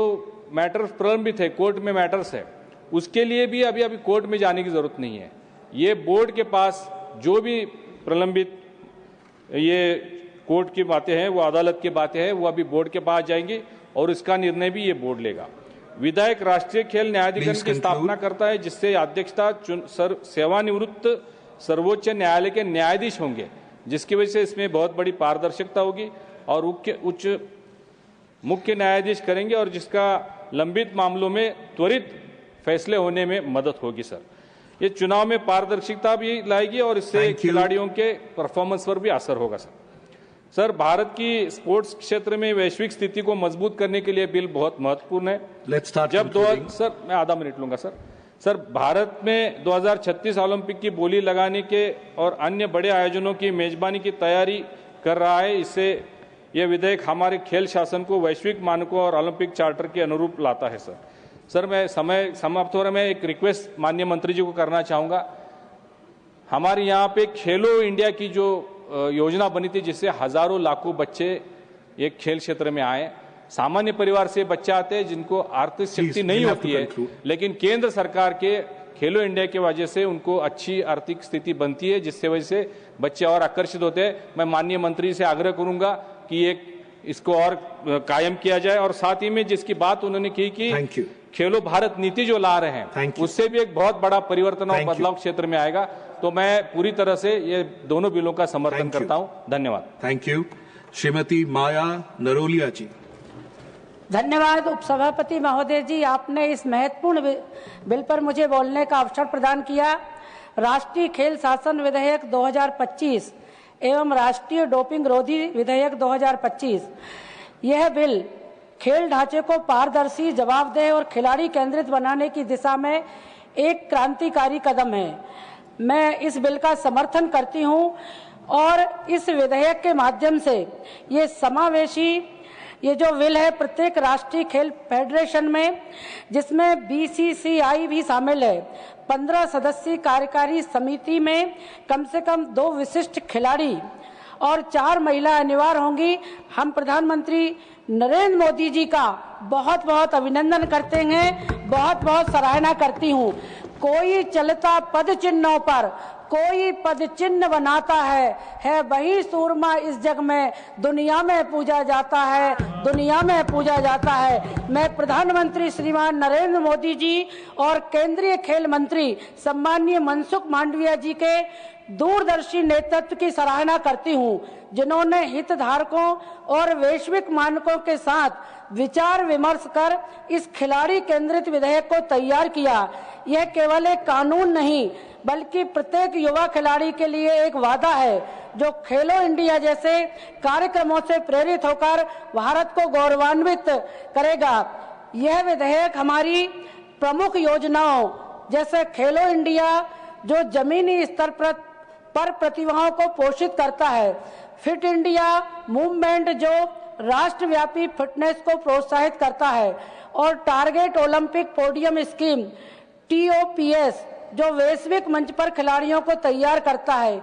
मैटर्स प्रलंबित है, कोर्ट में मैटर्स है, उसके लिए भी अभी कोर्ट में जाने की जरूरत नहीं है। ये बोर्ड के पास जो भी प्रलंबित ये कोर्ट की बातें हैं, वो अदालत की बातें हैं, वो अभी बोर्ड के पास जाएंगी और इसका निर्णय भी ये बोर्ड लेगा। विधायक राष्ट्रीय खेल न्यायाधिकरण की स्थापना करता है, जिससे अध्यक्षता सेवानिवृत्त सर्वोच्च न्यायालय के न्यायाधीश होंगे, जिसकी वजह से इसमें बहुत बड़ी पारदर्शिता होगी और मुख्य न्यायाधीश करेंगे और जिसका लंबित मामलों में त्वरित फैसले होने में मदद होगी सर। ये चुनाव में पारदर्शिता भी लाएगी और इससे खिलाड़ियों के परफॉर्मेंस पर भी असर होगा सर। सर, भारत की स्पोर्ट्स क्षेत्र में वैश्विक स्थिति को मजबूत करने के लिए बिल बहुत महत्वपूर्ण है। सर मैं आधा मिनट लूंगा सर। सर, भारत में 2036 ओलंपिक की बोली लगाने के और अन्य बड़े आयोजनों की मेजबानी की तैयारी कर रहा है। इससे यह विधेयक हमारे खेल शासन को वैश्विक मानकों और ओलंपिक चार्टर के अनुरूप लाता है सर। सर, मैं समय समाप्त हो रहा है, मैं एक रिक्वेस्ट माननीय मंत्री जी को करना चाहूँगा। हमारे यहाँ पे खेलो इंडिया की जो योजना बनी थी जिससे हजारों लाखों बच्चे एक खेल क्षेत्र में आए। सामान्य परिवार से बच्चे आते हैं जिनको आर्थिक शक्ति नहीं होती है, लेकिन केंद्र सरकार के खेलो इंडिया की वजह से उनको अच्छी आर्थिक स्थिति बनती है, जिससे वजह से बच्चे और आकर्षित होते हैं। मैं माननीय मंत्री से आग्रह करूंगा कि इसको और कायम किया जाए, और साथ ही में जिसकी बात उन्होंने की कि खेलो भारत नीति जो ला रहे हैं उससे भी एक बहुत बड़ा परिवर्तन और बदलाव क्षेत्र में आएगा। तो मैं पूरी तरह से ये दोनों बिलों का समर्थन करता हूं। धन्यवाद। Thank you. श्रीमती माया नरोलिया जी। धन्यवाद उपसभापति महोदय जी, आपने इस महत्वपूर्ण बिल पर मुझे बोलने का अवसर प्रदान किया। राष्ट्रीय खेल शासन विधेयक 2025 एवं राष्ट्रीय डोपिंग रोधी विधेयक 2025, यह बिल खेल ढांचे को पारदर्शी, जवाबदेह और खिलाड़ी केंद्रित बनाने की दिशा में एक क्रांतिकारी कदम है। मैं इस बिल का समर्थन करती हूं और इस विधेयक के माध्यम से ये समावेशी ये जो बिल है प्रत्येक राष्ट्रीय खेल फेडरेशन में, जिसमें बीसीसीआई भी शामिल है, 15 सदस्यीय कार्यकारी समिति में कम से कम 2 विशिष्ट खिलाड़ी और 4 महिला अनिवार्य होंगी। हम प्रधानमंत्री नरेंद्र मोदी जी का बहुत बहुत अभिनंदन करते हैं, बहुत बहुत सराहना करती हूँ। कोई चलता पद चिन्हों पर कोई पद चिन्ह बनाता है वही सूरमा इस जग में दुनिया में पूजा जाता है, दुनिया में पूजा जाता है। मैं प्रधानमंत्री श्रीमान नरेंद्र मोदी जी और केंद्रीय खेल मंत्री सम्माननीय मनसुख मांडविया जी के दूरदर्शी नेतृत्व की सराहना करती हूं, जिन्होंने हितधारकों और वैश्विक मानकों के साथ विचार विमर्श कर इस खिलाड़ी केंद्रित विधेयक को तैयार किया। यह केवल एक कानून नहीं बल्कि प्रत्येक युवा खिलाड़ी के लिए एक वादा है जो खेलो इंडिया जैसे कार्यक्रमों से प्रेरित होकर भारत को गौरवान्वित करेगा। यह विधेयक हमारी प्रमुख योजनाओं जैसे खेलो इंडिया जो जमीनी स्तर पर प्रतिभाओं को पोषित करता है, फिट इंडिया मूवमेंट जो राष्ट्रव्यापी फिटनेस को प्रोत्साहित करता है, और target Olympic podium scheme TOPS जो वैश्विक मंच पर खिलाड़ियों को तैयार करता है,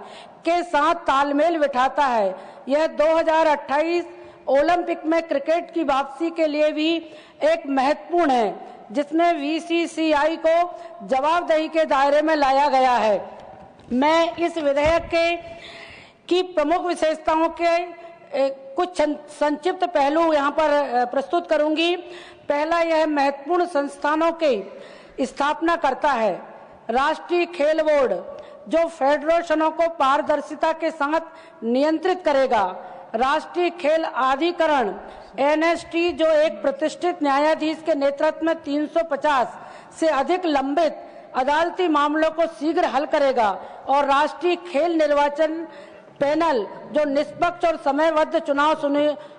के साथ तालमेल बिठाता है। यह 2028 ओलंपिक में क्रिकेट की वापसी के लिए भी एक महत्वपूर्ण है, जिसमें BCCI को जवाबदेही के दायरे में लाया गया है। मैं इस विधेयक की प्रमुख विशेषताओं के कुछ संक्षिप्त पहलू यहाँ पर प्रस्तुत करूंगी। पहला, यह महत्वपूर्ण संस्थानों की स्थापना करता है। राष्ट्रीय खेल बोर्ड जो फेडरेशनों को पारदर्शिता के साथ नियंत्रित करेगा। राष्ट्रीय खेल अधिकरण NST जो एक प्रतिष्ठित न्यायाधीश के नेतृत्व में 350 से अधिक लंबित अदालती मामलों को शीघ्र हल करेगा, और राष्ट्रीय खेल निर्वाचन पैनल जो निष्पक्ष और समयबद्ध चुनाव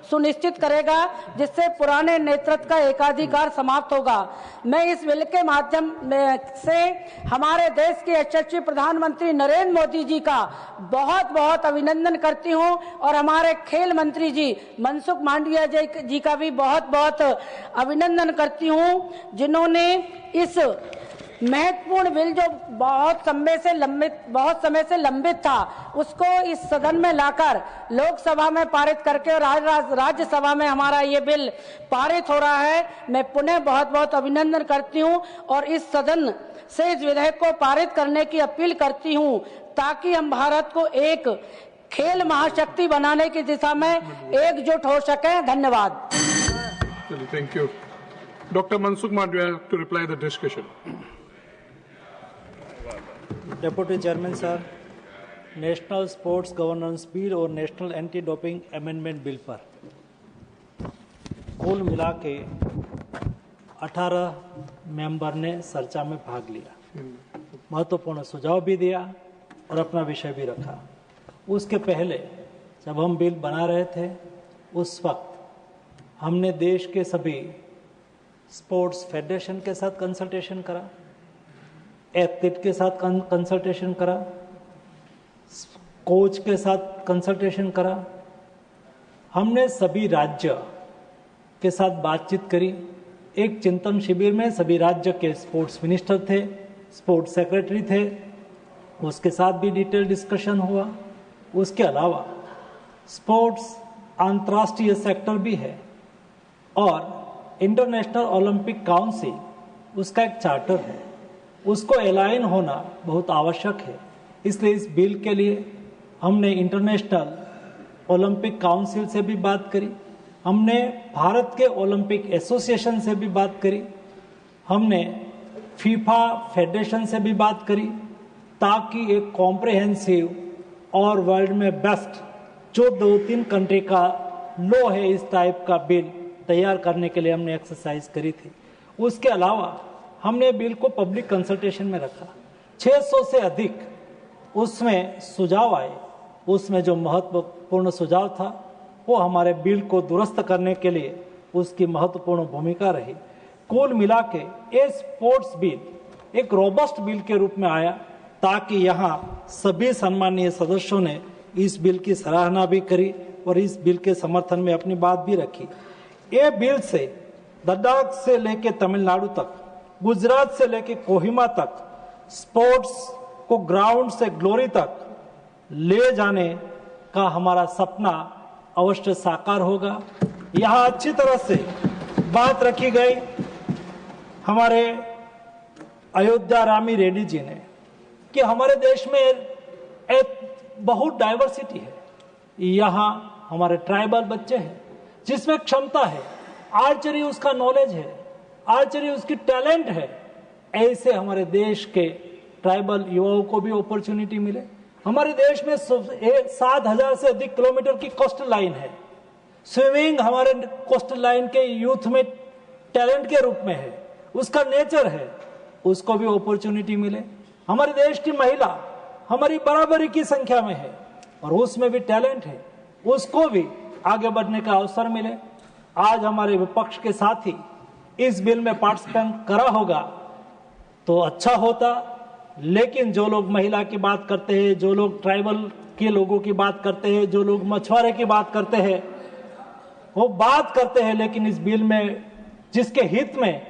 सुनिश्चित करेगा, जिससे पुराने नेतृत्व का एकाधिकार समाप्त होगा। मैं इस बिल के माध्यम से हमारे देश के यशस्वी प्रधानमंत्री नरेंद्र मोदी जी का बहुत बहुत अभिनंदन करती हूं, और हमारे खेल मंत्री जी मनसुख मांडविया जी का भी बहुत बहुत अभिनंदन करती हूं, जिन्होंने इस महत्वपूर्ण बिल जो बहुत समय से लंबित था उसको इस सदन में लाकर लोकसभा में पारित करके और राज्यसभा में हमारा ये बिल पारित हो रहा है। मैं पुनः बहुत बहुत अभिनंदन करती हूं और इस सदन से इस विधेयक को पारित करने की अपील करती हूं, ताकि हम भारत को एक खेल महाशक्ति बनाने की दिशा में एकजुट हो सके। धन्यवाद। Thank you. Doctor Mansukh Mandaviya to reply the discussion. Deputy chairman sir, national sports governance bill और national anti doping amendment bill पर कुल मिला के 18 मेंबर ने चर्चा में भाग लिया, महत्वपूर्ण सुझाव भी दिया और अपना विषय भी रखा। उसके पहले जब हम बिल बना रहे थे उस वक्त हमने देश के सभी स्पोर्ट्स फेडरेशन के साथ कंसल्टेशन करा, एथलीट के साथ कंसल्टेशन करा, कोच के साथ कंसल्टेशन करा। हमने सभी राज्य के साथ बातचीत करी। एक चिंतन शिविर में सभी राज्य के स्पोर्ट्स मिनिस्टर थे, स्पोर्ट्स सेक्रेटरी थे, उसके साथ भी डिटेल डिस्कशन हुआ। उसके अलावा स्पोर्ट्स अंतर्राष्ट्रीय सेक्टर भी है और इंटरनेशनल ओलंपिक काउंसिल उसका एक चार्टर है, उसको अलाइन होना बहुत आवश्यक है। इसलिए इस बिल के लिए हमने इंटरनेशनल ओलंपिक काउंसिल से भी बात करी, हमने भारत के ओलंपिक एसोसिएशन से भी बात करी, हमने फीफा फेडरेशन से भी बात करी, ताकि एक कॉम्प्रिहेंसिव और वर्ल्ड में बेस्ट जो 2-3 कंट्री का लो है इस टाइप का बिल तैयार करने के लिए हमने एक्सरसाइज करी थी। उसके अलावा हमने बिल को पब्लिक कंसल्टेशन में रखा। 600 से अधिक उसमें सुझाव आए। उसमें जो महत्वपूर्ण सुझाव था वो हमारे बिल को दुरुस्त करने के लिए उसकी महत्वपूर्ण भूमिका रही। कुल मिला के ये स्पोर्ट्स बिल एक रोबस्ट बिल के रूप में आया, ताकि यहाँ सभी सम्मानीय सदस्यों ने इस बिल की सराहना भी करी और इस बिल के समर्थन में अपनी बात भी रखी। ये बिल से लद्दाख से लेके तमिलनाडु तक, गुजरात से लेके कोहिमा तक स्पोर्ट्स को ग्राउंड से ग्लोरी तक ले जाने का हमारा सपना अवश्य साकार होगा। यहाँ अच्छी तरह से बात रखी गई हमारे अयोध्या रामी रेड्डी जी ने कि हमारे देश में एक बहुत डाइवर्सिटी है। यहाँ हमारे ट्राइबल बच्चे हैं जिसमें क्षमता है, आर्चरी उसका नॉलेज है, आर्चरी उसकी टैलेंट है। ऐसे हमारे देश के ट्राइबल युवाओं को भी अपॉर्चुनिटी मिले। हमारे देश में 7,000 से अधिक किलोमीटर की कोस्टल लाइन है। स्विमिंग हमारे कोस्टल लाइन के यूथ में टैलेंट के रूप में है, उसका नेचर है, उसको भी अपॉर्चुनिटी मिले। हमारे देश की महिला हमारी बराबरी की संख्या में है और उसमें भी टैलेंट है, उसको भी आगे बढ़ने का अवसर मिले। आज हमारे विपक्ष के साथी इस बिल में पार्टिसिपेट करा होगा तो अच्छा होता, लेकिन जो लोग महिला की बात करते हैं, जो लोग ट्राइबल के लोगों की बात करते हैं, जो लोग मछुआरे की बात करते हैं, वो बात करते हैं, लेकिन इस बिल में जिसके हित में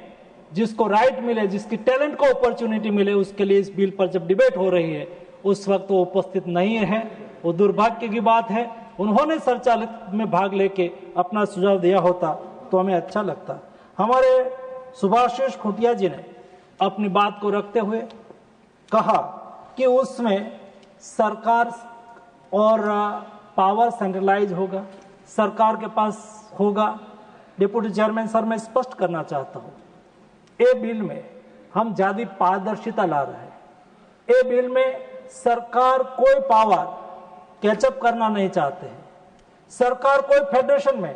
जिसको राइट मिले, जिसकी टैलेंट को अपॉर्चुनिटी मिले, उसके लिए इस बिल पर जब डिबेट हो रही है उस वक्त वो उपस्थित नहीं है। वो दुर्भाग्य की बात है। उन्होंने चर्चा में भाग लेके अपना सुझाव दिया होता तो हमें अच्छा लगता। हमारे सुभाषिष खुटिया जी ने अपनी बात को रखते हुए कहा कि उसमें सरकार और पावर सेंट्रलाइज होगा, सरकार के पास होगा। डिप्टी चेयरमैन सर, मैं स्पष्ट करना चाहता हूं, ए बिल में हम ज्यादा पारदर्शिता ला रहे हैं। ए बिल में सरकार कोई पावर कैचअप करना नहीं चाहते हैं, सरकार कोई फेडरेशन में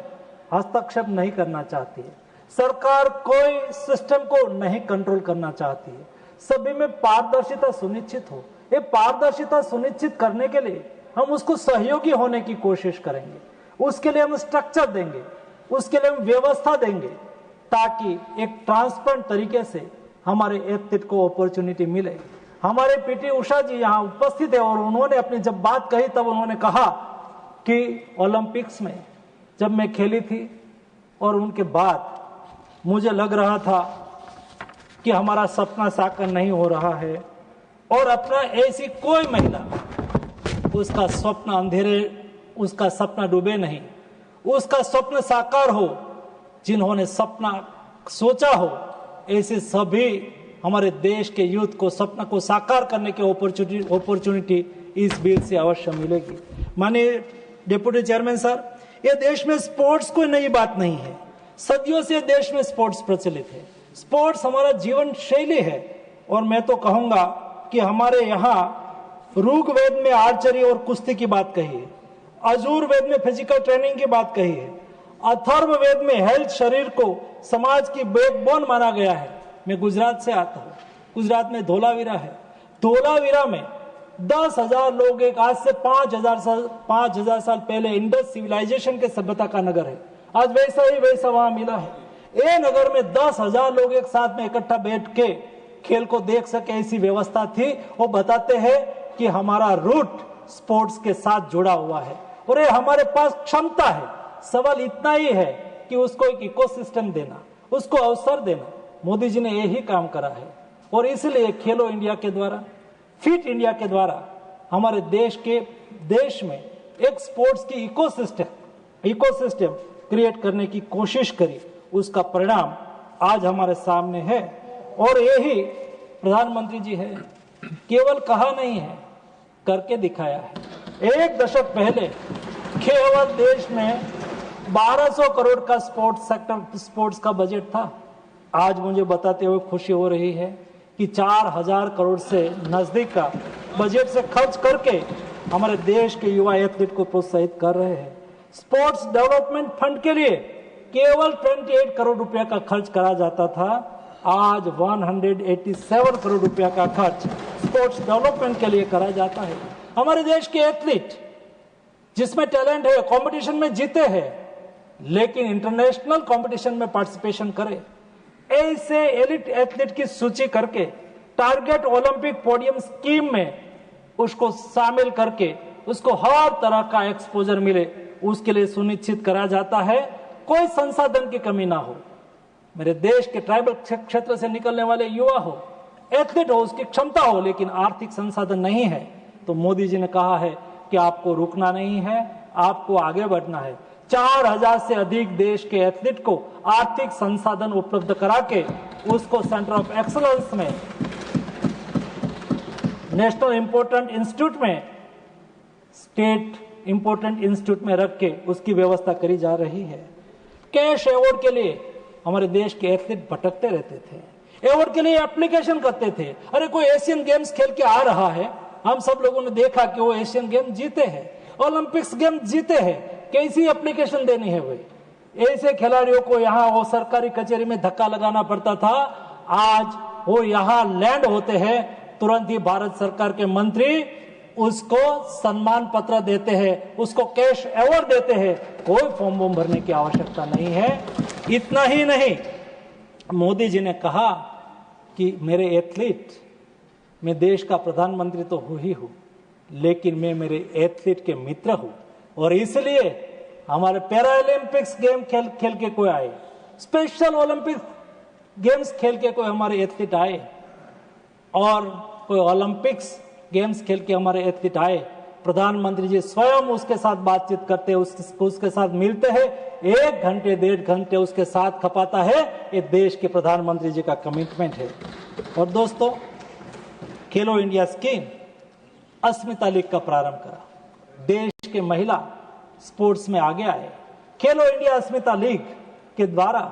हस्तक्षेप नहीं करना चाहती है, सरकार कोई सिस्टम को नहीं कंट्रोल करना चाहती है। सभी में पारदर्शिता सुनिश्चित हो। ये पारदर्शिता सुनिश्चित करने के लिए हम उसको सहयोगी होने की कोशिश करेंगे, उसके लिए हम स्ट्रक्चर देंगे, उसके लिए हम व्यवस्था देंगे, ताकि एक ट्रांसपेरेंट तरीके से हमारे एथलीट को अपॉर्चुनिटी मिले। हमारे पीटी उषा जी यहाँ उपस्थित है और उन्होंने अपनी जब बात कही तब उन्होंने कहा कि ओलंपिक्स में जब मैं खेली थी और उनके बाद मुझे लग रहा था कि हमारा सपना साकार नहीं हो रहा है, और अपना ऐसी कोई महिला उसका स्वप्न अंधेरे, उसका सपना डूबे नहीं, उसका स्वप्न साकार हो। जिन्होंने सपना सोचा हो, ऐसे सभी हमारे देश के यूथ को सपना को साकार करने की अपॉर्चुनिटी इस बिल से अवश्य मिलेगी। माननीय डिप्टी चेयरमैन सर, ये देश में स्पोर्ट्स कोई नई बात नहीं है। सदियों से देश में स्पोर्ट्स प्रचलित है। स्पोर्ट्स हमारा जीवन शैली है, और मैं तो कहूंगा कि हमारे यहाँ ऋग्वेद में आर्चरी और कुश्ती की बात कही है, अजुर्वेद में फिजिकल ट्रेनिंग की बात कही है, अथर्ववेद में हेल्थ शरीर को समाज की बैकबोन माना गया है। मैं गुजरात से आता हूँ, गुजरात में धोलावीरा है। धोलावीरा में 10,000 लोग, एक आज से 5,000 साल पहले इंडस सिविलाइजेशन के सभ्यता का नगर है। आज वैसा वहां मिला है। ये नगर में 10,000 लोग एक साथ में इकट्ठा बैठ के खेल को देख सके, ऐसी व्यवस्था थी। वो बताते हैं कि हमारा रूट स्पोर्ट्स के साथ जुड़ा हुआ है और ये हमारे पास क्षमता है। सवाल इतना ही है कि उसको एक इकोसिस्टम देना, उसको अवसर देना। मोदी जी ने यही काम करा है और इसलिए खेलो इंडिया के द्वारा, फिट इंडिया के द्वारा हमारे देश में एक स्पोर्ट्स की इकोसिस्टम क्रिएट करने की कोशिश करी। उसका परिणाम आज हमारे सामने है और यही प्रधानमंत्री जी है, केवल कहा नहीं है, करके दिखाया है। एक दशक पहले केवल देश में 1200 करोड़ का स्पोर्ट्स का बजट था। आज मुझे बताते हुए खुशी हो रही है कि 4,000 करोड़ से नजदीक का बजट से खर्च करके हमारे देश के युवा एथलीट को प्रोत्साहित कर रहे हैं। स्पोर्ट्स डेवलपमेंट फंड के लिए केवल 28 करोड़ रुपया का खर्च करा जाता था। आज 187 करोड़ रुपया का खर्च स्पोर्ट्स डेवलपमेंट के लिए करा जाता है। हमारे देश के एथलीट जिसमें टैलेंट है, कंपटीशन में जीते हैं, लेकिन इंटरनेशनल कंपटीशन में पार्टिसिपेशन करे, ऐसे एलिट एथलीट की सूची करके टारगेट ओलंपिक पोडियम स्कीम में उसको शामिल करके उसको हर तरह का एक्सपोजर मिले, उसके लिए सुनिश्चित करा जाता है। कोई संसाधन की कमी ना हो। मेरे देश के ट्राइबल क्षेत्र से निकलने वाले युवा हो, एथलीट हो, उसकी क्षमता हो, लेकिन आर्थिक संसाधन नहीं है, तो मोदी जी ने कहा है कि आपको रुकना नहीं है, आपको आगे बढ़ना है। 4,000 से अधिक देश के एथलीट को आर्थिक संसाधन उपलब्ध करा के उसको सेंटर ऑफ एक्सलेंस में, नेशनल इंपोर्टेंट इंस्टीट्यूट में, स्टेट इंपोर्टेंट इंस्टीट्यूट में रख के उसकी व्यवस्था करी जा रही है। कैश अवार्ड के लिए हमारे देश के एथलीट भटकते रहते थे, अवार्ड के लिए एप्लीकेशन करते थे। अरे कोई एशियन गेम्स खेल के आ रहा है, हम सब लोगों ने देखा कि वो एशियन गेम जीते हैं, ओलंपिक्स गेम जीते हैं, कैसी एप्लीकेशन देनी है भाई। ऐसे खिलाड़ियों को यहाँ वो सरकारी कचहरी में धक्का लगाना पड़ता था। आज वो यहाँ लैंड होते हैं, तुरंत ही भारत सरकार के मंत्री उसको सम्मान पत्र देते हैं, उसको कैश अवार्ड देते हैं। कोई फॉर्म वॉर्म भरने की आवश्यकता नहीं है। इतना ही नहीं, मोदी जी ने कहा कि मेरे एथलीट, मैं देश का प्रधानमंत्री तो हूं ही हूं, लेकिन मैं मेरे एथलीट के मित्र हूं और इसलिए हमारे पैरालंपिक्स गेम खेल के कोई आए, स्पेशल ओलंपिक गेम्स खेल के कोई हमारे एथलीट आए और कोई ओलंपिक्स गेम्स खेल के हमारे एथलीट आए, प्रधानमंत्री जी स्वयं उसके साथ बातचीत करते हैं, उसके साथ मिलते हैं, 1 घंटे 1.5 घंटे उसके साथ खपाता है। ये देश के प्रधानमंत्री जी का कमिटमेंट है। और दोस्तों, खेलो इंडिया स्कीम अस्मिता लीग का प्रारंभ करा, देश के महिला स्पोर्ट्स में आगे आए। खेलो इंडिया अस्मिता लीग के द्वारा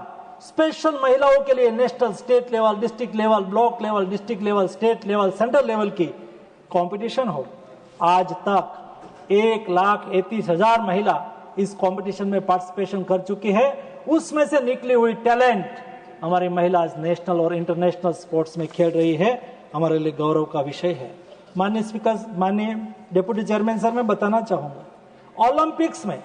स्पेशल महिलाओं के लिए national, state level, district level, block level, district level, state level, central level की कंपटीशन हो। आज तक 1,31,000 महिला इस कंपटीशन में पार्टिसिपेशन कर चुकी है। उसमें से निकली हुई टैलेंट हमारी महिला नेशनल और इंटरनेशनल स्पोर्ट्स में खेल रही है, हमारे लिए गौरव का विषय है। माननीय स्पीकर, माननीय डिप्टी चेयरमैन सर, मैं बताना चाहूंगा, ओलंपिक्स में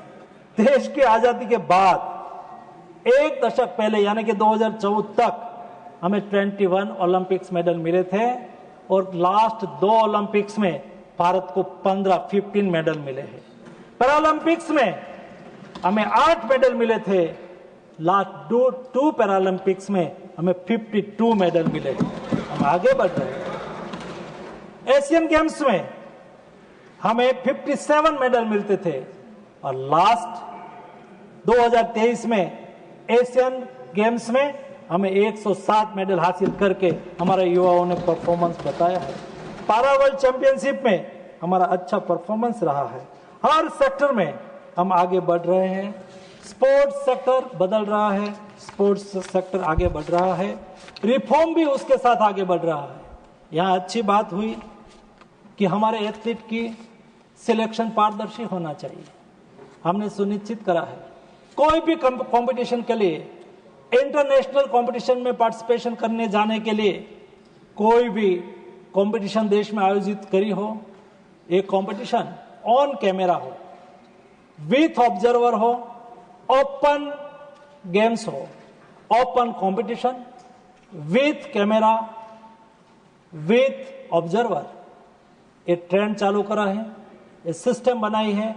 देश की आजादी के बाद 1 दशक पहले यानी कि 2014 तक हमें 21 ओलंपिक्स मेडल मिले थे और लास्ट 2 ओलंपिक्स में भारत को 15 मेडल मिले हैं। पैरालंपिक्स में हमें 8 मेडल मिले थे, लास्ट 2 पैरालंपिक्स में हमें 52 मेडल मिले। हम आगे बढ़ रहे हैं। एशियन गेम्स में हमें 57 मेडल मिलते थे और लास्ट 2023 में एशियन गेम्स में हमें 107 मेडल हासिल करके हमारे युवाओं ने परफॉर्मेंस बताया है। पारा वर्ल्ड चैंपियनशिप में हमारा अच्छा परफॉर्मेंस रहा है। हर सेक्टर में हम आगे बढ़ रहे हैं। स्पोर्ट्स सेक्टर बदल रहा है, स्पोर्ट्स सेक्टर आगे बढ़ रहा है, रिफॉर्म भी उसके साथ आगे बढ़ रहा है। यहाँ अच्छी बात हुई कि हमारे एथलीट की सिलेक्शन पारदर्शी होना चाहिए। हमने सुनिश्चित करा है कोई भी कंपटीशन के लिए, इंटरनेशनल कंपटीशन में पार्टिसिपेशन करने जाने के लिए, कोई भी कंपटीशन देश में आयोजित करी हो, एक कंपटीशन ऑन कैमरा हो, विथ ऑब्जर्वर हो, ओपन गेम्स हो, open competition with camera with observer, ये ट्रेंड चालू करा है, ये सिस्टम बनाई है।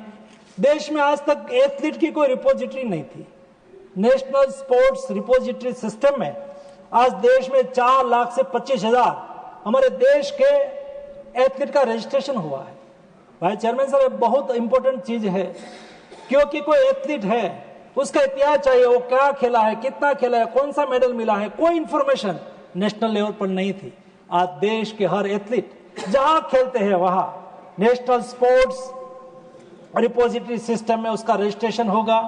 देश में आज तक एथलीट की कोई रिपोजिटरी नहीं थी। नेशनल स्पोर्ट्स रिपोजिटरी सिस्टम में आज देश में 4 लाख से 25,000 हमारे देश के एथलीट का रजिस्ट्रेशन हुआ है। भाई चेयरमैन साहब, बहुत इंपॉर्टेंट चीज है, क्योंकि कोई एथलीट है, उसका इतिहास चाहिए, वो क्या खेला है, कितना खेला है, कौन सा मेडल मिला है, कोई इंफॉर्मेशन नेशनल लेवल पर नहीं थी। आज देश के हर एथलीट जहां खेलते हैं वहां नेशनल स्पोर्ट्स रिपोजिटरी सिस्टम में उसका रजिस्ट्रेशन होगा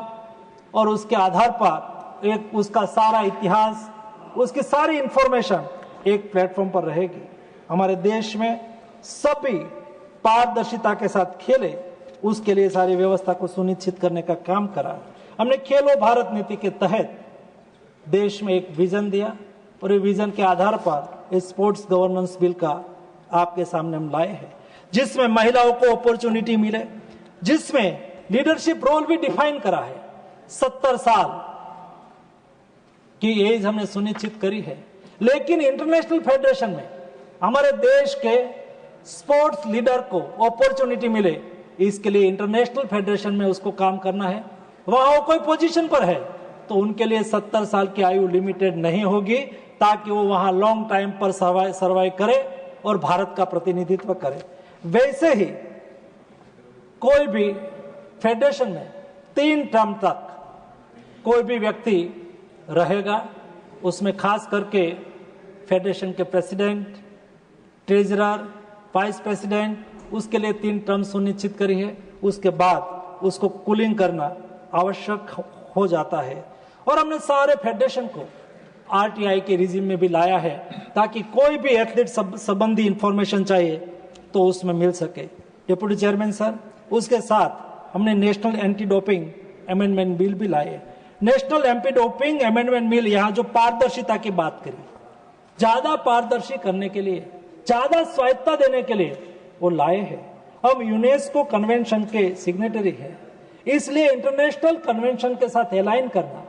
और उसके आधार पर एक उसका सारा इतिहास, उसकी सारी इंफॉर्मेशन एक प्लेटफॉर्म पर रहेगी। हमारे देश में सभी पारदर्शिता के साथ खेले, उसके लिए सारी व्यवस्था को सुनिश्चित करने का काम करा। हमने खेलो भारत नीति के तहत देश में एक विजन दिया और ये विजन के आधार पर इस स्पोर्ट्स गवर्नेंस बिल का आपके सामने हम लाए हैं, जिसमें महिलाओं को अपॉर्चुनिटी मिले, जिसमें लीडरशिप रोल भी डिफाइन करा है। 70 साल की एज हमने सुनिश्चित करी है, लेकिन इंटरनेशनल फेडरेशन में हमारे देश के स्पोर्ट्स लीडर को अपॉर्चुनिटी मिले, इसके लिए इंटरनेशनल फेडरेशन में उसको काम करना है। वहां कोई पोजीशन पर है तो उनके लिए 70 साल की आयु लिमिटेड नहीं होगी, ताकि वो वहां लॉन्ग टाइम पर सर्वाइव करे और भारत का प्रतिनिधित्व करे। वैसे ही कोई भी फेडरेशन में 3 टर्म तक कोई भी व्यक्ति रहेगा, उसमें खास करके फेडरेशन के प्रेसिडेंट, ट्रेजरर, वाइस प्रेसिडेंट, उसके लिए 3 टर्म सुनिश्चित करी है। उसके बाद उसको कूलिंग करना आवश्यक हो जाता है और हमने सारे फेडरेशन को आरटीआई के रिजिम में भी लाया है, ताकि कोई भी एथलीट संबंधी इंफॉर्मेशन चाहिए तो उसमें मिल सके। डिप्टी चेयरमैन सर, उसके साथ हमने national anti doping amendment bill भी लाए। National anti doping amendment bill यहाँ जो पारदर्शिता की बात करी, ज्यादा पारदर्शी करने के लिए, ज्यादा स्वायत्ता देने के लिए वो लाए हैं। हम यूनेस्को कन्वेंशन के सिग्नेटरी है, इसलिए इंटरनेशनल कन्वेंशन के साथ अलाइन करना,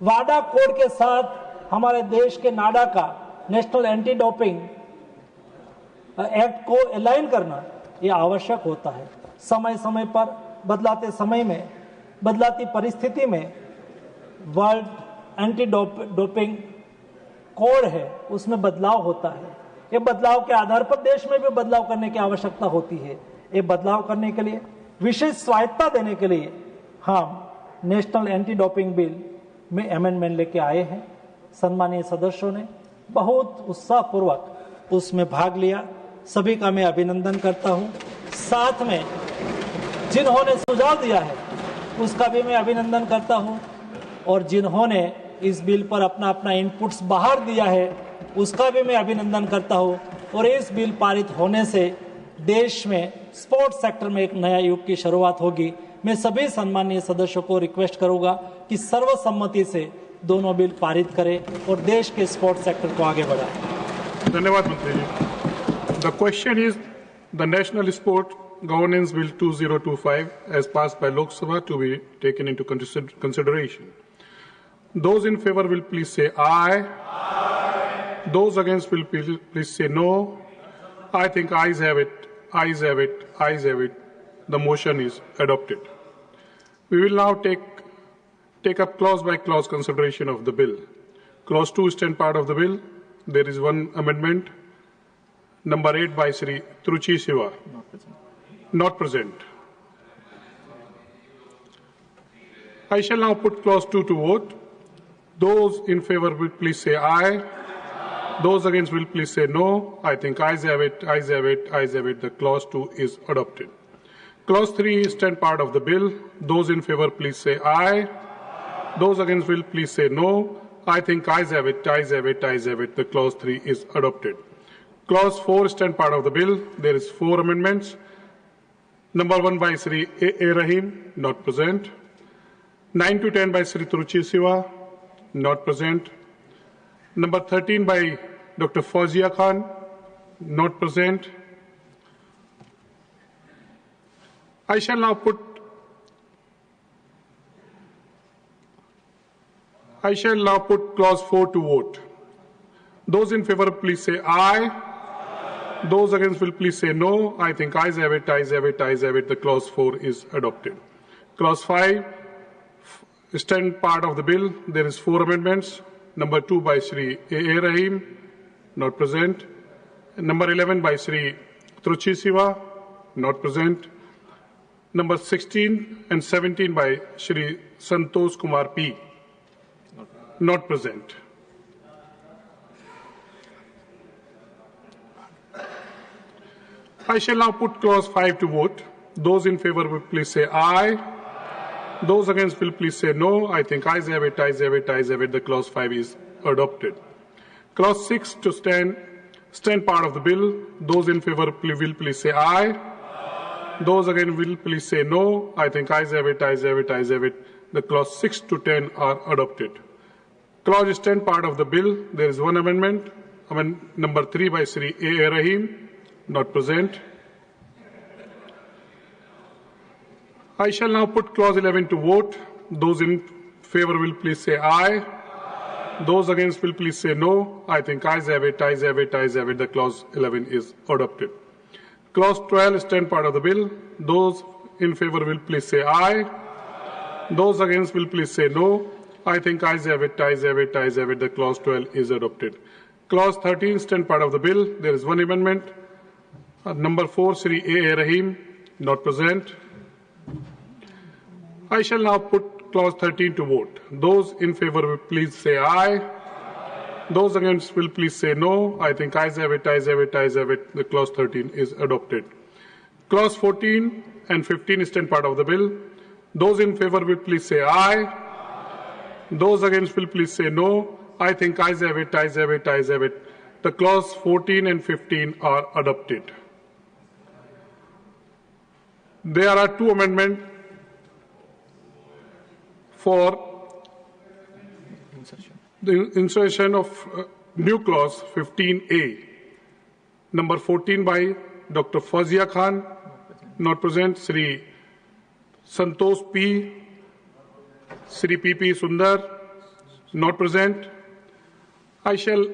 वाडा कोड के साथ हमारे देश के नाडा का नेशनल एंटी डोपिंग एक्ट को अलाइन करना, ये आवश्यक होता है। समय समय पर बदलाते समय में, बदलाती परिस्थिति में वर्ल्ड एंटी डोपिंग कोड है, उसमें बदलाव होता है। ये बदलाव के आधार पर देश में भी बदलाव करने की आवश्यकता होती है। ये बदलाव करने के लिए, विशेष स्वायत्ता देने के लिए हम नेशनल एंटी डोपिंग बिल में अमेंडमेंट लेके आए हैं। सम्मानीय सदस्यों ने बहुत उत्साहपूर्वक उसमें भाग लिया, सभी का मैं अभिनंदन करता हूं। साथ में जिन्होंने सुझाव दिया है उसका भी मैं अभिनंदन करता हूं, और जिन्होंने इस बिल पर अपना अपना इनपुट्स बाहर दिया है उसका भी मैं अभिनंदन करता हूं। और इस बिल पारित होने से देश में स्पोर्ट्स सेक्टर में एक नया युग की शुरुआत होगी। मैं सभी सम्मानीय सदस्यों को रिक्वेस्ट करूंगा कि सर्वसम्मति से दोनों बिल पारित करें और देश के स्पोर्ट्स सेक्टर को आगे बढ़ाएं। धन्यवाद मंत्री जी। The question is the national sport governance bill 2025 as passed by Lok Sabha to be taken into consideration. Those in favor will please say aye. Aye. Those against will please say no. I think ayes have it. Ayes have it. Ayes have it. The motion is adopted. We will now take up clause by clause consideration of the bill. Clause 2 stand part of the bill. There is one amendment. Number 8 by Sri Truchi Siva. Not present. I shall now put clause 2 to vote. Those in favor will please say aye. Those against will please say no. I think ayes have it, ayes have it, ayes have it. The clause 2 is adopted. Clause 3 is stand part of the bill. Those in favor please say aye. Those against will please say no. I think ayes have it, ayes have it, ayes have it. The clause 3 is adopted. Clause 4 stand part of the bill. There is 4 amendments. Number 1 by Sri A. Rahim, not present. 9 to 10 by Sri Truchi Siva, not present. Number 13 by Dr. Fawzia Khan, not present. I shall now put clause 4 to vote. Those in favor, please say aye. Those against will please say no. I think ayes have it, ayes have it, ayes have it. The clause 4 is adopted. Clause 5, stand part of the bill. There is 4 amendments. Number 2 by Sri A. Rahim, not present. Number 11 by Sri Truchi Siva, not present. Number 16 and 17 by Sri Santosh Kumar P, not present. I shall now put clause 5 to vote. Those in favor will please say aye. Those against will please say no. I think ayes have it, ayes have it, ayes have it. The clause 5 is adopted. Clause 6 to stand part of the bill. Those in favor will please say aye. Those again will please say no. I think ayes have it, ayes have it, ayes have it. The clause 6 to 10 are adopted. Clause 10 part of the bill. There is 1 amendment. Amendment number 3 by Sri A. Rahim, not present. I shall now put clause 11 to vote. Those in favor will please say aye. Those against will please say no. I think ayes have it, ayes have it, ayes have it. The clause 11 is adopted. Clause 12 stand part of the bill. Those in favor will please say aye. Those against will please say no. I think ayes have it, ayes have it, ayes have it. The clause 12 is adopted. Clause 13 stand part of the bill. There is 1 amendment. Number 4, Sri A. Rahim, not present. I shall now put clause 13 to vote. Those in favor will please say aye. Those against will please say no. I think ayes have it, ayes have it, ayes have it. The clause 13 is adopted. Clause 14 and 15 stand part of the bill. Those in favor will please say aye. Those against will please say no. I think ayes have it, ayes have it, ayes have it. The clause 14 and 15 are adopted. There are 2 amendments for the insertion of new clause 15A. Number 14 by Dr. Fawzia Khan, not present. Sri Santosh P, Sri P.P. Sundar, not present. I shall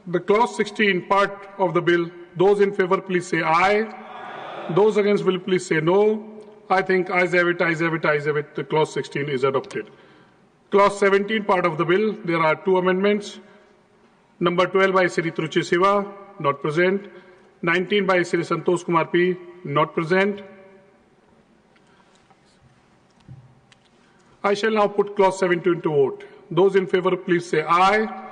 the clause 16 part of the bill. Those in favor please say aye. Those against will please say no. I think ayes have it, ayes have it, ayes have it. The clause 16 is adopted. Clause 17 part of the bill. There are 2 amendments. Number 12 by Sri Truchi Siva, not present. 19 by Sri Santosh Kumar P, not present. I shall now put clause 17 to vote. Those in favor please say aye.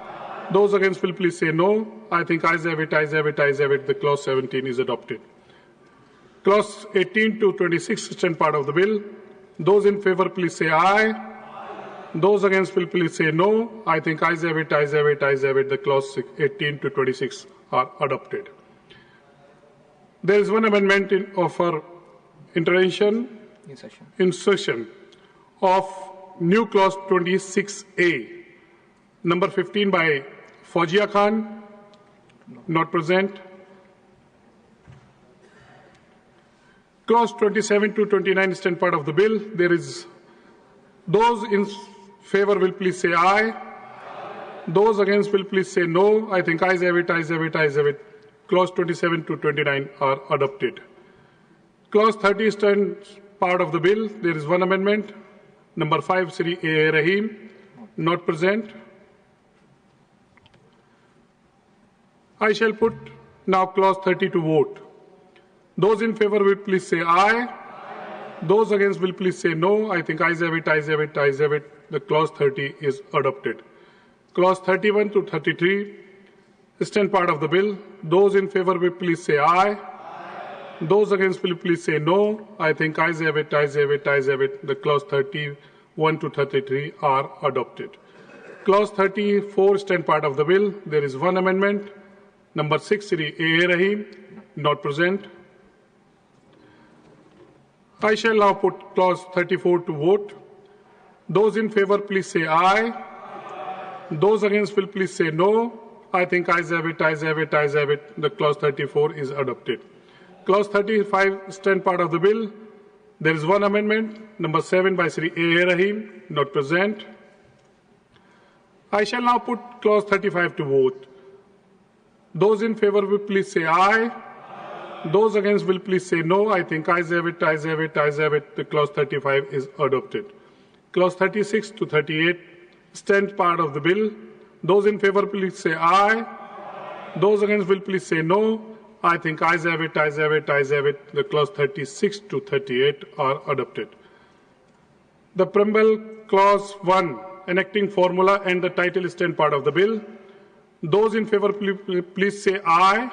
Those against will please say no. I think ayes have it, ayes have it, ayes have it. The clause 17 is adopted. Clause 18 to 26 stand part of the bill. Those in favor please say aye. Those against will please say no. I think ayes have it, ayes have it, ayes have it. The clause 18 to 26 are adopted. There is 1 amendment for insertion of new clause 26A. Number 15 by Fawzia Khan, not present. Clause 27 to 29 stand part of the bill. There is those in favor will please say aye. Those against will please say no. I think ayes have it, ayes have it, ayes have it. Clause 27 to 29 are adopted. Clause 30 stands part of the bill. There is 1 amendment. Number 5, Sri A. Rahim, not present. I shall put now clause 30 to vote. Those in favor will please say aye. Those against will please say no. I think ayes have it, ayes have it, ayes have it. The clause 30 is adopted. Clause 31 to 33 stand part of the bill. Those in favor will please say aye. Those against will please say no. I think ayes have it, ayes have it, ayes have it. The clause 31 to 33 are adopted. Clause 34 stand part of the bill. There is 1 amendment. Number 6, Sri A. Rahim, not present. I shall now put clause 34 to vote. Those in favor, please say aye. Those against will please say no. I think ayes have it, ayes have it, ayes have it. The clause 34 is adopted. Clause 35 stand part of the bill. There is one amendment, number 7 by Sri A. Rahim, not present. I shall now put clause 35 to vote. Those in favor will please say aye. Those against will please say no. I think ayes have it, ayes have it, ayes have it. The clause 35 is adopted. Clause 36 to 38 stand part of the bill. Those in favor please say aye. Those against will please say no. I think ayes have it, ayes have it, ayes have it. The clause 36 to 38 are adopted. The preamble clause 1 enacting formula and the title stand part of the bill. Those in favor please say aye.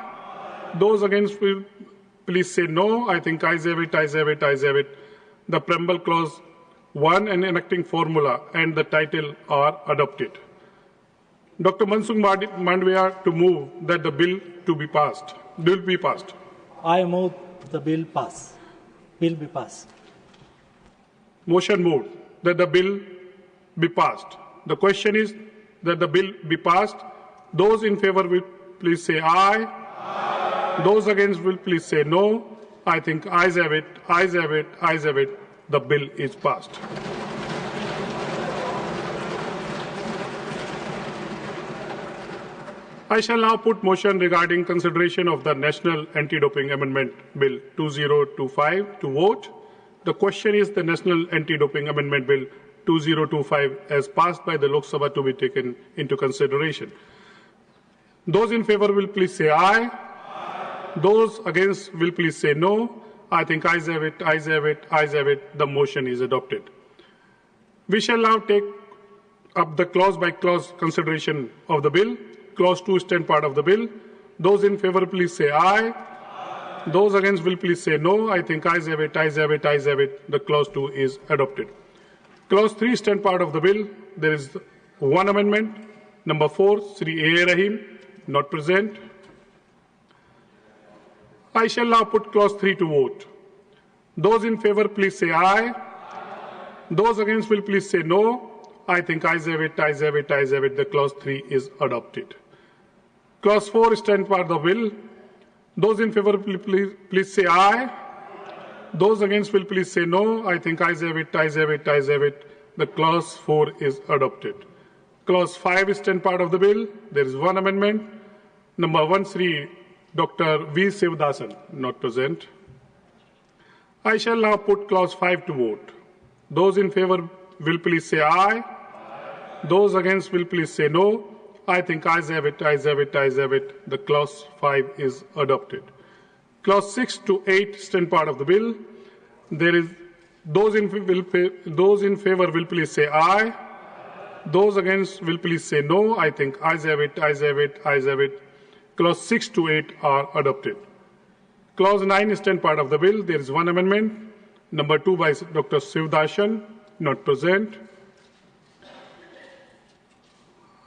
Those against will please say no. I think ayes have it, ayes have it, ayes have it. The preamble clause 1 and enacting formula and the title are adopted. Dr. Monsoon Mandviya to move that the bill be passed. I move the bill pass. Bill be passed. Motion moved that the bill be passed. The question is that the bill be passed. Those in favor will please say aye. Those against will please say no. I think ayes have it, ayes have it, ayes have it. The bill is passed. I shall now put motion regarding consideration of the National Anti-Doping Amendment Bill 2025 to vote. The question is the National Anti-Doping Amendment Bill 2025 as passed by the Lok Sabha to be taken into consideration. Those in favor will please say aye. Those against will please say no. I think ayes have it, ayes have it, ayes have it. The motion is adopted. We shall now take up the clause by clause consideration of the bill. Clause 2 stand part of the bill. Those in favor please say aye. Those against will please say no. I think ayes have it, ayes have it, ayes have it. The clause 2 is adopted. Clause 3 stand part of the bill. There is one amendment. Number 4, Sri A. Rahim, not present. I shall now put clause 3 to vote. Those in favor please say aye. Those against will please say no. I think ayes have it, ayes have it, ayes have it. The clause 3 is adopted. Clause 4 stand part of the bill. Those in favor please say aye. Those against will please say no. I think ayes have it, ayes have it, ayes have it. The clause 4 is adopted. Clause 5 stand part of the bill. There is one amendment. Number 1, Sri Dr. V. Sivdasan, not present. I shall now put clause 5 to vote. Those in favor will please say aye. Those against will please say no. I think ayes have it, ayes have it, ayes have it. The clause 5 is adopted. Clause 6 to 8 stand part of the bill. There is those in favor will please say aye. Those against will please say no. I think ayes have it, ayes have it, ayes have it. Clause 6 to 8 are adopted. Clause 9 stand part of the bill. There is one amendment. Number 2 by Dr. Sivdasan, not present.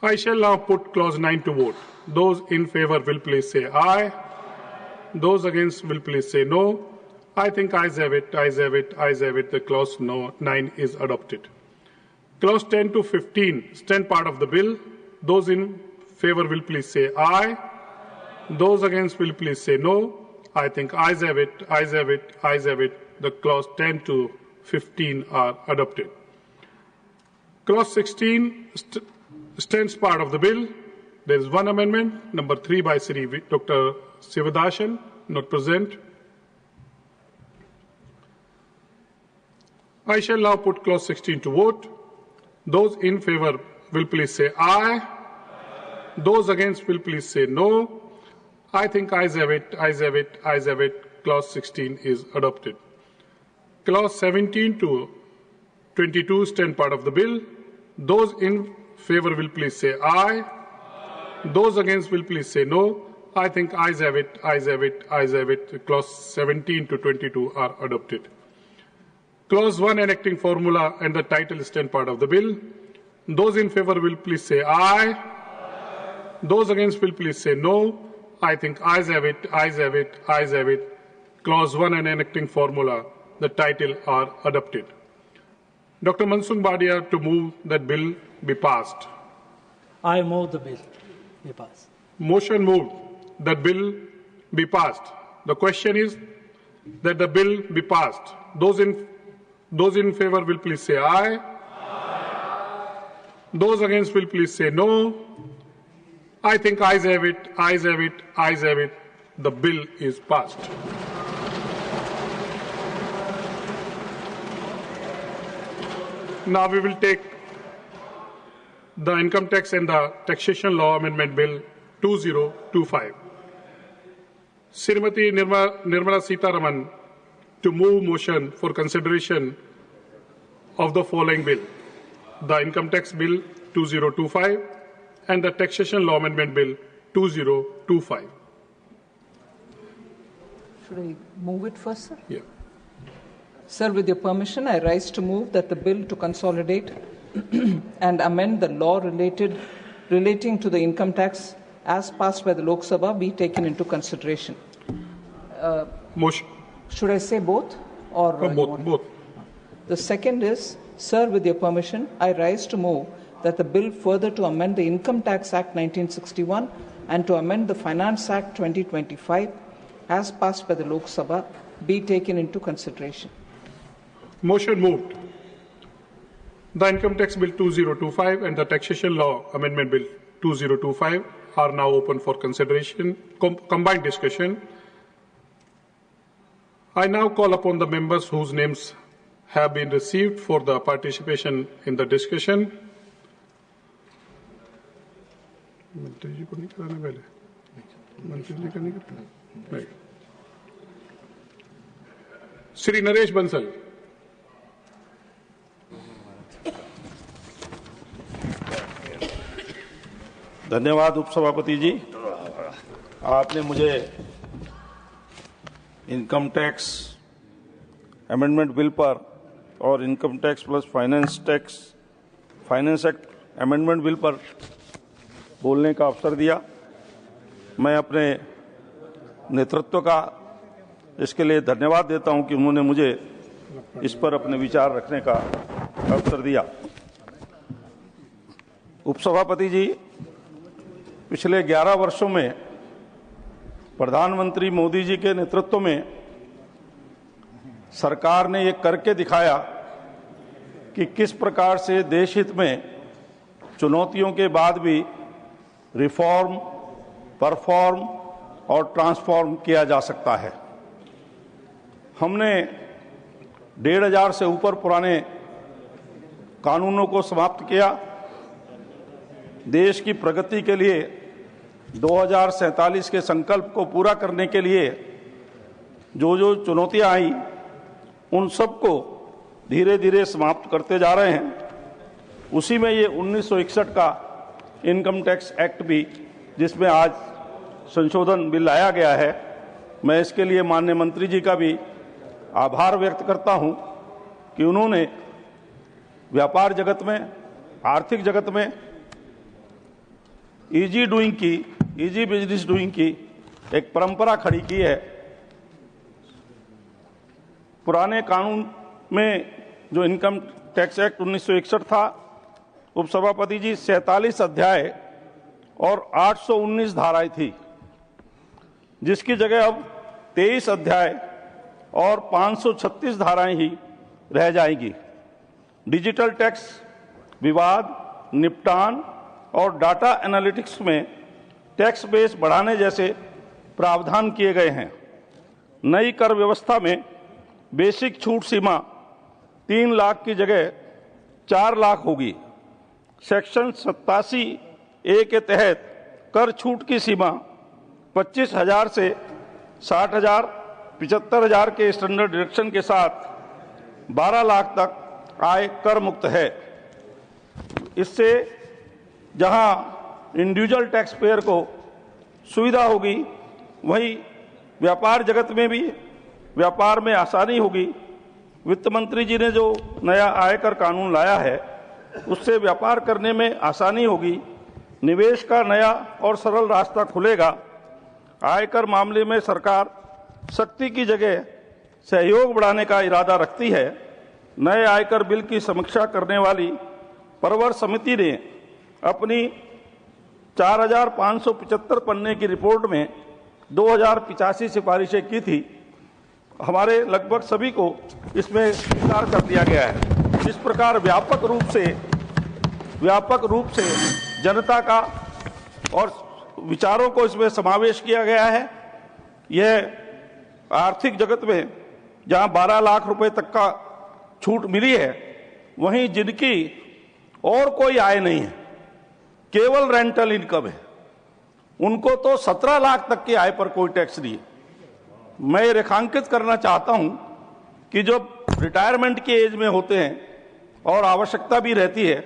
I shall now put clause 9 to vote. Those in favor will please say aye. Those against will please say no. I think ayes have it, ayes have it, ayes have it. The clause 9 is adopted. Clause 10 to 15 stand part of the bill. Those in favor will please say aye. Those against will please say no. I think ayes have it, ayes have it, ayes have it. The clause 10 to 15 are adopted. Clause 16 stands part of the bill. There is one amendment, number 3 by Sri Dr. Sivdasan, not present. I shall now put clause 16 to vote. Those in favor will please say aye. Those against will please say no. I think ayes have it, ayes have it, ayes have it. Clause 16 is adopted. Clause 17 to 22 stand part of the bill. Those in favor will please say aye. Those against will please say no. I think ayes have it, ayes have it, ayes have it. Clause 17 to 22 are adopted. Clause 1 enacting formula and the title stand part of the bill. Those in favor will please say aye. Those against will please say no. I think ayes have it, ayes have it, ayes have it. Clause 1 and enacting formula the title are adopted. Dr. Mansukh Badia to move that bill be passed. I move the bill be passed. Motion moved that bill be passed. The question is that the bill be passed. Those in favor will please say aye. Those against will please say no. I think ayes have it, ayes have it, ayes have it. The bill is passed. Now we will take the Income Tax and the Taxation Law Amendment Bill 2025. Srimati Nirmala Sitharaman to move motion for consideration of the following bill: the Income Tax Bill 2025 and the Taxation Law Amendment Bill 2025. Should I move it first, sir? Yeah. Sir, with your permission, I rise to move that the bill to consolidate and amend the law relating to the income tax as passed by the Lok Sabha be taken into consideration. Motion. Should I say both? Or both. The second is, sir, with your permission, I rise to move that the bill further to amend the Income Tax Act 1961 and to amend the Finance Act 2025 as passed by the Lok Sabha be taken into consideration. Motion moved. The Income Tax Bill 2025 and the Taxation Law Amendment Bill 2025 are now open for consideration, combined discussion. I now call upon the members whose names have been received for the participation in the discussion. Shri Naresh Bansal. धन्यवाद उपसभापति जी, आपने मुझे income tax amendment bill पर और income tax plus finance act amendment bill पर बोलने का अवसर दिया। मैं अपने नेतृत्व का इसके लिए धन्यवाद देता हूं कि उन्होंने मुझे इस पर अपने विचार रखने का अवसर दिया। उपसभापति जी, पिछले 11 वर्षों में प्रधानमंत्री मोदी जी के नेतृत्व में सरकार ने ये करके दिखाया कि किस प्रकार से देश हित में चुनौतियों के बाद भी रिफॉर्म, परफॉर्म और ट्रांसफॉर्म किया जा सकता है। हमने 1,500 से ऊपर पुराने कानूनों को समाप्त किया। देश की प्रगति के लिए 2047 के संकल्प को पूरा करने के लिए जो चुनौतियां आई, उन सबको धीरे धीरे समाप्त करते जा रहे हैं। उसी में ये 1961 का इनकम टैक्स एक्ट भी, जिसमें आज संशोधन बिल लाया गया है, मैं इसके लिए माननीय मंत्री जी का भी आभार व्यक्त करता हूं कि उन्होंने व्यापार जगत में, आर्थिक जगत में इजी बिजनेस डूइंग की एक परंपरा खड़ी की है। पुराने कानून में जो इनकम टैक्स एक्ट 1961 था, उपसभापति जी, 47 अध्याय और 819 धाराएं थी, जिसकी जगह अब 23 अध्याय और 536 धाराएं ही रह जाएंगी। डिजिटल टैक्स, विवाद निपटान और डाटा एनालिटिक्स में टैक्स बेस बढ़ाने जैसे प्रावधान किए गए हैं। नई कर व्यवस्था में बेसिक छूट सीमा 3 लाख की जगह 4 लाख होगी। सेक्शन 87A के तहत कर छूट की सीमा 25,000 से 60,000, 75,000 के स्टैंडर्ड डिडक्शन के साथ 12 लाख तक आय कर मुक्त है। इससे जहां इंडिविजुअल टैक्स पेयर को सुविधा होगी, वहीं व्यापार जगत में भी व्यापार में आसानी होगी। वित्त मंत्री जी ने जो नया आयकर कानून लाया है, उससे व्यापार करने में आसानी होगी, निवेश का नया और सरल रास्ता खुलेगा। आयकर मामले में सरकार सख्ती की जगह सहयोग बढ़ाने का इरादा रखती है। नए आयकर बिल की समीक्षा करने वाली परवर समिति ने अपनी 4,575 पन्ने की रिपोर्ट में 2,085 सिफारिशें की थी। हमारे लगभग सभी को इसमें स्वीकार कर दिया गया है। इस प्रकार व्यापक रूप से जनता का और विचारों को इसमें समावेश किया गया है। यह आर्थिक जगत में जहां 12 लाख रुपए तक का छूट मिली है, वहीं जिनकी और कोई आय नहीं है, केवल रेंटल इनकम है, उनको तो 17 लाख तक की आय पर कोई टैक्स नहीं है। मैं ये रेखांकित करना चाहता हूं कि जो रिटायरमेंट की एज में होते हैं और आवश्यकता भी रहती है,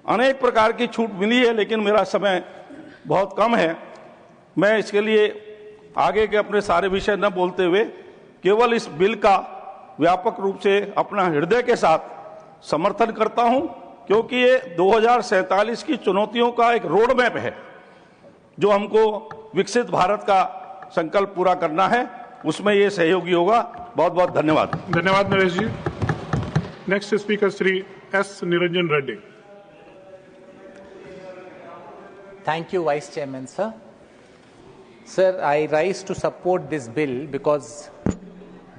अनेक प्रकार की छूट मिली है, लेकिन मेरा समय बहुत कम है। मैं इसके लिए आगे के अपने सारे विषय न बोलते हुए केवल इस बिल का व्यापक रूप से अपना हृदय के साथ समर्थन करता हूं, क्योंकि ये 2047 की चुनौतियों का एक रोड मैप है जो हमको विकसित भारत का संकल्प पूरा करना है, उसमें ये सहयोगी होगा। बहुत बहुत धन्यवाद। धन्यवाद Naresh ji. Next speaker Shri S Niranjan Reddy. Thank you, Vice Chairman, sir. Sir, I rise to support this bill because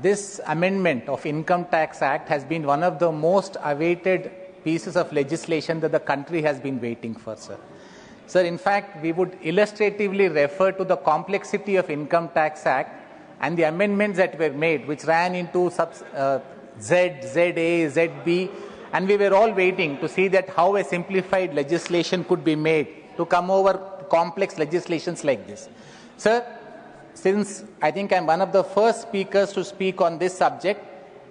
this amendment of Income Tax Act has been one of the most awaited pieces of legislation that the country has been waiting for, sir. Sir, in fact, we would illustratively refer to the complexity of Income Tax Act and the amendments that were made, which ran into Z, ZA, ZB, and we were all waiting to see that how a simplified legislation could be made to come over complex legislations like this. Sir, since I think I'm one of the first speakers to speak on this subject,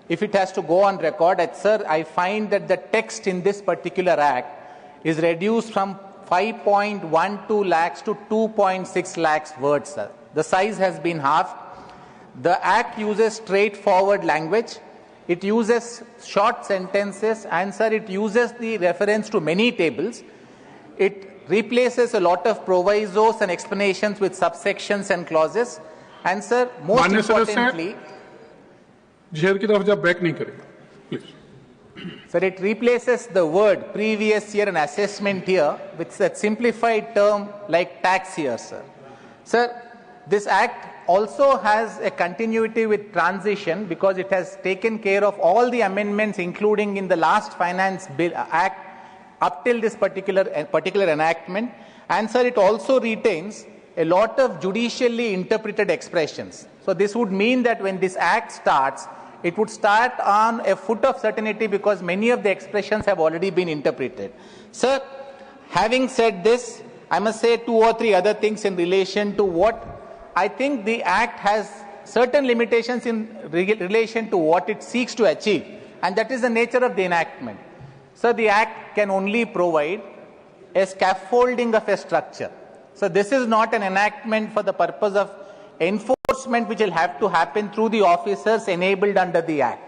if it has to go on record, sir, I find that the text in this particular act is reduced from 5.12 lakhs to 2.6 lakhs words, sir. The size has been halved. The act uses straightforward language. It uses short sentences, and sir, it uses the reference to many tables. It replaces a lot of provisos and explanations with subsections and clauses. And sir, most importantly, sir, it replaces the word previous year and assessment year with a simplified term like tax year, sir. Sir, this act also has a continuity with transition because it has taken care of all the amendments, including in the last finance bill act, up till this particular enactment. And sir, it also retains a lot of judicially interpreted expressions. So this would mean that when this act starts, it would start on a foot of certainty because many of the expressions have already been interpreted. Sir, having said this, I must say 2 or 3 other things in relation to what I think the act has certain limitations in relation to what it seeks to achieve, and that is the nature of the enactment. So the act can only provide a scaffolding of a structure. So this is not an enactment for the purpose of enforcement which will have to happen through the officers enabled under the act.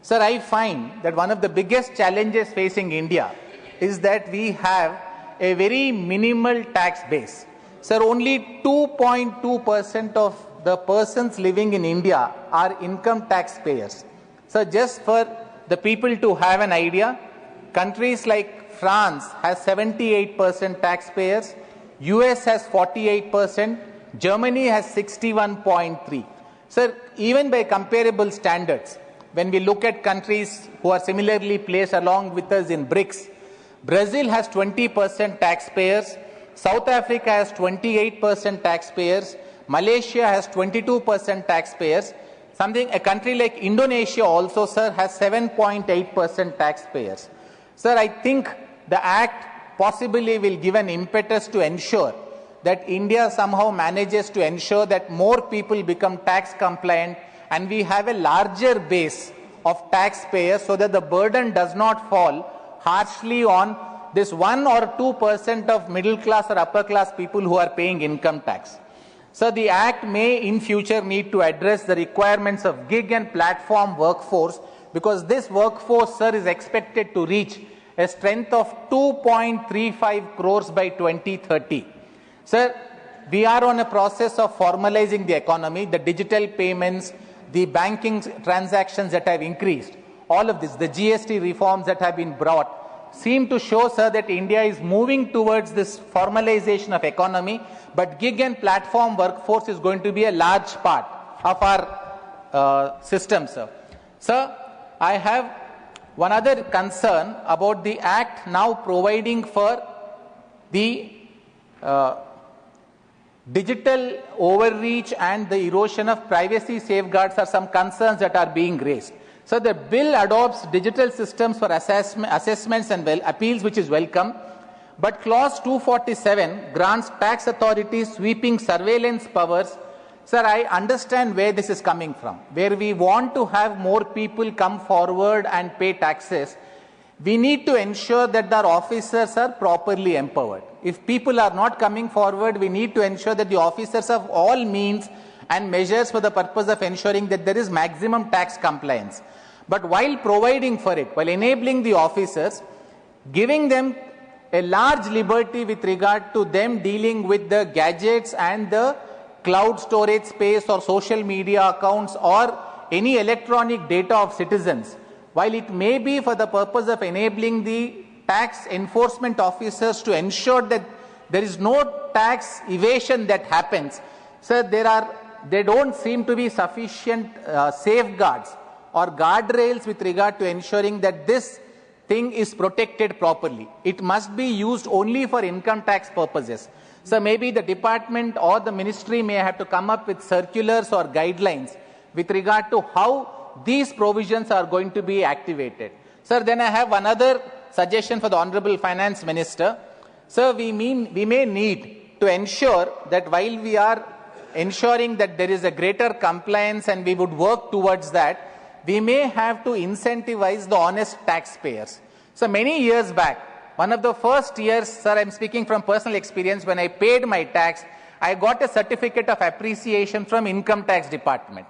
Sir, I find that one of the biggest challenges facing India is that we have a very minimal tax base. Sir, only 2.2% of the persons living in India are income taxpayers. So just for the people to have an idea, countries like France has 78% taxpayers, US has 48%, Germany has 61.3%. Sir, even by comparable standards, when we look at countries who are similarly placed along with us in BRICS, Brazil has 20% taxpayers, South Africa has 28% taxpayers, Malaysia has 22% taxpayers, a country like Indonesia also, sir, has 7.8% taxpayers. Sir, I think the Act possibly will give an impetus to ensure that India somehow manages to ensure that more people become tax compliant and we have a larger base of taxpayers so that the burden does not fall harshly on this 1 or 2% of middle class or upper class people who are paying income tax. So the Act may in future need to address the requirements of gig and platform workforce because this workforce, sir, is expected to reach a strength of 2.35 crores by 2030. Sir, we are on a process of formalizing the economy. The digital payments, the banking transactions that have increased, all of this, the GST reforms that have been brought, seem to show, sir, that India is moving towards this formalization of economy, but gig and platform workforce is going to be a large part of our system, sir. Sir, I have one other concern about the Act now providing for the digital overreach and the erosion of privacy safeguards are some concerns that are being raised. So the bill adopts digital systems for assessments and appeals, which is welcome. But clause 247 grants tax authorities sweeping surveillance powers. Sir, I understand where this is coming from. Where we want to have more people come forward and pay taxes, we need to ensure that our officers are properly empowered. If people are not coming forward, we need to ensure that the officers have all means and measures for the purpose of ensuring that there is maximum tax compliance. But while providing for it, while enabling the officers, giving them a large liberty with regard to them dealing with the gadgets and the cloud storage space or social media accounts or any electronic data of citizens, while it may be for the purpose of enabling the tax enforcement officers to ensure that there is no tax evasion that happens, sir, there don't seem to be sufficient safeguards or guardrails with regard to ensuring that this thing is protected properly. It must be used only for income tax purposes. So maybe the department or the ministry may have to come up with circulars or guidelines with regard to how these provisions are going to be activated. Sir, then I have another suggestion for the Honorable Finance Minister. Sir, we may need to ensure that while we are ensuring that there is a greater compliance and we would work towards that, we may have to incentivize the honest taxpayers. So many years back, one of the first years, sir, I'm speaking from personal experience, when I paid my tax, I got a certificate of appreciation from Income Tax Department.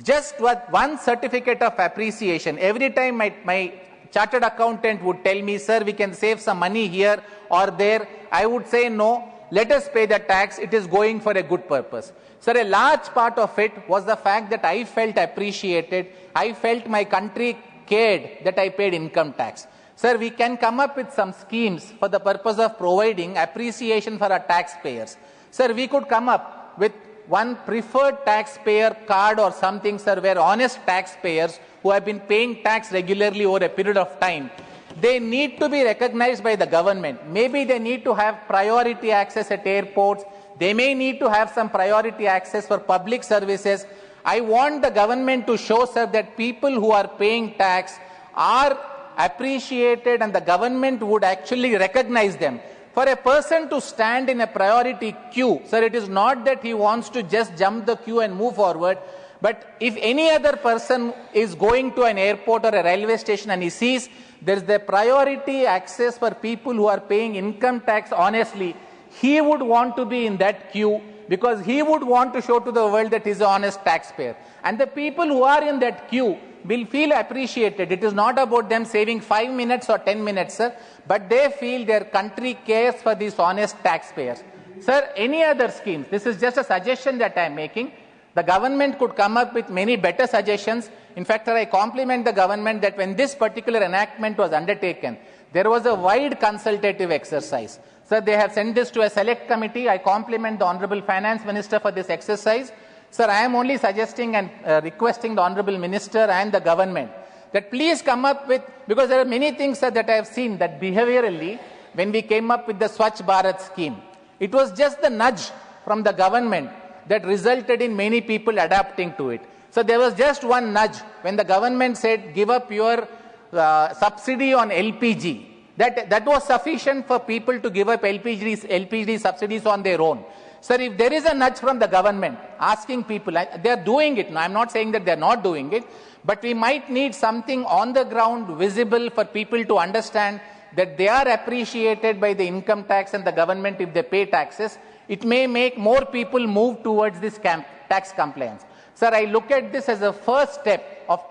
Just one certificate of appreciation. Every time my chartered accountant would tell me, sir, we can save some money here or there, I would say, no, let us pay the tax, it is going for a good purpose. Sir, a large part of it was the fact that I felt appreciated, I felt my country cared that I paid income tax. Sir, we can come up with some schemes for the purpose of providing appreciation for our taxpayers. Sir, we could come up with one preferred taxpayer card or something, sir, where honest taxpayers who have been paying tax regularly over a period of time, they need to be recognized by the government. Maybe they need to have priority access at airports. They may need to have some priority access for public services. I want the government to show, sir, that people who are paying tax are appreciated and the government would actually recognize them. For a person to stand in a priority queue, sir, it is not that he wants to just jump the queue and move forward, but if any other person is going to an airport or a railway station and he sees there is the priority access for people who are paying income tax honestly, he would want to be in that queue because he would want to show to the world that he is an honest taxpayer. And the people who are in that queue will feel appreciated. It is not about them saving 5 minutes or 10 minutes, sir, but they feel their country cares for these honest taxpayers. Sir, any other schemes? This is just a suggestion that I am making. The government could come up with many better suggestions. In fact, sir, I compliment the government that when this particular enactment was undertaken, there was a wide consultative exercise. Sir, they have sent this to a select committee. I compliment the Honorable Finance Minister for this exercise. Sir, I am only suggesting and requesting the Honorable Minister and the government that please come up with, because there are many things, sir, that I have seen that behaviorally, when we came up with the Swachh Bharat scheme, it was just the nudge from the government that resulted in many people adapting to it. So there was just one nudge when the government said, give up your subsidy on LPG. That was sufficient for people to give up LPG subsidies on their own. Sir, if there is a nudge from the government asking people, they are doing it. Now, I'm not saying that they are not doing it, but we might need something on the ground visible for people to understand that they are appreciated by the income tax and the government if they pay taxes. It may make more people move towards this tax compliance. Sir, I look at this as a first step of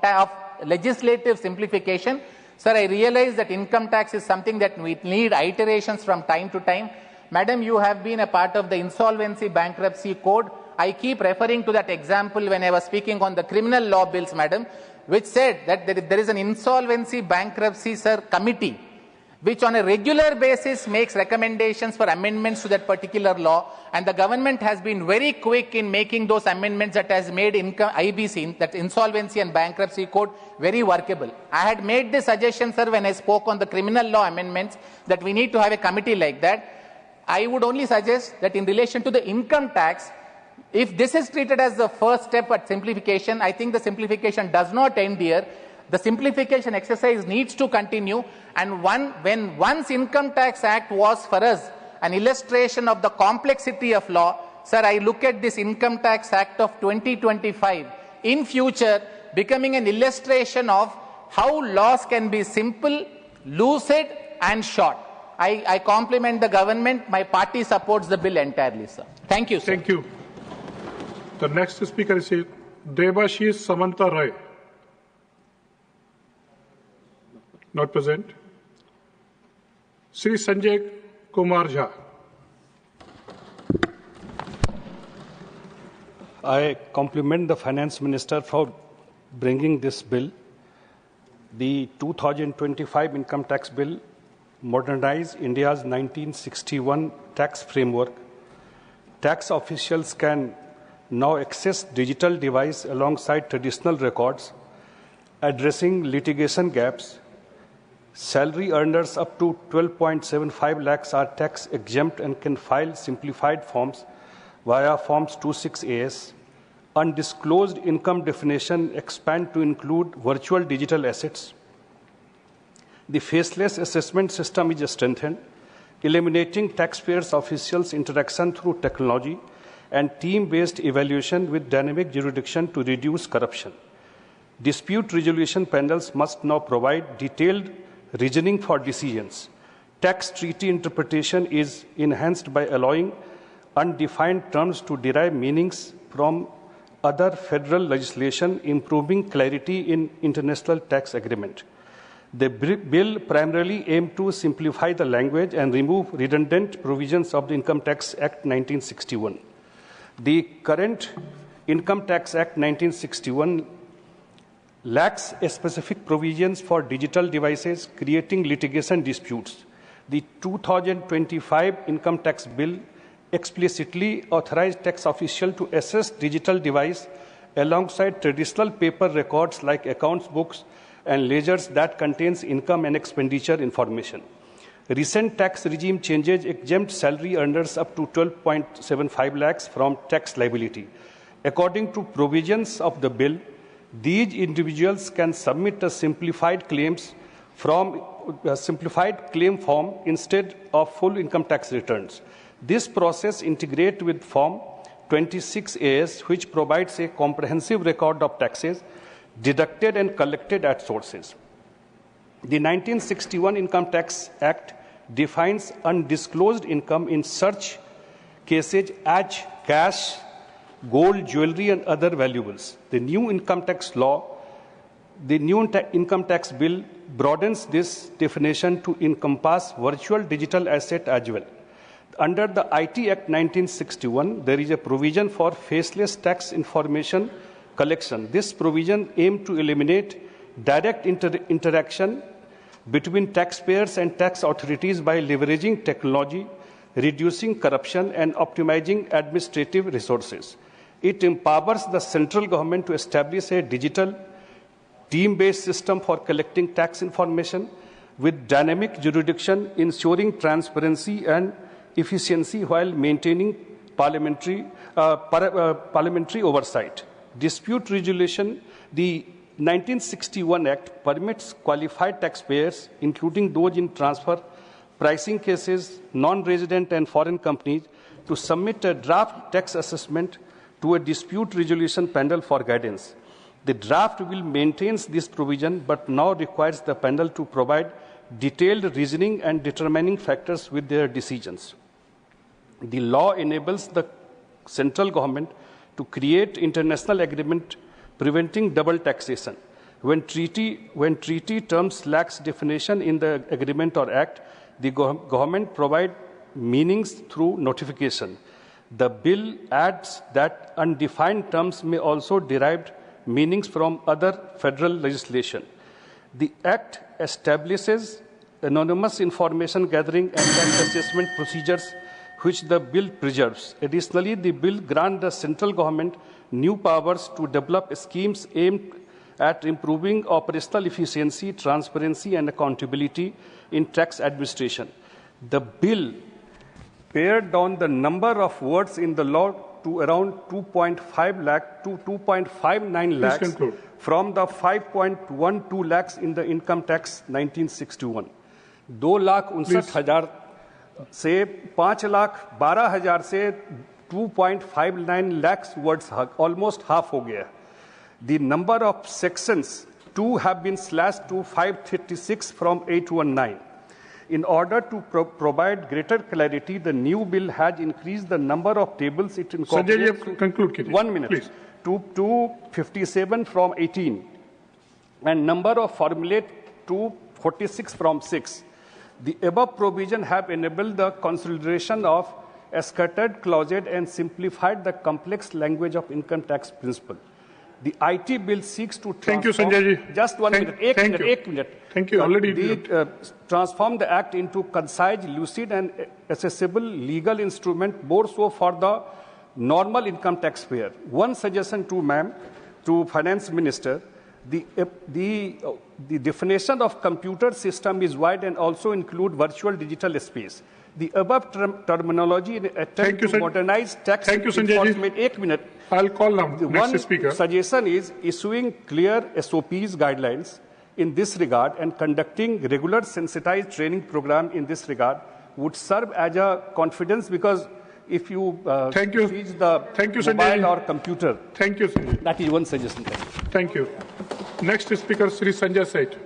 legislative simplification. Sir, I realize that income tax is something that we need iterations from time to time. Madam, you have been a part of the Insolvency Bankruptcy Code. I keep referring to that example when I was speaking on the criminal law bills, madam, which said that there is an insolvency bankruptcy, sir, committee, which on a regular basis makes recommendations for amendments to that particular law, and the government has been very quick in making those amendments that has made IBC, that Insolvency and Bankruptcy Code, very workable. I had made this suggestion, sir, when I spoke on the criminal law amendments, that we need to have a committee like that. I would only suggest that in relation to the income tax, if this is treated as the first step at simplification, I think the simplification does not end here. The simplification exercise needs to continue, and when once Income Tax Act was for us an illustration of the complexity of law, sir, I look at this Income Tax Act of 2025 in future becoming an illustration of how laws can be simple, lucid and short. I compliment the government. My party supports the bill entirely, sir. Thank you, sir. Thank you. The next speaker is Debashish Samanta Rai. Not present. Sri Sanjay Kumar Jha. I compliment the Finance Minister for bringing this bill. The 2025 Income Tax Bill modernized India's 1961 tax framework. Tax officials can now access digital device alongside traditional records, addressing litigation gaps. Salary earners up to 12.75 lakhs are tax exempt and can file simplified forms via Forms 26AS. Undisclosed income definition expand to include virtual digital assets. The faceless assessment system is strengthened, eliminating taxpayers' officials' interaction through technology and team-based evaluation with dynamic jurisdiction to reduce corruption. Dispute resolution panels must now provide detailed reasoning for decisions. Tax treaty interpretation is enhanced by allowing undefined terms to derive meanings from other federal legislation, improving clarity in international tax agreement. The bill primarily aimed to simplify the language and remove redundant provisions of the Income Tax Act 1961. The current Income Tax Act 1961 lacks specific provisions for digital devices, creating litigation disputes. The 2025 Income Tax Bill explicitly authorized tax officials to assess digital device alongside traditional paper records like accounts books and ledgers that contains income and expenditure information. Recent tax regime changes exempt salary earners up to 12.75 lakhs from tax liability. According to provisions of the bill, these individuals can submit a simplified claim form instead of full income tax returns. This process integrates with Form 26AS, which provides a comprehensive record of taxes deducted and collected at sources. The 1961 Income Tax Act defines undisclosed income in such cases as cash, gold, jewelry, and other valuables. The new income tax law, the new income tax bill broadens this definition to encompass virtual digital asset as well. Under the IT Act 1961, there is a provision for faceless tax information collection. This provision aims to eliminate direct interaction between taxpayers and tax authorities by leveraging technology, reducing corruption, and optimizing administrative resources. It empowers the central government to establish a digital, team-based system for collecting tax information with dynamic jurisdiction, ensuring transparency and efficiency while maintaining parliamentary oversight. Dispute resolution, the 1961 Act permits qualified taxpayers, including those in transfer, pricing cases, non-resident and foreign companies, to submit a draft tax assessment to a dispute resolution panel for guidance. The draft will maintain this provision, but now requires the panel to provide detailed reasoning and determining factors with their decisions. The law enables the central government to create international agreement preventing double taxation. When treaty terms lacks definition in the agreement or act, the government provide meanings through notification. The bill adds that undefined terms may also derive meanings from other federal legislation. The Act establishes anonymous information gathering and tax assessment procedures which the bill preserves. Additionally, the bill grants the central government new powers to develop schemes aimed at improving operational efficiency, transparency, and accountability in tax administration. The bill pared down the number of words in the law to around 2.5 lakh to 2.59 lakhs from the 5.12 lakhs in the income tax 1961. 2,59,000 से 5,12,000 से 2.59 lakhs words, almost half हो गया. The number of sections 2 have been slashed to 536 from 819. In order to provide greater clarity, the new bill has increased the number of tables it incorporates. Conclude, 1 minute. Please. To 257 from 18, and number of formulate to 46 from 6. The above provision have enabled the consideration of escorted clauses and simplified the complex language of income tax principle. The IT bill seeks to transform... Thank you, Sanjay ji. Just 1 minute. Ek minute. Thank you. Already Transform the Act into concise, lucid, and accessible legal instrument, more so for the normal income taxpayer. One suggestion to to Finance Minister, the definition of computer system is wide and also include virtual digital space. The above terminology in attempt to modernize tax enforcement. 1 minute. I'll call now next speaker. One suggestion is issuing clear SOPs guidelines in this regard and conducting regular sensitized training program in this regard would serve as a confidence, because if you teach the mobile or computer. Thank you, Sanjay. That is one suggestion. Thank you. Next speaker, Sri Sanjay Seth.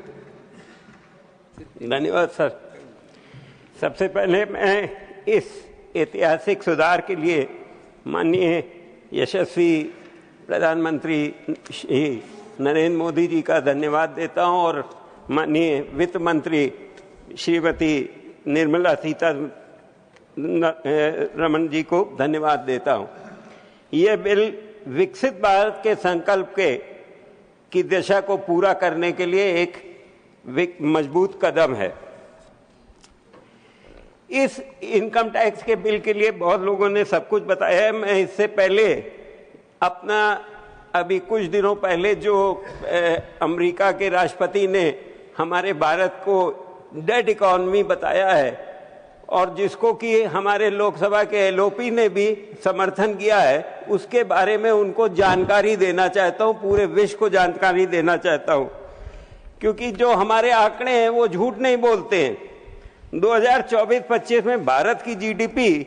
धन्यवाद sir. सबसे पहले मैं इस ऐतिहासिक सुधार के लिए माननीय यशस्वी प्रधानमंत्री श्री नरेंद्र मोदी जी का धन्यवाद देता हूं और माननीय वित्त मंत्री श्रीमती निर्मला सीतारमण जी को धन्यवाद देता हूं. यह बिल विकसित भारत के संकल्प की दिशा को पूरा करने के लिए एक मजबूत कदम है. इस इनकम टैक्स के बिल के लिए बहुत लोगों ने सब कुछ बताया है. मैं इससे पहले अपना अभी कुछ दिनों पहले जो अमेरिका के राष्ट्रपति ने हमारे भारत को डेड इकोनॉमी बताया है और जिसको कि हमारे लोकसभा के एलओपी ने भी समर्थन किया है, उसके बारे में उनको जानकारी देना चाहता हूं, पूरे विश्व को जानकारी देना चाहता हूं, क्योंकि जो हमारे आंकड़े हैं वो झूठ नहीं बोलते हैं. 2024-25 में भारत की जीडीपी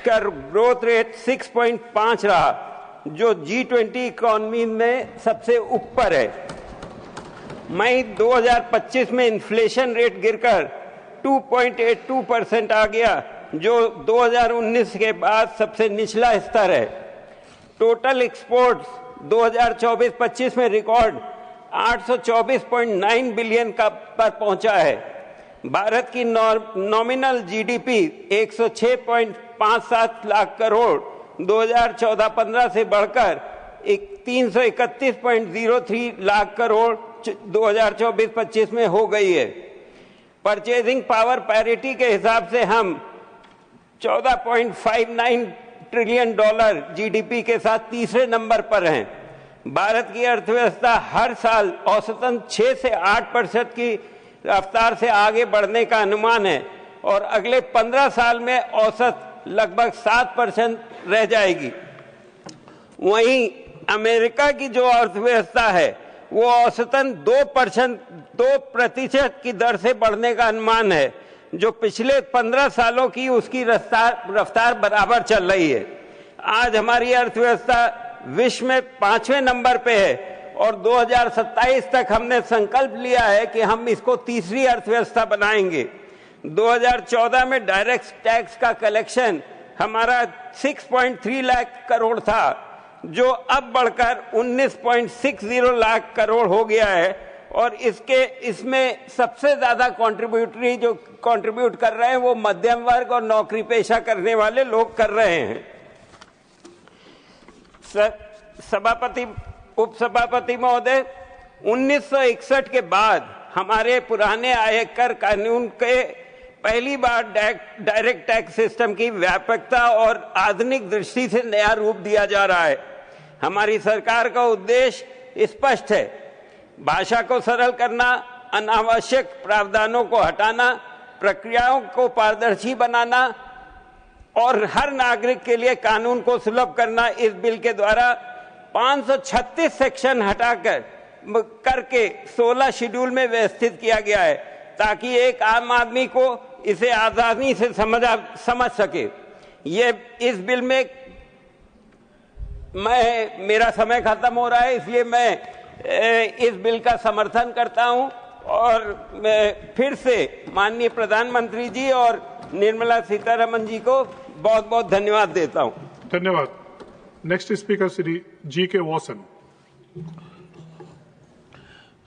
का ग्रोथ रेट 6.5 रहा, जो G20 इकोनॉमी में सबसे ऊपर है. मई 2025 में इन्फ्लेशन रेट गिरकर 2.82% आ गया, जो 2019 के बाद सबसे निचला स्तर है. टोटल एक्सपोर्ट्स 2024-25 में रिकॉर्ड 824.9 बिलियन पर पहुंचा है. भारत की नॉमिनल जीडीपी 106.57 लाख करोड़ 2014-15 से बढ़कर 331.03 लाख करोड़ 2024-25 में हो गई है. परचेजिंग पावर पैरिटी के हिसाब से हम 14.59 ट्रिलियन डॉलर जीडीपी के साथ तीसरे नंबर पर हैं. भारत की अर्थव्यवस्था हर साल औसतन 6 से 8% की रफ्तार से आगे बढ़ने का अनुमान है और अगले 15 साल में औसत लगभग 7% रह जाएगी. वहीं अमेरिका की जो अर्थव्यवस्था है वो औसतन 2% की दर से बढ़ने का अनुमान है, जो पिछले 15 सालों की उसकी रफ्तार बराबर चल रही है. आज हमारी अर्थव्यवस्था विश्व में 5वें नंबर पे है और 2027 तक हमने संकल्प लिया है कि हम इसको तीसरी अर्थव्यवस्था बनाएंगे. 2014 में डायरेक्ट टैक्स का कलेक्शन हमारा 6.3 लाख करोड़ था, जो अब बढ़कर 19.60 लाख करोड़ हो गया है और इसमें सबसे ज्यादा कंट्रीब्यूट कर रहे हैं वो मध्यम वर्ग और नौकरी पेशा करने वाले लोग कर रहे हैं. सभापति उपसभापति महोदय, 1961 के बाद हमारे पुराने आयकर कानून के पहली बार डायरेक्ट टैक्स सिस्टम की व्यापकता और आधुनिक दृष्टि से नया रूप दिया जा रहा है। हमारी सरकार का उद्देश्य स्पष्ट है, भाषा को सरल करना, अनावश्यक प्रावधानों को हटाना, प्रक्रियाओं को पारदर्शी बनाना और हर नागरिक के लिए कानून को सुलभ करना। इस बिल के द्वारा 536 सेक्शन हटाकर करके 16 शेड्यूल में व्यवस्थित किया गया है, ताकि एक आम आदमी को इसे आसानी से समझ सके। ये इस बिल में मेरा समय खत्म हो रहा है, इसलिए मैं इस बिल का समर्थन करता हूं और मैं फिर से माननीय प्रधानमंत्री जी और निर्मला सीतारमण जी को बहुत बहुत धन्यवाद देता हूं। धन्यवाद। Next speaker Shri GK. Vasan.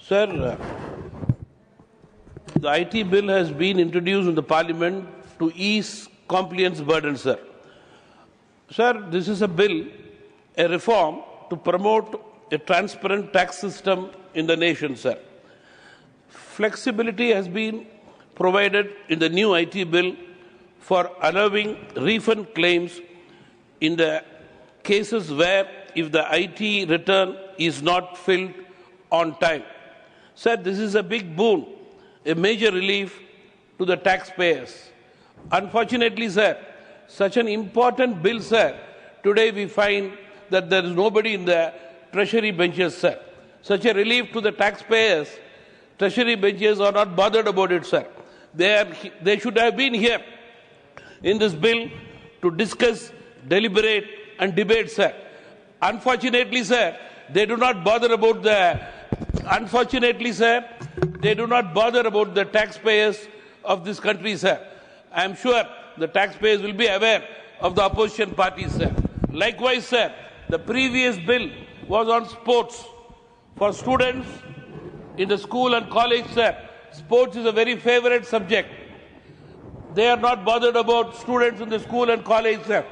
Sir, the IT bill has been introduced in the Parliament to ease compliance burden, sir. Sir, this is a bill, a reform to promote a transparent tax system in the nation, sir. Flexibility has been provided in the new IT bill for allowing refund claims in the cases where if the IT return is not filled on time. Sir, this is a big boon, a major relief to the taxpayers. Unfortunately, sir, such an important bill, sir, today we find that there is nobody in the treasury benches, sir. Such a relief to the taxpayers, treasury benches are not bothered about it, sir. They should have been here in this bill to discuss, deliberate and debate, sir. Unfortunately, sir, they do not bother about the taxpayers of this country, sir. I am sure the taxpayers will be aware of the opposition parties, sir. Likewise, sir, the previous bill was on sports. For students in the school and college, sir, sports is a very favorite subject. They are not bothered about students in the school and college, sir.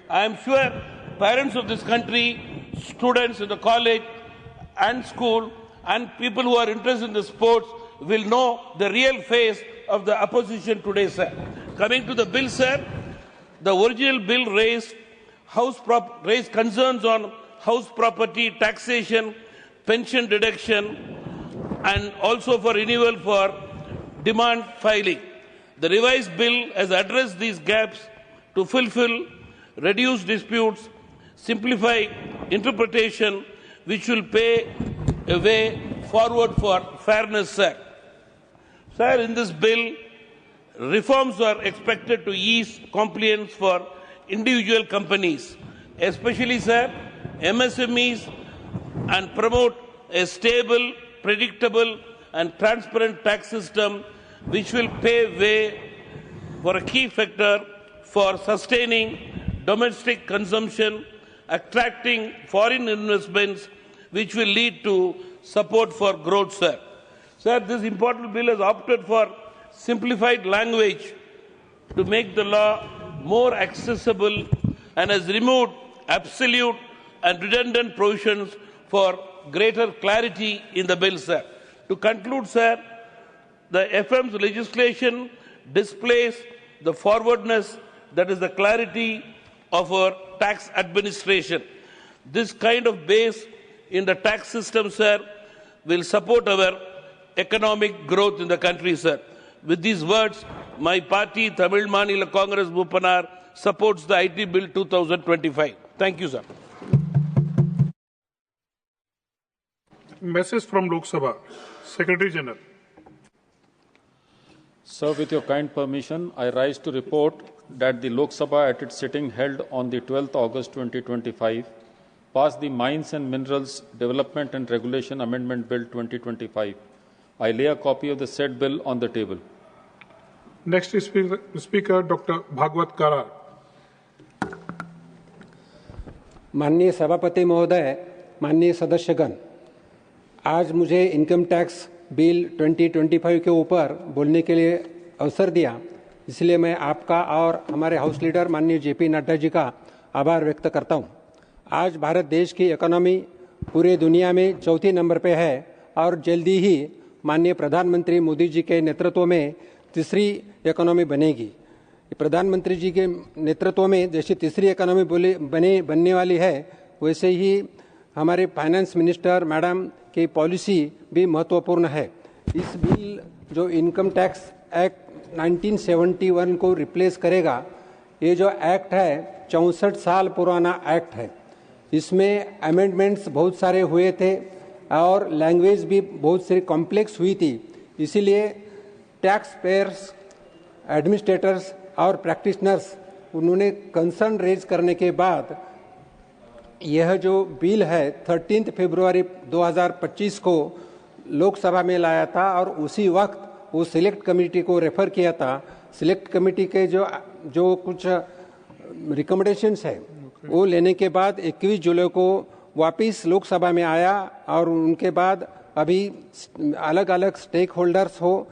I am sure parents of this country, students in the college and school, and people who are interested in the sports will know the real face of the opposition today, sir. Coming to the bill, sir, the original bill raised concerns on house property, taxation, pension deduction, and also for renewal for demand filing. The revised bill has addressed these gaps to fulfill, reduce disputes, simplify interpretation, which will pave a way forward for fairness, sir. Sir, in this bill, reforms are expected to ease compliance for individual companies, especially, sir, MSMEs, and promote a stable, predictable, and transparent tax system, which will pave way for a key factor for sustaining domestic consumption, attracting foreign investments, which will lead to support for growth, sir. Sir, this important bill has opted for simplified language to make the law more accessible and has removed absolute and redundant provisions for greater clarity in the bill, sir. To conclude, sir, the FM's legislation displays the forwardness, that is the clarity of our tax administration. This kind of base in the tax system, sir, will support our economic growth in the country, sir. With these words, my party, Tamil Manila Congress Bupanar, supports the IT Bill 2025. Thank you, sir. Message from Lok Sabha, Secretary General. Sir, with your kind permission, I rise to report that the Lok Sabha at its sitting held on the 12th August 2025 passed the Mines and Minerals Development and Regulation Amendment Bill 2025. I lay a copy of the said bill on the table. Next is Speaker Dr. Bhagwat Kara. माननीय सभापति महोदय, माननीय सदस्यगण, आज मुझे income tax bill 2025 के ऊपर बोलने के लिए अवसर दिया, इसलिए मैं आपका और हमारे हाउस लीडर माननीय जेपी नड्डा जी का आभार व्यक्त करता हूं। आज भारत देश की इकोनॉमी पूरे दुनिया में चौथी नंबर पे है और जल्दी ही माननीय प्रधानमंत्री मोदी जी के नेतृत्व में तीसरी इकोनॉमी बनेगी। प्रधानमंत्री जी के नेतृत्व में जैसी तीसरी इकोनॉमी बनने वाली है, वैसे ही हमारे फाइनेंस मिनिस्टर मैडम की पॉलिसी भी महत्वपूर्ण है। इस बिल जो इनकम टैक्स एक्ट 1971 को रिप्लेस करेगा, ये जो एक्ट है 64 साल पुराना एक्ट है। इसमें अमेंडमेंट्स बहुत सारे हुए थे और लैंग्वेज भी बहुत सारी कॉम्प्लेक्स हुई थी। इसीलिए टैक्स पेयर्स, एडमिनिस्ट्रेटर्स और प्रैक्टिशनर्स उन्होंने कंसर्न रेज करने के बाद यह जो बिल है 13 फरवरी 2025 को लोकसभा में लाया था और उसी वक्त वो सिलेक्ट कमेटी को रेफर किया था। सिलेक्ट कमेटी के जो कुछ रिकमेंडेशंस है वो लेने के बाद 21 जुलाई को वापस लोकसभा में आया और उनके बाद अभी अलग अलग स्टेक होल्डर्स हो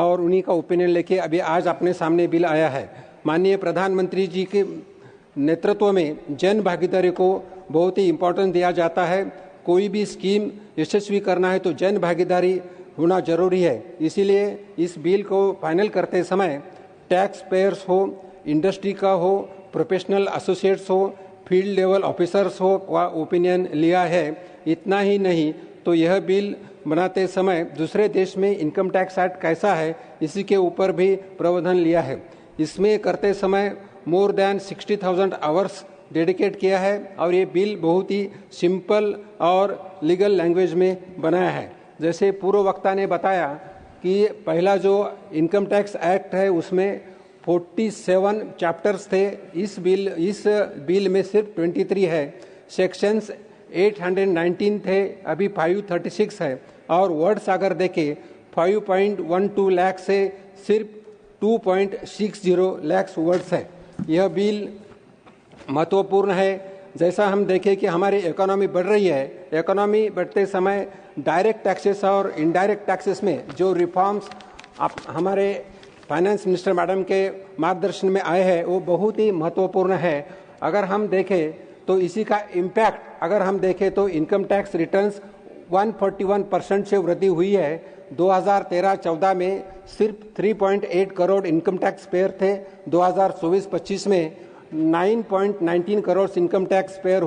और उन्हीं का ओपिनियन लेके अभी आज अपने सामने बिल आया है। माननीय प्रधानमंत्री जी के नेतृत्व में जन भागीदारी को बहुत ही इम्पोर्टेंस दिया जाता है। कोई भी स्कीम यशस्वी करना है तो जन भागीदारी होना जरूरी है। इसीलिए इस बिल को फाइनल करते समय टैक्स पेयर्स हो, इंडस्ट्री का हो, प्रोफेशनल एसोसिएट्स हो, फील्ड लेवल ऑफिसर्स हो का ओपिनियन लिया है। इतना ही नहीं तो यह बिल बनाते समय दूसरे देश में इनकम टैक्स एक्ट कैसा है इसी के ऊपर भी प्रावधान लिया है। इसमें करते समय मोर देन 60,000 आवर्स डेडिकेट किया है और ये बिल बहुत ही सिंपल और लीगल लैंग्वेज में बनाया है। जैसे पूर्व वक्ता ने बताया कि पहला जो इनकम टैक्स एक्ट है उसमें 47 चैप्टर्स थे। इस बिल में सिर्फ 23 है। सेक्शंस 819 थे, अभी 536 है और वर्ड्स अगर देखें 5.12 लाख से सिर्फ 2.60 लाख वर्ड्स है। यह बिल महत्वपूर्ण है। जैसा हम देखें कि हमारी इकोनॉमी बढ़ रही है, इकोनॉमी बढ़ते समय डायरेक्ट टैक्सेस और इनडायरेक्ट टैक्सेस में जो रिफॉर्म्स हमारे फाइनेंस मिनिस्टर मैडम के मार्गदर्शन में आए हैं वो बहुत ही महत्वपूर्ण है। अगर हम देखें तो इसी का इम्पैक्ट अगर हम देखें तो इनकम टैक्स रिटर्न्स 141% से वृद्धि हुई है। 2013-14 में सिर्फ 3.8 करोड़ इनकम टैक्स पेयर थे। 2024-25 में 9.19 करोड़ इनकम टैक्स पेयर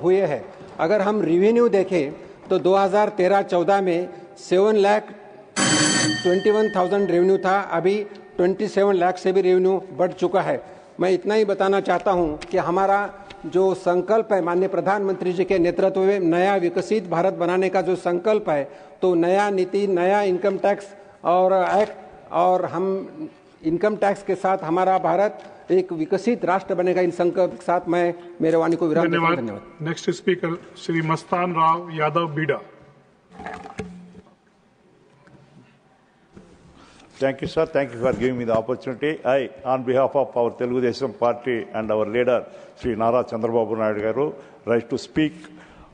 हुए हैं। अगर हम रिवेन्यू देखें तो 2013-14 में 7,21,000 रेवेन्यू था, अभी 27 लाख से भी रेवेन्यू बढ़ चुका है। मैं इतना ही बताना चाहता हूं कि हमारा जो संकल्प है माननीय प्रधानमंत्री जी के नेतृत्व में नया विकसित भारत बनाने का जो संकल्प है, तो नया नीति, नया इनकम टैक्स और एक्ट और हम इनकम टैक्स के साथ हमारा भारत एक विकसित राष्ट्र बनेगा। इन संकल्प के साथ मैं मेरे वाणी को विराम देता हूं। धन्यवाद। Next speaker Shri Mastan Rao Yadav Beeda. Thank you, sir. Thank you for giving me the opportunity. I, on behalf of our Telugu Desam party and our leader, Sri Nara Chandrababu Naidu Garu, rise to speak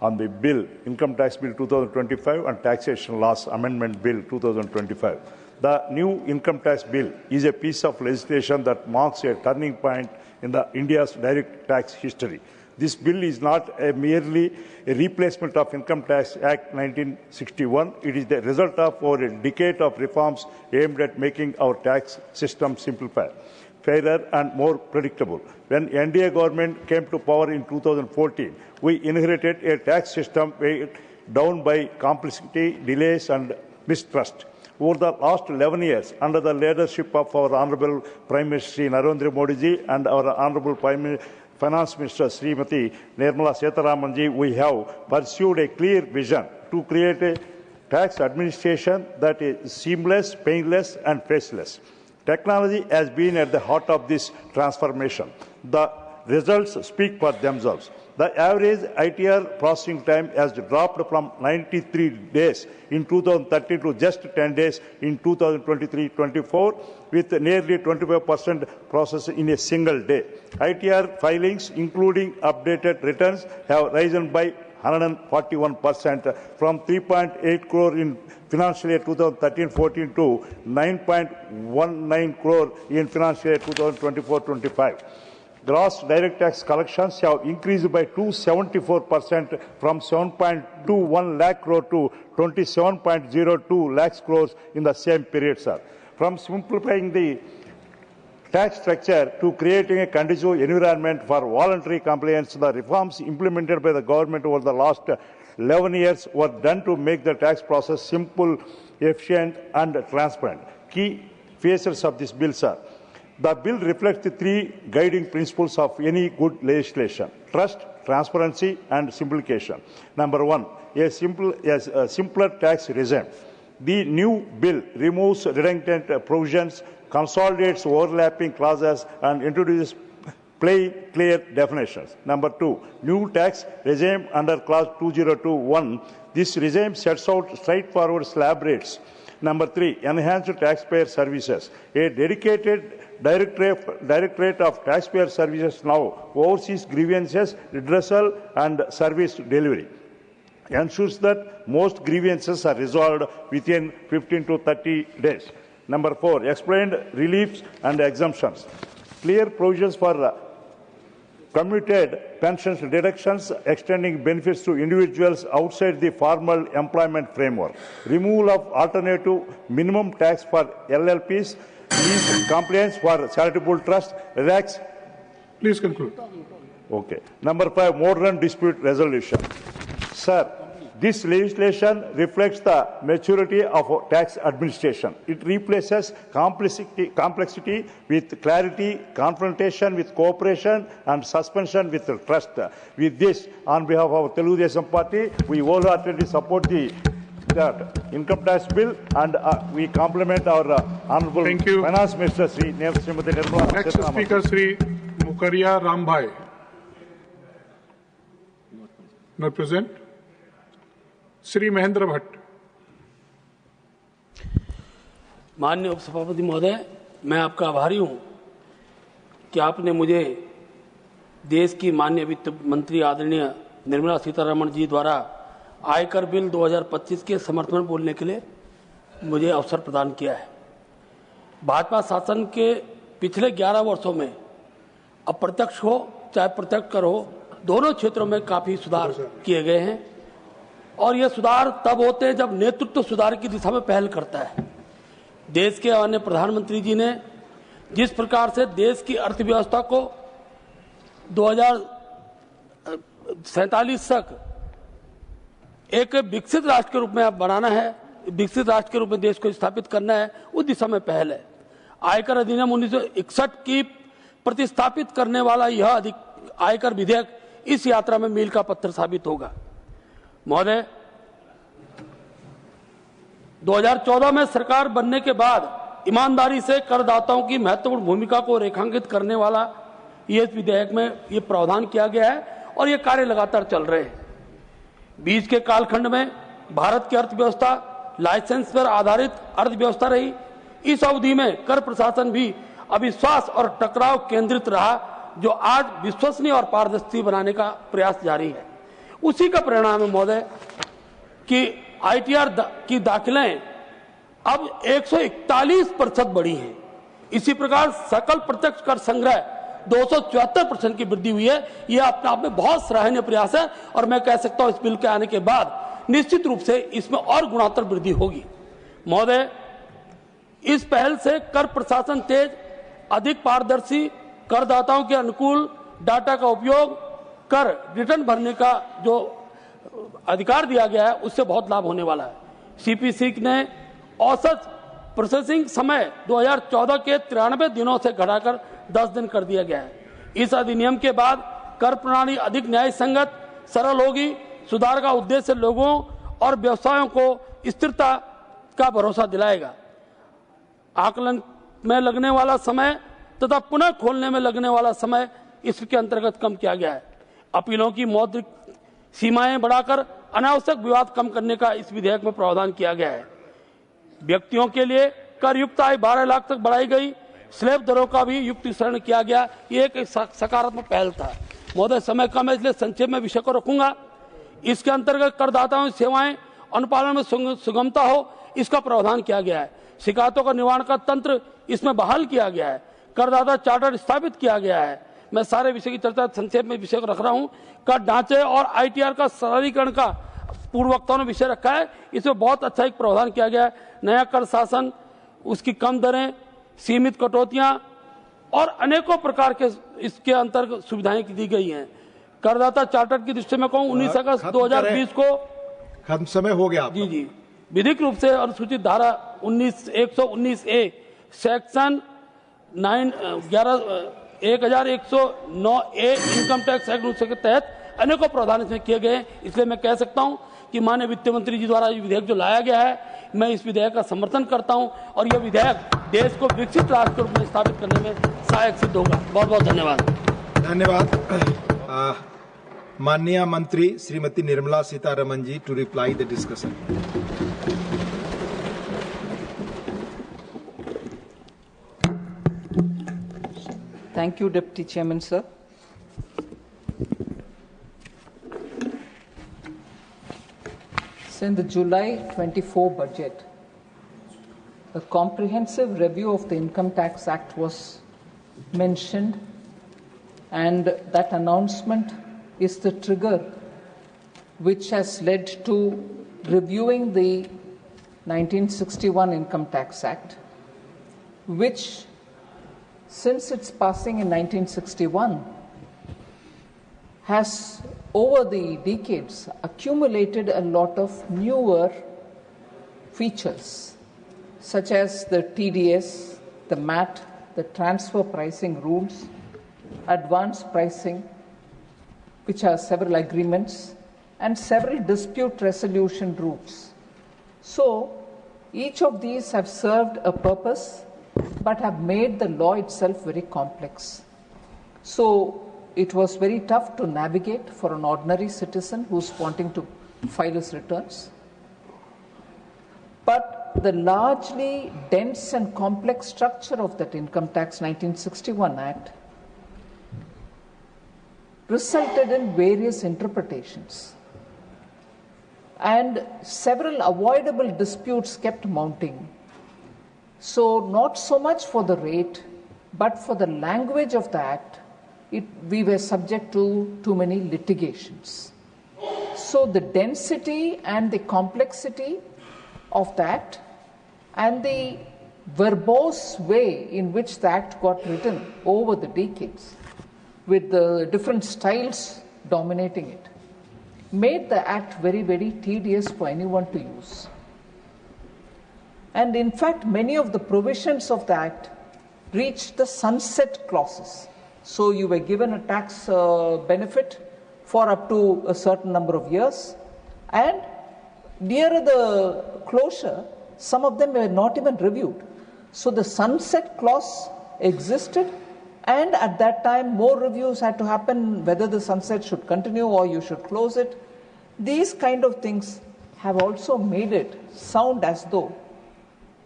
on the bill, Income Tax Bill 2025 and Taxation Laws Amendment Bill 2025. The new Income Tax Bill is a piece of legislation that marks a turning point in India's direct tax history. This bill is not merely a replacement of Income Tax Act 1961. It is the result of over a decade of reforms aimed at making our tax system simplified, fairer and more predictable. When NDA government came to power in 2014, we inherited a tax system weighed down by complexity, delays and mistrust. Over the last 11 years, under the leadership of our Honorable Prime Minister Sri Narendra Modi ji and our Honorable Finance Minister Srimati Nirmala Sitharaman ji, we have pursued a clear vision to create a tax administration that is seamless, painless and faceless. Technology has been at the heart of this transformation. The results speak for themselves. The average ITR processing time has dropped from 93 days in 2013 to just 10 days in 2023-24, with nearly 25% processed in a single day. ITR filings, including updated returns, have risen by 141% from 3.8 crore in financial year 2013-14 to 9.19 crore in financial year 2024-25. gross direct tax collections have increased by 274% from 7.21 lakh crore to 27.02 lakh crores in the same period, sir. From simplifying the tax structure to creating a conducive environment for voluntary compliance, the reforms implemented by the government over the last 11 years were done to make the tax process simple, efficient, and transparent. Key features of this bill, sir. The bill reflects the three guiding principles of any good legislation: trust, transparency, and simplification. Number one, a simpler tax regime. The new bill removes redundant provisions, consolidates overlapping clauses, and introduces plain, clear definitions. Number two, new tax regime under clause 2021. This regime sets out straightforward slab rates. Number three, enhanced taxpayer services. A dedicated Directorate of Taxpayer Services now oversees grievances, redressal, and service delivery. Ensures that most grievances are resolved within 15 to 30 days. Number four, explained reliefs and exemptions. Clear provisions for commuted pensions deductions, extending benefits to individuals outside the formal employment framework. Removal of alternative minimum tax for LLPs, lease compliance for charitable trust, relax. Please conclude. Okay. Number five, modern dispute resolution. Sir, this legislation reflects the maturity of tax administration. It replaces complexity with clarity, confrontation with cooperation, and suspension with trust. With this, on behalf of Telugu Desam Party, we wholeheartedly support the income tax bill, and we compliment our Honorable Finance Minister, Srimati Nirmala. Next speaker, Sri Mukaria Rambhai. Not present. Shri Mahendra Bhatt. माननीय उपसभापति महोदय, मैं आपका आभारी हूं कि आपने मुझे देश की माननीय वित्त मंत्री आदरणीय निर्मला सीतारमण जी द्वारा आयकर बिल 2025 के समर्थन में बोलने के लिए मुझे अवसर प्रदान किया है। भाजपा शासन के पिछले 11 वर्षों में अप्रत्यक्ष हो चाहे प्रत्यक्ष कर हो, दोनों क्षेत्रों में काफी सुधार किए गए हैं, और ये सुधार तब होते हैं जब नेतृत्व सुधार की दिशा में पहल करता है। देश के माननीय प्रधानमंत्री जी ने जिस प्रकार से देश की अर्थव्यवस्था को 2047 तक एक विकसित राष्ट्र के रूप में बनाना है, विकसित राष्ट्र के रूप में देश को स्थापित करना है, उस दिशा में पहल है। आयकर अधिनियम 1961 की प्रतिस्थापित करने वाला यह आयकर विधेयक इस यात्रा में मील का पत्थर साबित होगा। महोदय, 2014 में सरकार बनने के बाद ईमानदारी से करदाताओं की महत्वपूर्ण भूमिका को रेखांकित करने वाला ये विधेयक में ये प्रावधान किया गया है, और ये कार्य लगातार चल रहे हैं। बीच के कालखंड में भारत की अर्थव्यवस्था लाइसेंस पर आधारित अर्थव्यवस्था रही। इस अवधि में कर प्रशासन भी अविश्वास और टकराव केंद्रित रहा, जो आज विश्वसनीय और पारदर्शी बनाने का प्रयास जारी है। उसी का परिणाम है महोदय कि ITR की दाखिलें अब 141% बढ़ी हैं। इसी प्रकार सकल प्रत्यक्ष कर संग्रह 274% की वृद्धि हुई है। यह अपने आप में बहुत सराहनीय प्रयास है, और मैं कह सकता हूं इस बिल के आने के बाद निश्चित रूप से इसमें और गुणात्मक वृद्धि होगी। महोदय, इस पहल से कर प्रशासन तेज, अधिक पारदर्शी, करदाताओं के अनुकूल डाटा का उपयोग, कर रिटर्न भरने का जो अधिकार दिया गया है, उससे बहुत लाभ होने वाला है। CPC ने औसत प्रोसेसिंग समय 2014 के 93 दिनों से घटाकर 10 दिन कर दिया गया है। इस अधिनियम के बाद कर प्रणाली अधिक न्याय संगत, सरल होगी। सुधार का उद्देश्य लोगों और व्यवसायों को स्थिरता का भरोसा दिलाएगा। आकलन में लगने वाला समय तथा पुनः खोलने में लगने वाला समय इसके अंतर्गत कम किया गया है। अपीलों की मौद्रिक सीमाएं बढ़ाकर अनावश्यक विवाद कम करने का इस विधेयक में प्रावधान किया गया है। व्यक्तियों के लिए कर युक्त आय 12 लाख तक बढ़ाई गई। स्लैब दरों का भी युक्तिकरण किया गया। ये एक सकारात्मक पहल था। महोदय, समय कम है इसलिए संक्षेप में विषय को रखूंगा। इसके अंतर्गत करदाताओं की सेवाएं अनुपालन में सुगमता हो, इसका प्रावधान किया गया है। शिकायतों का निवारण का तंत्र इसमें बहाल किया गया है। करदाता चार्टर स्थापित किया गया है। मैं सारे विषय की चर्चा संक्षेप में विषय को रख रहा हूं। कर ढांचे और आईटीआर का सरलीकरण का पूर्व वक्ताओं ने विषय रखा है। इसमें बहुत अच्छा एक प्रावधान किया गया है। नया कर शासन, उसकी कम दरें, सीमित कटौतियां और अनेकों प्रकार के इसके अंतर्गत सुविधाएं दी गई हैं। करदाता चार्टर की दृष्टि में कहूं 19 अगस्त 2020 को खत्म समय हो गया। जी विधिक रूप से अनुसूचित धारा 119A section 1109A income tax act के तहत अनेकों प्रावधान इसमें किए गए। इसलिए मैं कह सकता हूं कि माननीय वित्त मंत्री जी द्वारा ये विधेयक जो लाया गया है, मैं इस विधेयक का समर्थन करता हूं और यह विधेयक देश को विकसित राष्ट्र के रूप में स्थापित करने में सहायक सिद्ध होगा। बहुत बहुत धन्यवाद। धन्यवाद। माननीय मंत्री Shrimati Nirmala Sitharaman ji to reply the discussion. Thank you, Deputy Chairman, sir. So in the July 24 budget, a comprehensive review of the Income Tax Act was mentioned, and that announcement is the trigger which has led to reviewing the 1961 Income Tax Act, which, since its passing in 1961, has over the decades accumulated a lot of newer features, such as the TDS, the MAT, the transfer pricing rules, advance pricing, which are several agreements, and several dispute resolution rules. So each of these have served a purpose but have made the law itself very complex. So it was very tough to navigate for an ordinary citizen who's wanting to file his returns. But the largely dense and complex structure of that Income Tax 1961 Act resulted in various interpretations, and several avoidable disputes kept mounting. So not so much for the rate, but for the language of the Act, we were subject to too many litigations. So the density and the complexity of the Act and the verbose way in which the Act got written over the decades, with the different styles dominating it, made the Act very, very tedious for anyone to use. And in fact, many of the provisions of the Act reached the sunset clauses. So you were given a tax benefit for up to a certain number of years, and nearer the closure, some of them were not even reviewed. So the sunset clause existed, and at that time more reviews had to happen, whether the sunset should continue or you should close it. These kind of things have also made it sound as though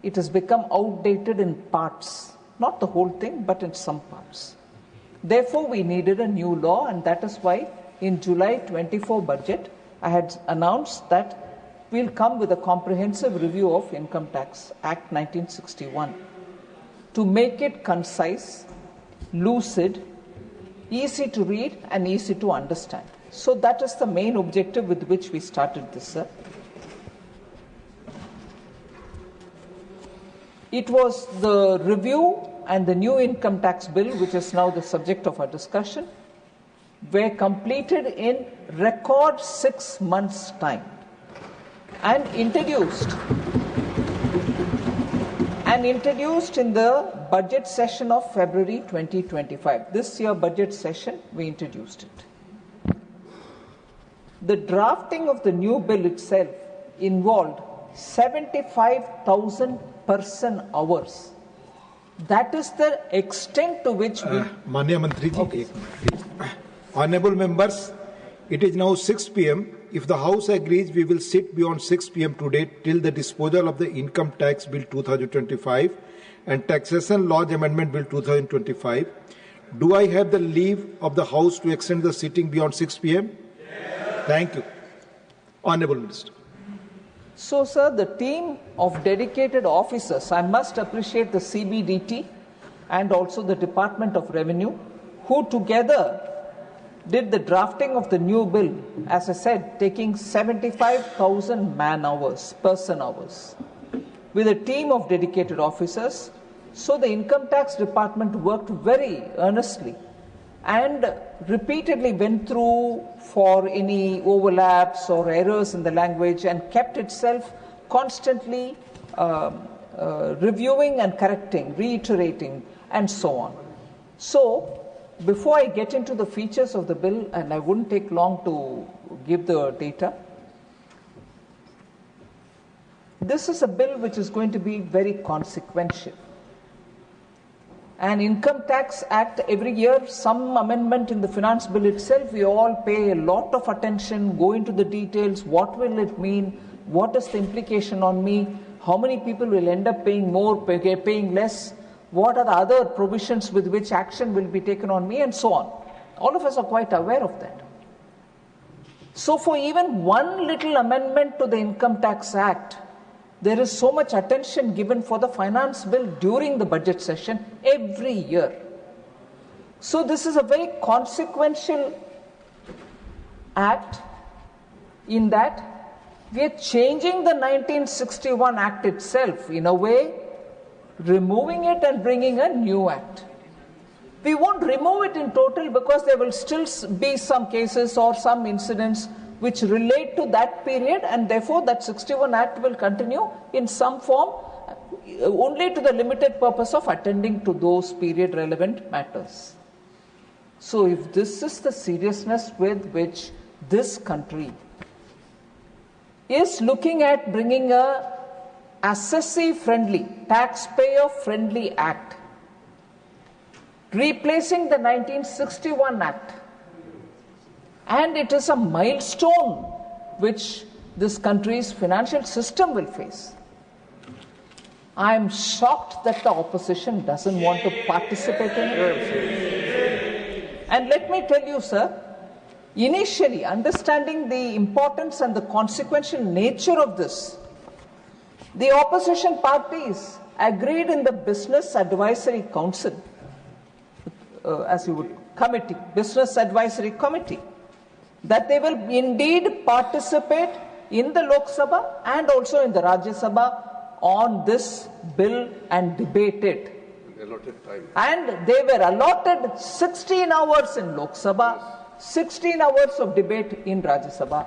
it has become outdated in parts, not the whole thing, but in some parts. Therefore, we needed a new law, and that is why in July 24 budget, I had announced that we'll come with a comprehensive review of Income Tax Act 1961 to make it concise, lucid, easy to read, and easy to understand. So that is the main objective with which we started this, sir. It was the review and the new income tax bill, which is now the subject of our discussion, were completed in record 6 months' time and introduced in the budget session of February 2025. This year budget session, we introduced it. The drafting of the new bill itself involved 75,000 person hours. That is the extent to which we... Manya Mantri ji, okay. Honorable members, it is now 6 p.m. If the House agrees, we will sit beyond 6 p.m. today till the disposal of the Income Tax Bill 2025 and Taxation Laws Amendment Bill 2025. Do I have the leave of the House to extend the sitting beyond 6 p.m.? Yes. Thank you. Honorable Minister. So, sir, the team of dedicated officers, I must appreciate the CBDT and also the Department of Revenue, who together did the drafting of the new bill, as I said, taking 75,000 person hours, with a team of dedicated officers. So the Income Tax Department worked very earnestly and repeatedly went through for any overlaps or errors in the language and kept itself constantly reviewing and correcting, reiterating, and so on. So, before I get into the features of the bill, and I wouldn't take long to give the data, this is a bill which is going to be very consequential. An Income Tax Act, every year, some amendment in the finance bill itself, we all pay a lot of attention, go into the details, what will it mean, what is the implication on me, how many people will end up paying more, paying less, what are the other provisions with which action will be taken on me, and so on. All of us are quite aware of that. So for even one little amendment to the Income Tax Act, there is so much attention given for the finance bill during the budget session every year. So this is a very consequential act in that we are changing the 1961 Act itself in a way, removing it and bringing a new act. We won't remove it in total because there will still be some cases or some incidents which relate to that period, and therefore that 61 Act will continue in some form only to the limited purpose of attending to those period relevant matters. So if this is the seriousness with which this country is looking at bringing a assessee-friendly, taxpayer-friendly act, replacing the 1961 Act, and it is a milestone which this country's financial system will face. I am shocked that the opposition doesn't want to participate in it. And let me tell you, sir, initially, understanding the importance and the consequential nature of this, the opposition parties agreed in the Business Advisory Council, Business Advisory Committee, that they will indeed participate in the Lok Sabha and also in the Rajya Sabha on this bill and debate it. And they were allotted 16 hours in Lok Sabha, 16 hours of debate in Rajya Sabha.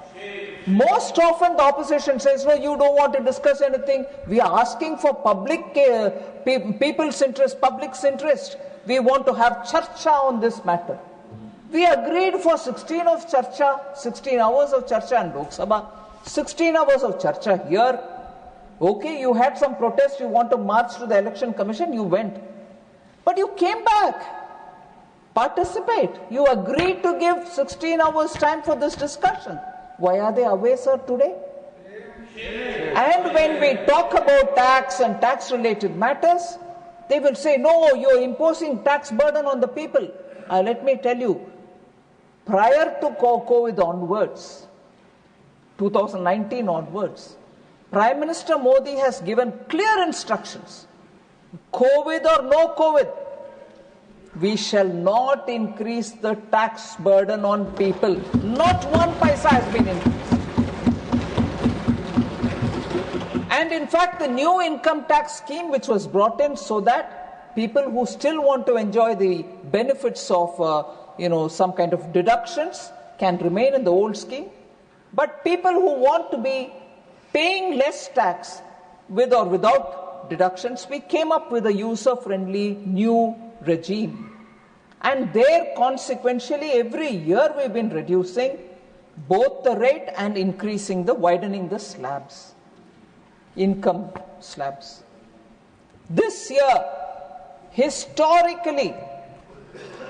Most often the opposition says, no, you don't want to discuss anything. We are asking for public, people's interest, public's interest. We want to have charcha on this matter. We agreed for 16 hours of charcha in Lok Sabha, 16 hours of charcha here. Okay, you had some protest, you want to march to the Election Commission, you went. But you came back, participate. You agreed to give 16 hours time for this discussion. Why are they away, sir, today? And when we talk about tax and tax-related matters, they will say, no, you're imposing tax burden on the people. Let me tell you, prior to COVID onwards, 2019 onwards, Prime Minister Modi has given clear instructions. COVID or no COVID, we shall not increase the tax burden on people. Not one paisa has been increased. And in fact, the new income tax scheme which was brought in so that people who still want to enjoy the benefits of some kind of deductions can remain in the old scheme. But people who want to be paying less tax with or without deductions, we came up with a user-friendly new regime. And there, consequentially, every year we've been reducing both the rate and widening the slabs, income slabs. This year, historically,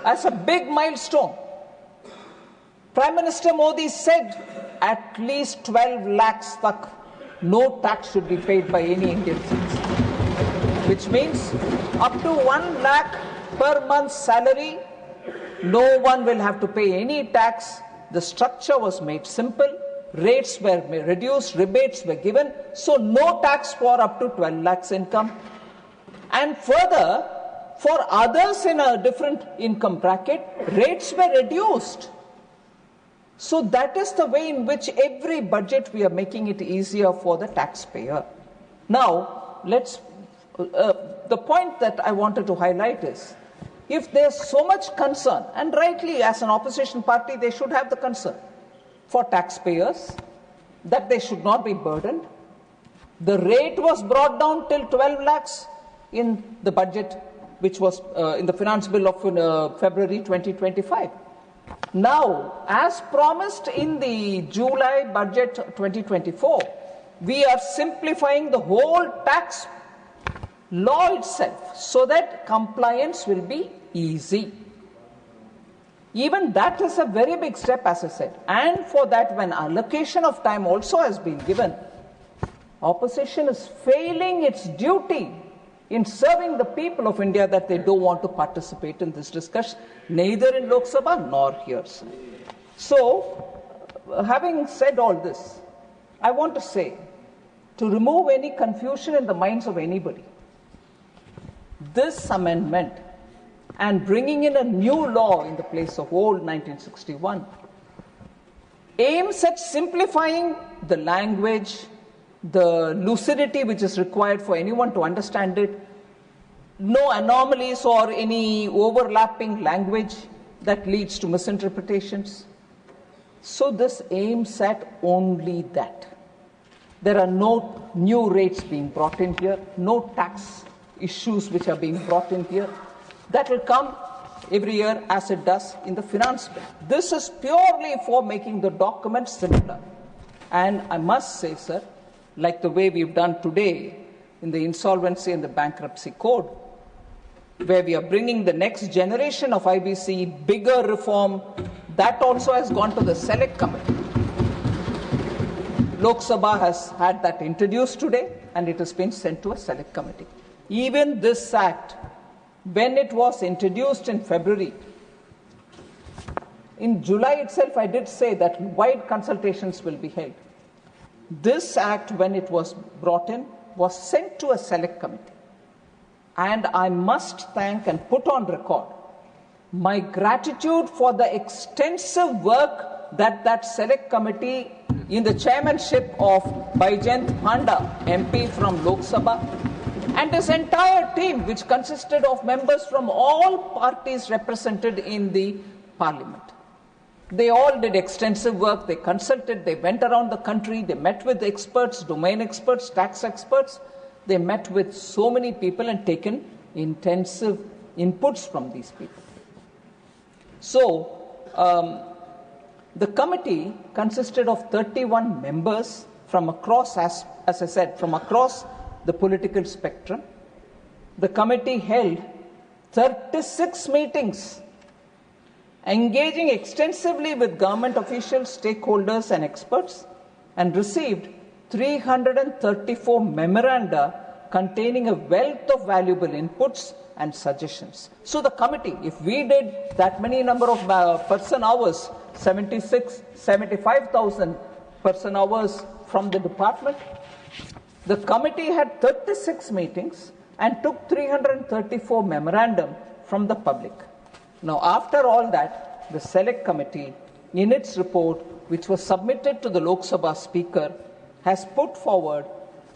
as a big milestone, Prime Minister Modi said at least 12 lakhs tak, no tax should be paid by any Indian citizen. Which means up to 1 lakh per month's salary, no one will have to pay any tax. The structure was made simple, rates were reduced, rebates were given, so no tax for up to 12 lakhs income. And further, For others in a different income bracket, rates were reduced. So that is the way in which every budget we are making it easier for the taxpayer. Now, the point that I wanted to highlight is, if there's so much concern, and rightly as an opposition party they should have the concern for taxpayers, that they should not be burdened. The rate was brought down till 12 lakhs in the budget, which was in the finance bill of February 2025. Now, as promised in the July budget 2024, we are simplifying the whole tax law itself so that compliance will be easy. Even that is a very big step, as I said. And for that, when allocation of time also has been given, opposition is failing its duty in serving the people of India that they don't want to participate in this discussion, neither in Lok Sabha nor here. So, having said all this, I want to say, to remove any confusion in the minds of anybody, this amendment and bringing in a new law in the place of old 1961 aims at simplifying the language, the lucidity which is required for anyone to understand it, no anomalies or any overlapping language that leads to misinterpretations. So this aims at only that. There are no new rates being brought in here, no tax issues which are being brought in here. That will come every year as it does in the finance bill. This is purely for making the document simpler. And I must say, sir, like the way we've done today in the insolvency and the bankruptcy code, where we are bringing the next generation of IBC, bigger reform, that also has gone to the select committee. Lok Sabha has had that introduced today and it has been sent to a select committee. Even this act, when it was introduced in February, in July itself I did say that wide consultations will be held. This act, when it was brought in, was sent to a select committee. And I must thank and put on record my gratitude for the extensive work that select committee in the chairmanship of Baijent Panda, MP from Lok Sabha, and his entire team, which consisted of members from all parties represented in the Parliament. They all did extensive work, they consulted, they went around the country, they met with experts, domain experts, tax experts. They met with so many people and taken intensive inputs from these people. So, the committee consisted of 31 members from across, as I said, from across the political spectrum. The committee held 36 meetings, engaging extensively with government officials, stakeholders and experts, and received 334 memoranda containing a wealth of valuable inputs and suggestions. So the committee, if we did that many number of person hours, 75,000 person hours from the department, the committee had 36 meetings and took 334 memorandum from the public. Now, after all that, the select committee, in its report, which was submitted to the Lok Sabha Speaker, has put forward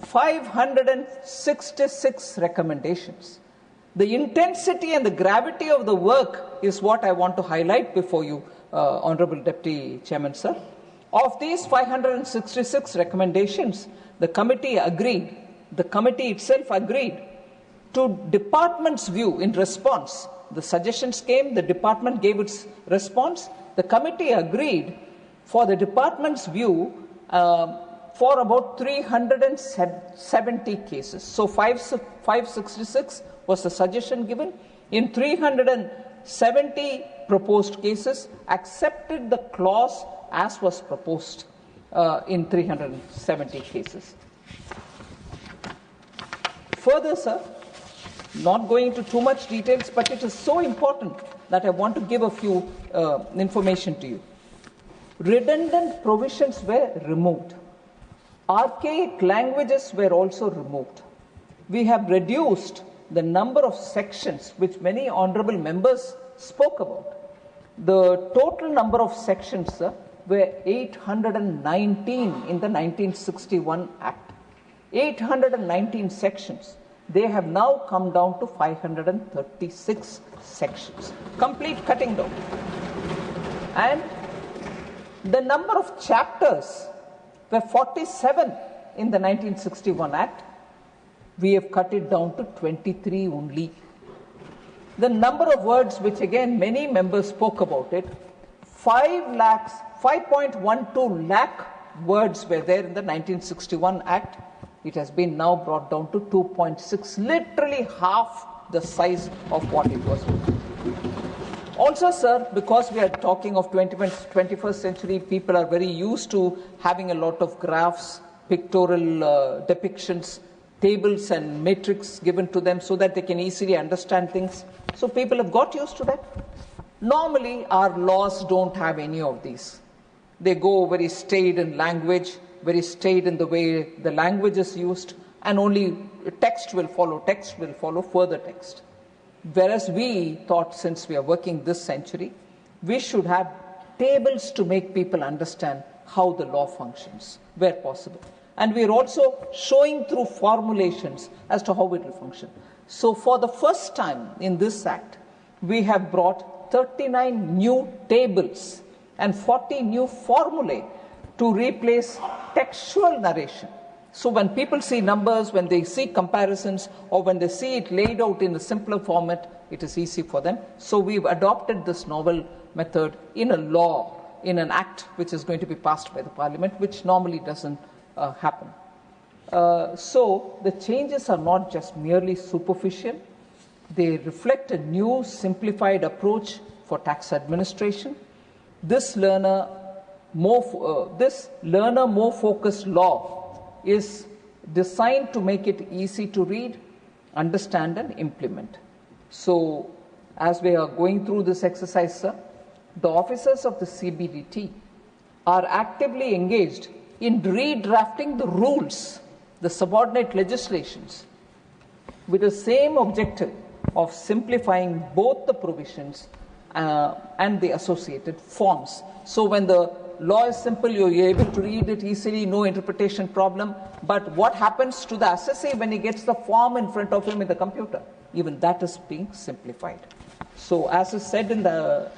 566 recommendations. The intensity and the gravity of the work is what I want to highlight before you, Honorable Deputy Chairman, sir. Of these 566 recommendations, the committee itself agreed to department's view in response. The suggestions came, the department gave its response. The committee agreed for the department's view for about 370 cases. So 566 was the suggestion given. In 370 proposed cases, accepted the clause as was proposed in 370 cases. Further, sir, not going into too much details, but it is so important that I want to give a few information to you. Redundant provisions were removed. Archaic languages were also removed. We have reduced the number of sections which many honorable members spoke about. The total number of sections, sir, were 819 in the 1961 Act. 819 sections. They have now come down to 536 sections. Complete cutting down. And the number of chapters were 47 in the 1961 Act. We have cut it down to 23 only. The number of words, which again many members spoke about it, 5.12 lakh words were there in the 1961 Act. It has been now brought down to 2.6, literally half the size of what it was. Also, sir, because we are talking of 21st century, people are very used to having a lot of graphs, pictorial depictions, tables and matrix given to them so that they can easily understand things. So people have got used to that. Normally, our laws don't have any of these. They go very staid in language, very staid in the way the language is used, and only text will follow further text. Whereas we thought, since we are working this century, we should have tables to make people understand how the law functions, where possible. And we are also showing through formulations as to how it will function. So for the first time in this Act, we have brought 39 new tables and 40 new formulae to replace textual narration. So when people see numbers, when they see comparisons, or when they see it laid out in a simpler format, it is easy for them. So we've adopted this novel method in a law, in an act which is going to be passed by the Parliament, which normally doesn't happen. So the changes are not just merely superficial. They reflect a new simplified approach for tax administration. This learner more focused law is designed to make it easy to read, understand and implement. So as we are going through this exercise, sir, the officers of the CBDT are actively engaged in redrafting the rules, the subordinate legislations, with the same objective of simplifying both the provisions and the associated forms. So when the law is simple, you're able to read it easily, no interpretation problem. But what happens to the assessee when he gets the form in front of him in the computer? Even that is being simplified. So as is said in the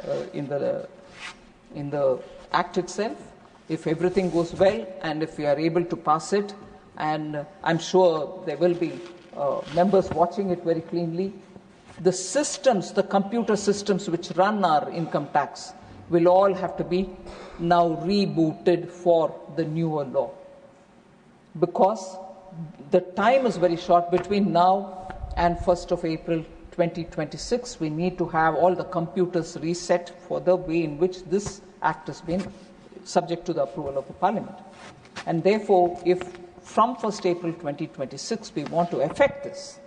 Act itself, if everything goes well and if we are able to pass it, and I'm sure there will be members watching it very cleanly, the systems, the computer systems which run our income tax will all have to be now rebooted for the newer law. Because the time is very short between now and 1st of April 2026. We need to have all the computers reset for the way in which this act has been subject to the approval of the Parliament. And therefore, if from 1st April 2026 we want to effect this,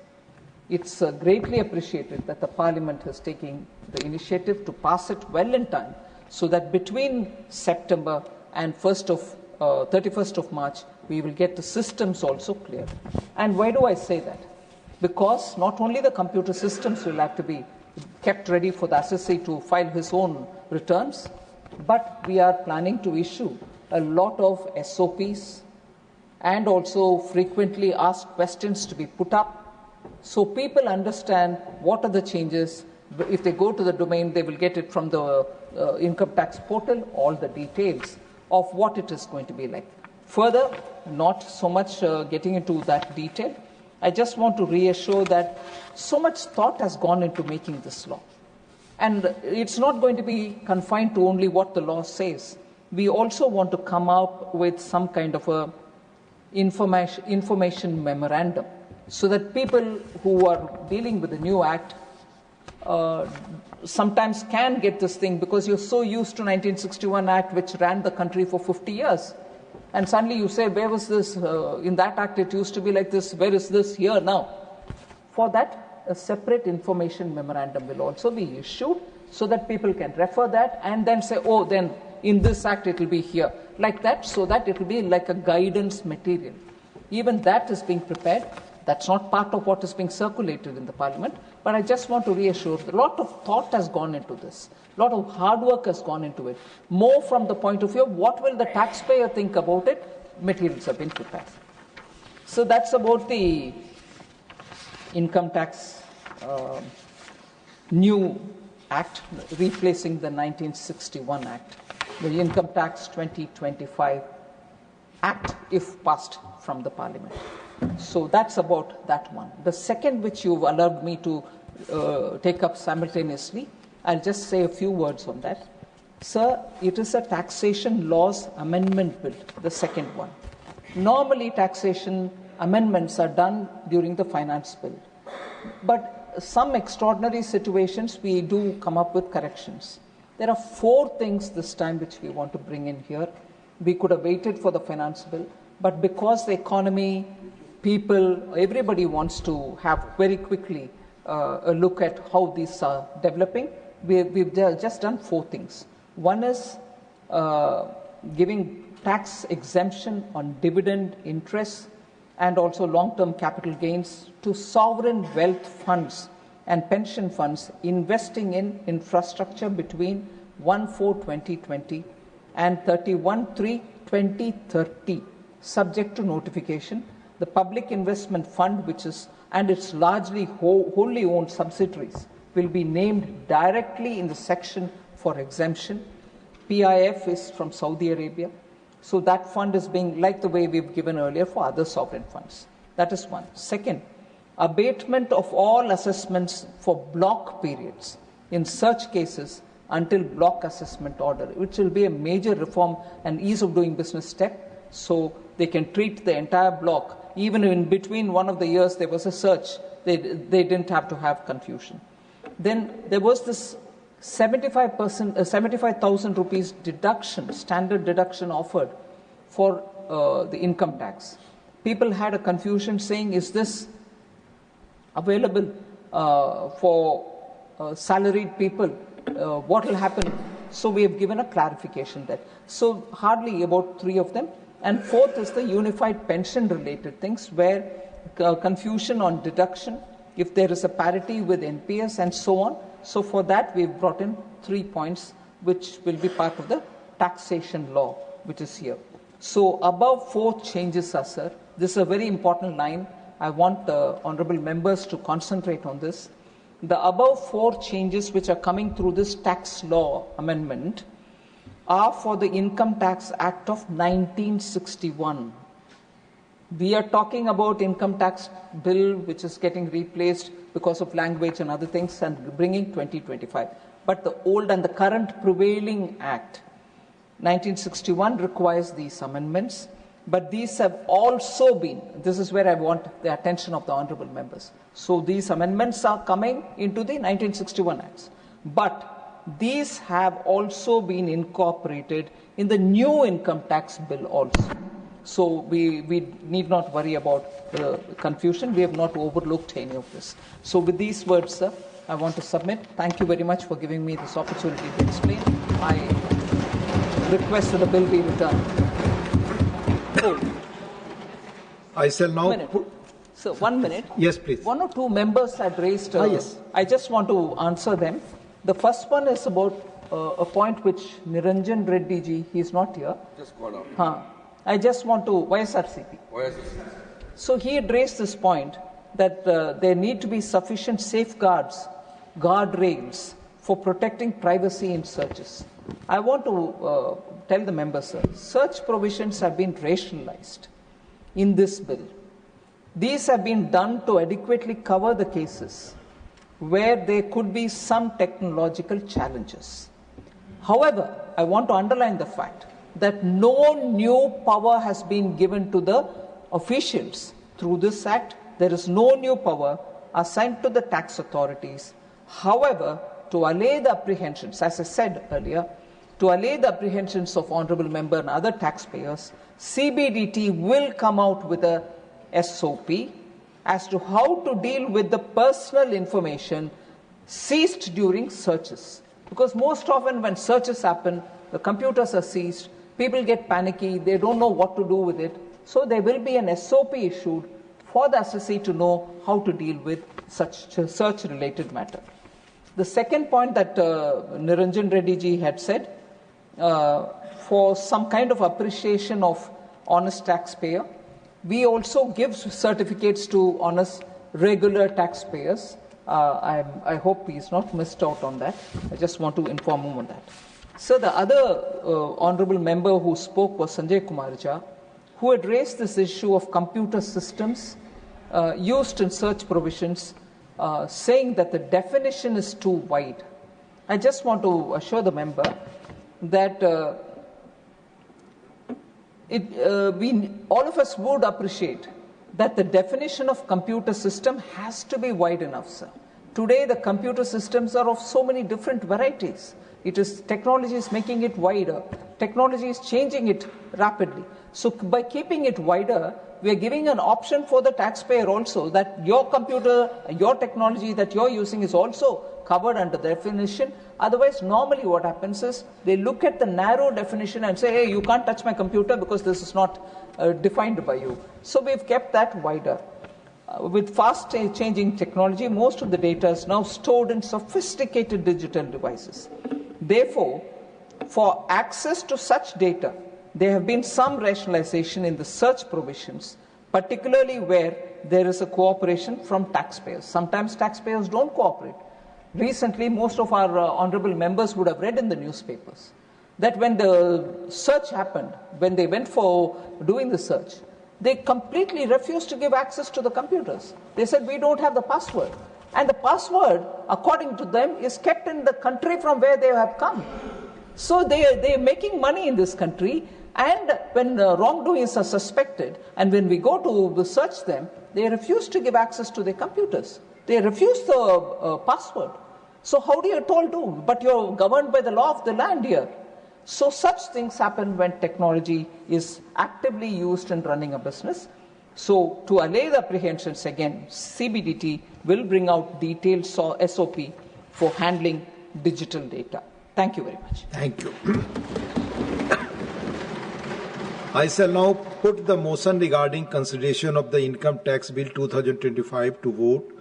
it's greatly appreciated that the Parliament has taken the initiative to pass it well in time, so that between September and 31st of March, we will get the systems also clear. And why do I say that? Because not only the computer systems will have to be kept ready for the assessee to file his own returns, but we are planning to issue a lot of SOPs and also frequently asked questions to be put up, so people understand what are the changes. If they go to the domain, they will get it from the income tax portal, all the details of what it is going to be like. Further, not so much getting into that detail, I just want to reassure that so much thought has gone into making this law. And it's not going to be confined to only what the law says. We also want to come up with some kind of a information memorandum, so that people who are dealing with the new act sometimes can get this thing, because you're so used to 1961 Act, which ran the country for 50 years. And suddenly you say, where was this? In that act it used to be like this. Where is this here now? For that, a separate information memorandum will also be issued, so that people can refer that and then say, oh, then in this act it will be here. Like that, so that it will be like a guidance material. Even that is being prepared. That's not part of what is being circulated in the Parliament, but I just want to reassure that a lot of thought has gone into this. A lot of hard work has gone into it. More from the point of view of what will the taxpayer think about it, materials have been prepared. So that's about the income tax new act, replacing the 1961 Act, the Income Tax 2025 Act, if passed from the Parliament. So that's about that one. The second, which you've allowed me to take up simultaneously, I'll just say a few words on that. Sir, it is a taxation laws amendment bill, the second one. Normally, taxation amendments are done during the finance bill. But some extraordinary situations, we do come up with corrections. There are 4 things this time which we want to bring in here. We could have waited for the finance bill, but because the economy, people, everybody wants to have very quickly a look at how these are developing, we've just done 4 things. One is giving tax exemption on dividend interest and also long-term capital gains to sovereign wealth funds and pension funds investing in infrastructure between 1/4/2020 and 31/3/2030, subject to notification. The Public Investment Fund, which is, and its largely wholly owned subsidiaries, will be named directly in the section for exemption. PIF is from Saudi Arabia. So that fund is being, like the way we've given earlier for other sovereign funds. That is one. Second, abatement of all assessments for block periods in such cases until block assessment order, which will be a major reform and ease of doing business step. So they can treat the entire block. Even in between one of the years there was a search, they didn't have to have confusion. Then there was this 75,000 rupees deduction, standard deduction offered for the income tax. People had a confusion saying, is this available for salaried people? What will happen? So we have given a clarification there. So hardly about 3 of them. And fourth is the unified pension related things, where confusion on deduction, if there is a parity with NPS and so on. So for that, we've brought in 3 points, which will be part of the taxation law, which is here. So above 4 changes are, sir. This is a very important line. I want the honorable members to concentrate on this. The above 4 changes which are coming through this tax law amendment are for the Income Tax Act of 1961. We are talking about income tax bill which is getting replaced because of language and other things and bringing 2025. But the old and the current prevailing act, 1961, requires these amendments. But these have also been, this is where I want the attention of the honorable members. So these amendments are coming into the 1961 acts. But these have also been incorporated in the new income tax bill also. So we need not worry about confusion. We have not overlooked any of this. So with these words, sir, I want to submit. Thank you very much for giving me this opportunity to explain. I request that the bill be returned. I shall now... So 1 minute. Yes, please. 1 or 2 members had raised... yes. I just want to answer them. The first one is about a point which Niranjan Reddy ji, he is not here. Just call out. I just want to, YSRCP. So he had raised this point that there need to be sufficient safeguards, guardrails for protecting privacy in searches. I want to tell the members, sir, search provisions have been rationalized in this bill. These have been done to adequately cover the cases where there could be some technological challenges. However, I want to underline the fact that no new power has been given to the officials through this act. There is no new power assigned to the tax authorities. However, to allay the apprehensions, as I said earlier, to allay the apprehensions of honorable member and other taxpayers, CBDT will come out with a SOP as to how to deal with the personal information seized during searches. Because most often when searches happen, the computers are seized, people get panicky, they don't know what to do with it. So there will be an SOP issued for the assessee to know how to deal with such search-related matter. The second point that Niranjan Reddy ji had said, for some kind of appreciation of honest taxpayer, we also give certificates to honest regular taxpayers. I hope he's not missed out on that. I just want to inform him on that. So the other honorable member who spoke was Sanjay Kumar Jha, who had raised this issue of computer systems used in search provisions, saying that the definition is too wide. I just want to assure the member that all of us would appreciate that the definition of computer system has to be wide enough, sir. Today, the computer systems are of so many different varieties. Technology is making it wider. Technology is changing it rapidly. So by keeping it wider, we are giving an option for the taxpayer also that your computer, your technology that you're using is also covered under the definition. Otherwise, normally what happens is they look at the narrow definition and say, hey, you can't touch my computer because this is not defined by you. So we've kept that wider. With fast changing technology, most of the data is now stored in sophisticated digital devices. Therefore, for access to such data, there have been some rationalization in the search provisions, particularly where there is a cooperation from taxpayers. Sometimes taxpayers don't cooperate. Recently, most of our honorable members would have read in the newspapers that when the search happened, when they went for doing the search, they completely refused to give access to the computers. They said, we don't have the password. And the password, according to them, is kept in the country from where they have come. So they are making money in this country, and when wrongdoings are suspected, and when we go to search them, they refuse to give access to their computers. They refuse the password. So how do you told to? But you're governed by the law of the land here. So such things happen when technology is actively used in running a business. So to allay the apprehensions again, CBDT will bring out detailed SOP for handling digital data. Thank you very much. Thank you. I shall now put the motion regarding consideration of the Income Tax Bill 2025 to vote.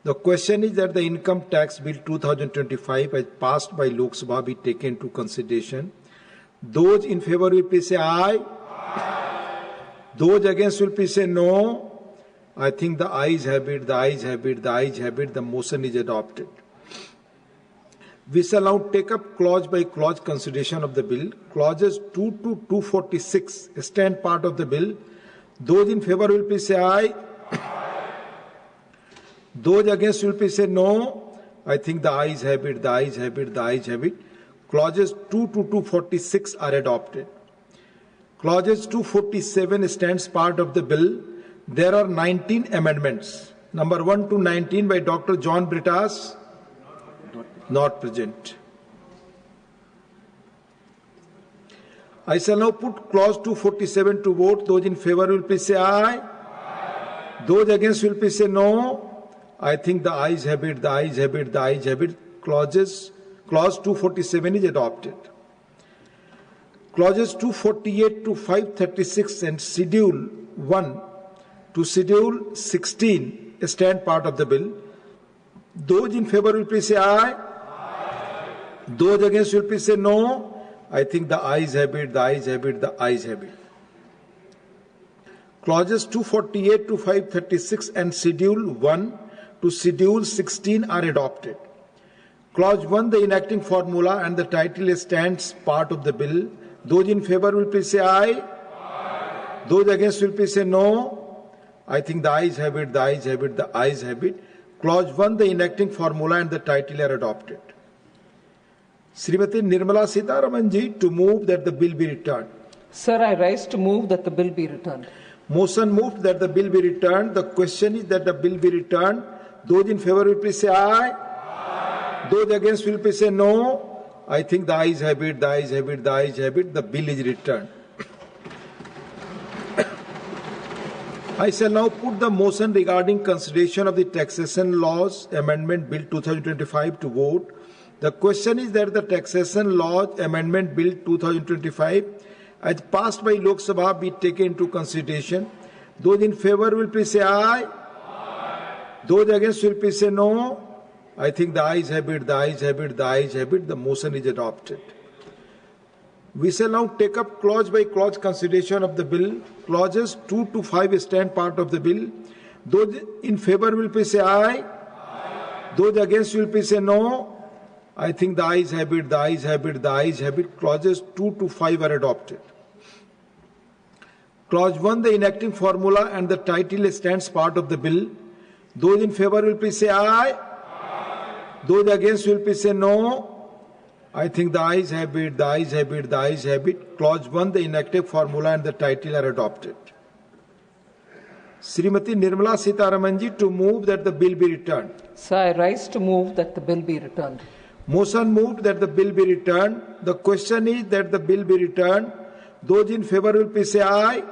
The question is that the Income Tax Bill 2025 as passed by Lok Sabha be taken to consideration. Those in favor will please say aye. Aye. Those against will please say no. I think the ayes have it, the ayes have it, the ayes have it. The motion is adopted. We shall now take up clause by clause consideration of the bill. Clauses 2 to 246 stand part of the bill. Those in favor will please say aye. Aye. Those against will please say no. I think the ayes have it, the ayes have it, the ayes have it. Clauses 2 to 246 are adopted. Clauses 247 stands part of the bill. There are 19 amendments. Number 1 to 19 by Dr. John Britas. Not present. I shall now put clause 247 to vote. Those in favor will please say aye. Aye. Those against will please say no. I think the ayes have it, the ayes have it, the ayes have it. Clause 247 is adopted. Clauses 248 to 536 and Schedule 1 to Schedule 16 stand part of the bill. Those in favor will please say aye. Aye. Those against will please say no. I think the ayes have it, the ayes have it, the ayes have it. Clauses 248 to 536 and Schedule 1 to Schedule 16 are adopted. Clause 1, the enacting formula and the title stands part of the bill. Those in favor will please say aye. Aye. Those against will please say no. I think the ayes have it, the ayes have it, the ayes have it. Clause 1, the enacting formula and the title are adopted. Srimati Nirmala Sitharaman ji to move that the bill be returned. Sir, I rise to move that the bill be returned. Motion moved that the bill be returned. The question is that the bill be returned. Those in favor will please say aye. Aye. Those against will please say no. I think the ayes have it, the ayes have it, the ayes have it. The bill is returned. I shall now put the motion regarding consideration of the Taxation Laws Amendment Bill 2025 to vote. The question is that the Taxation Laws Amendment Bill 2025 as passed by Lok Sabha be taken into consideration. Those in favor will please say aye. Those against will please say no. I think the ayes have it, the ayes have it, the ayes have it. The motion is adopted. We shall now take up clause by clause consideration of the bill. Clauses 2 to 5 stand part of the bill. Those in favor will please say aye. Those against will please say no. I think the ayes have it, the ayes have it, the ayes have it. Clauses 2 to 5 are adopted. Clause 1, the enacting formula and the title stands part of the bill. Those in favor will please say aye. Those against will please say no. I think the ayes have it, the ayes have it, the ayes have it. Clause 1, the enacting formula and the title are adopted. Srimati Nirmala Sitharamanji to move that the bill be returned. Sir, I rise to move that the bill be returned. Motion moved that the bill be returned. The question is that the bill be returned. Those in favor will please say aye.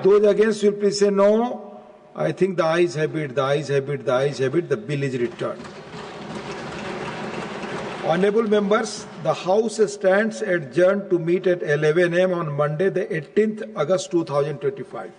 Those against will please say no. I think the ayes have it, the ayes have it, the ayes have it. The bill is returned. Honorable members, the House stands adjourned to meet at 11 a.m. on Monday, the 18th August 2025.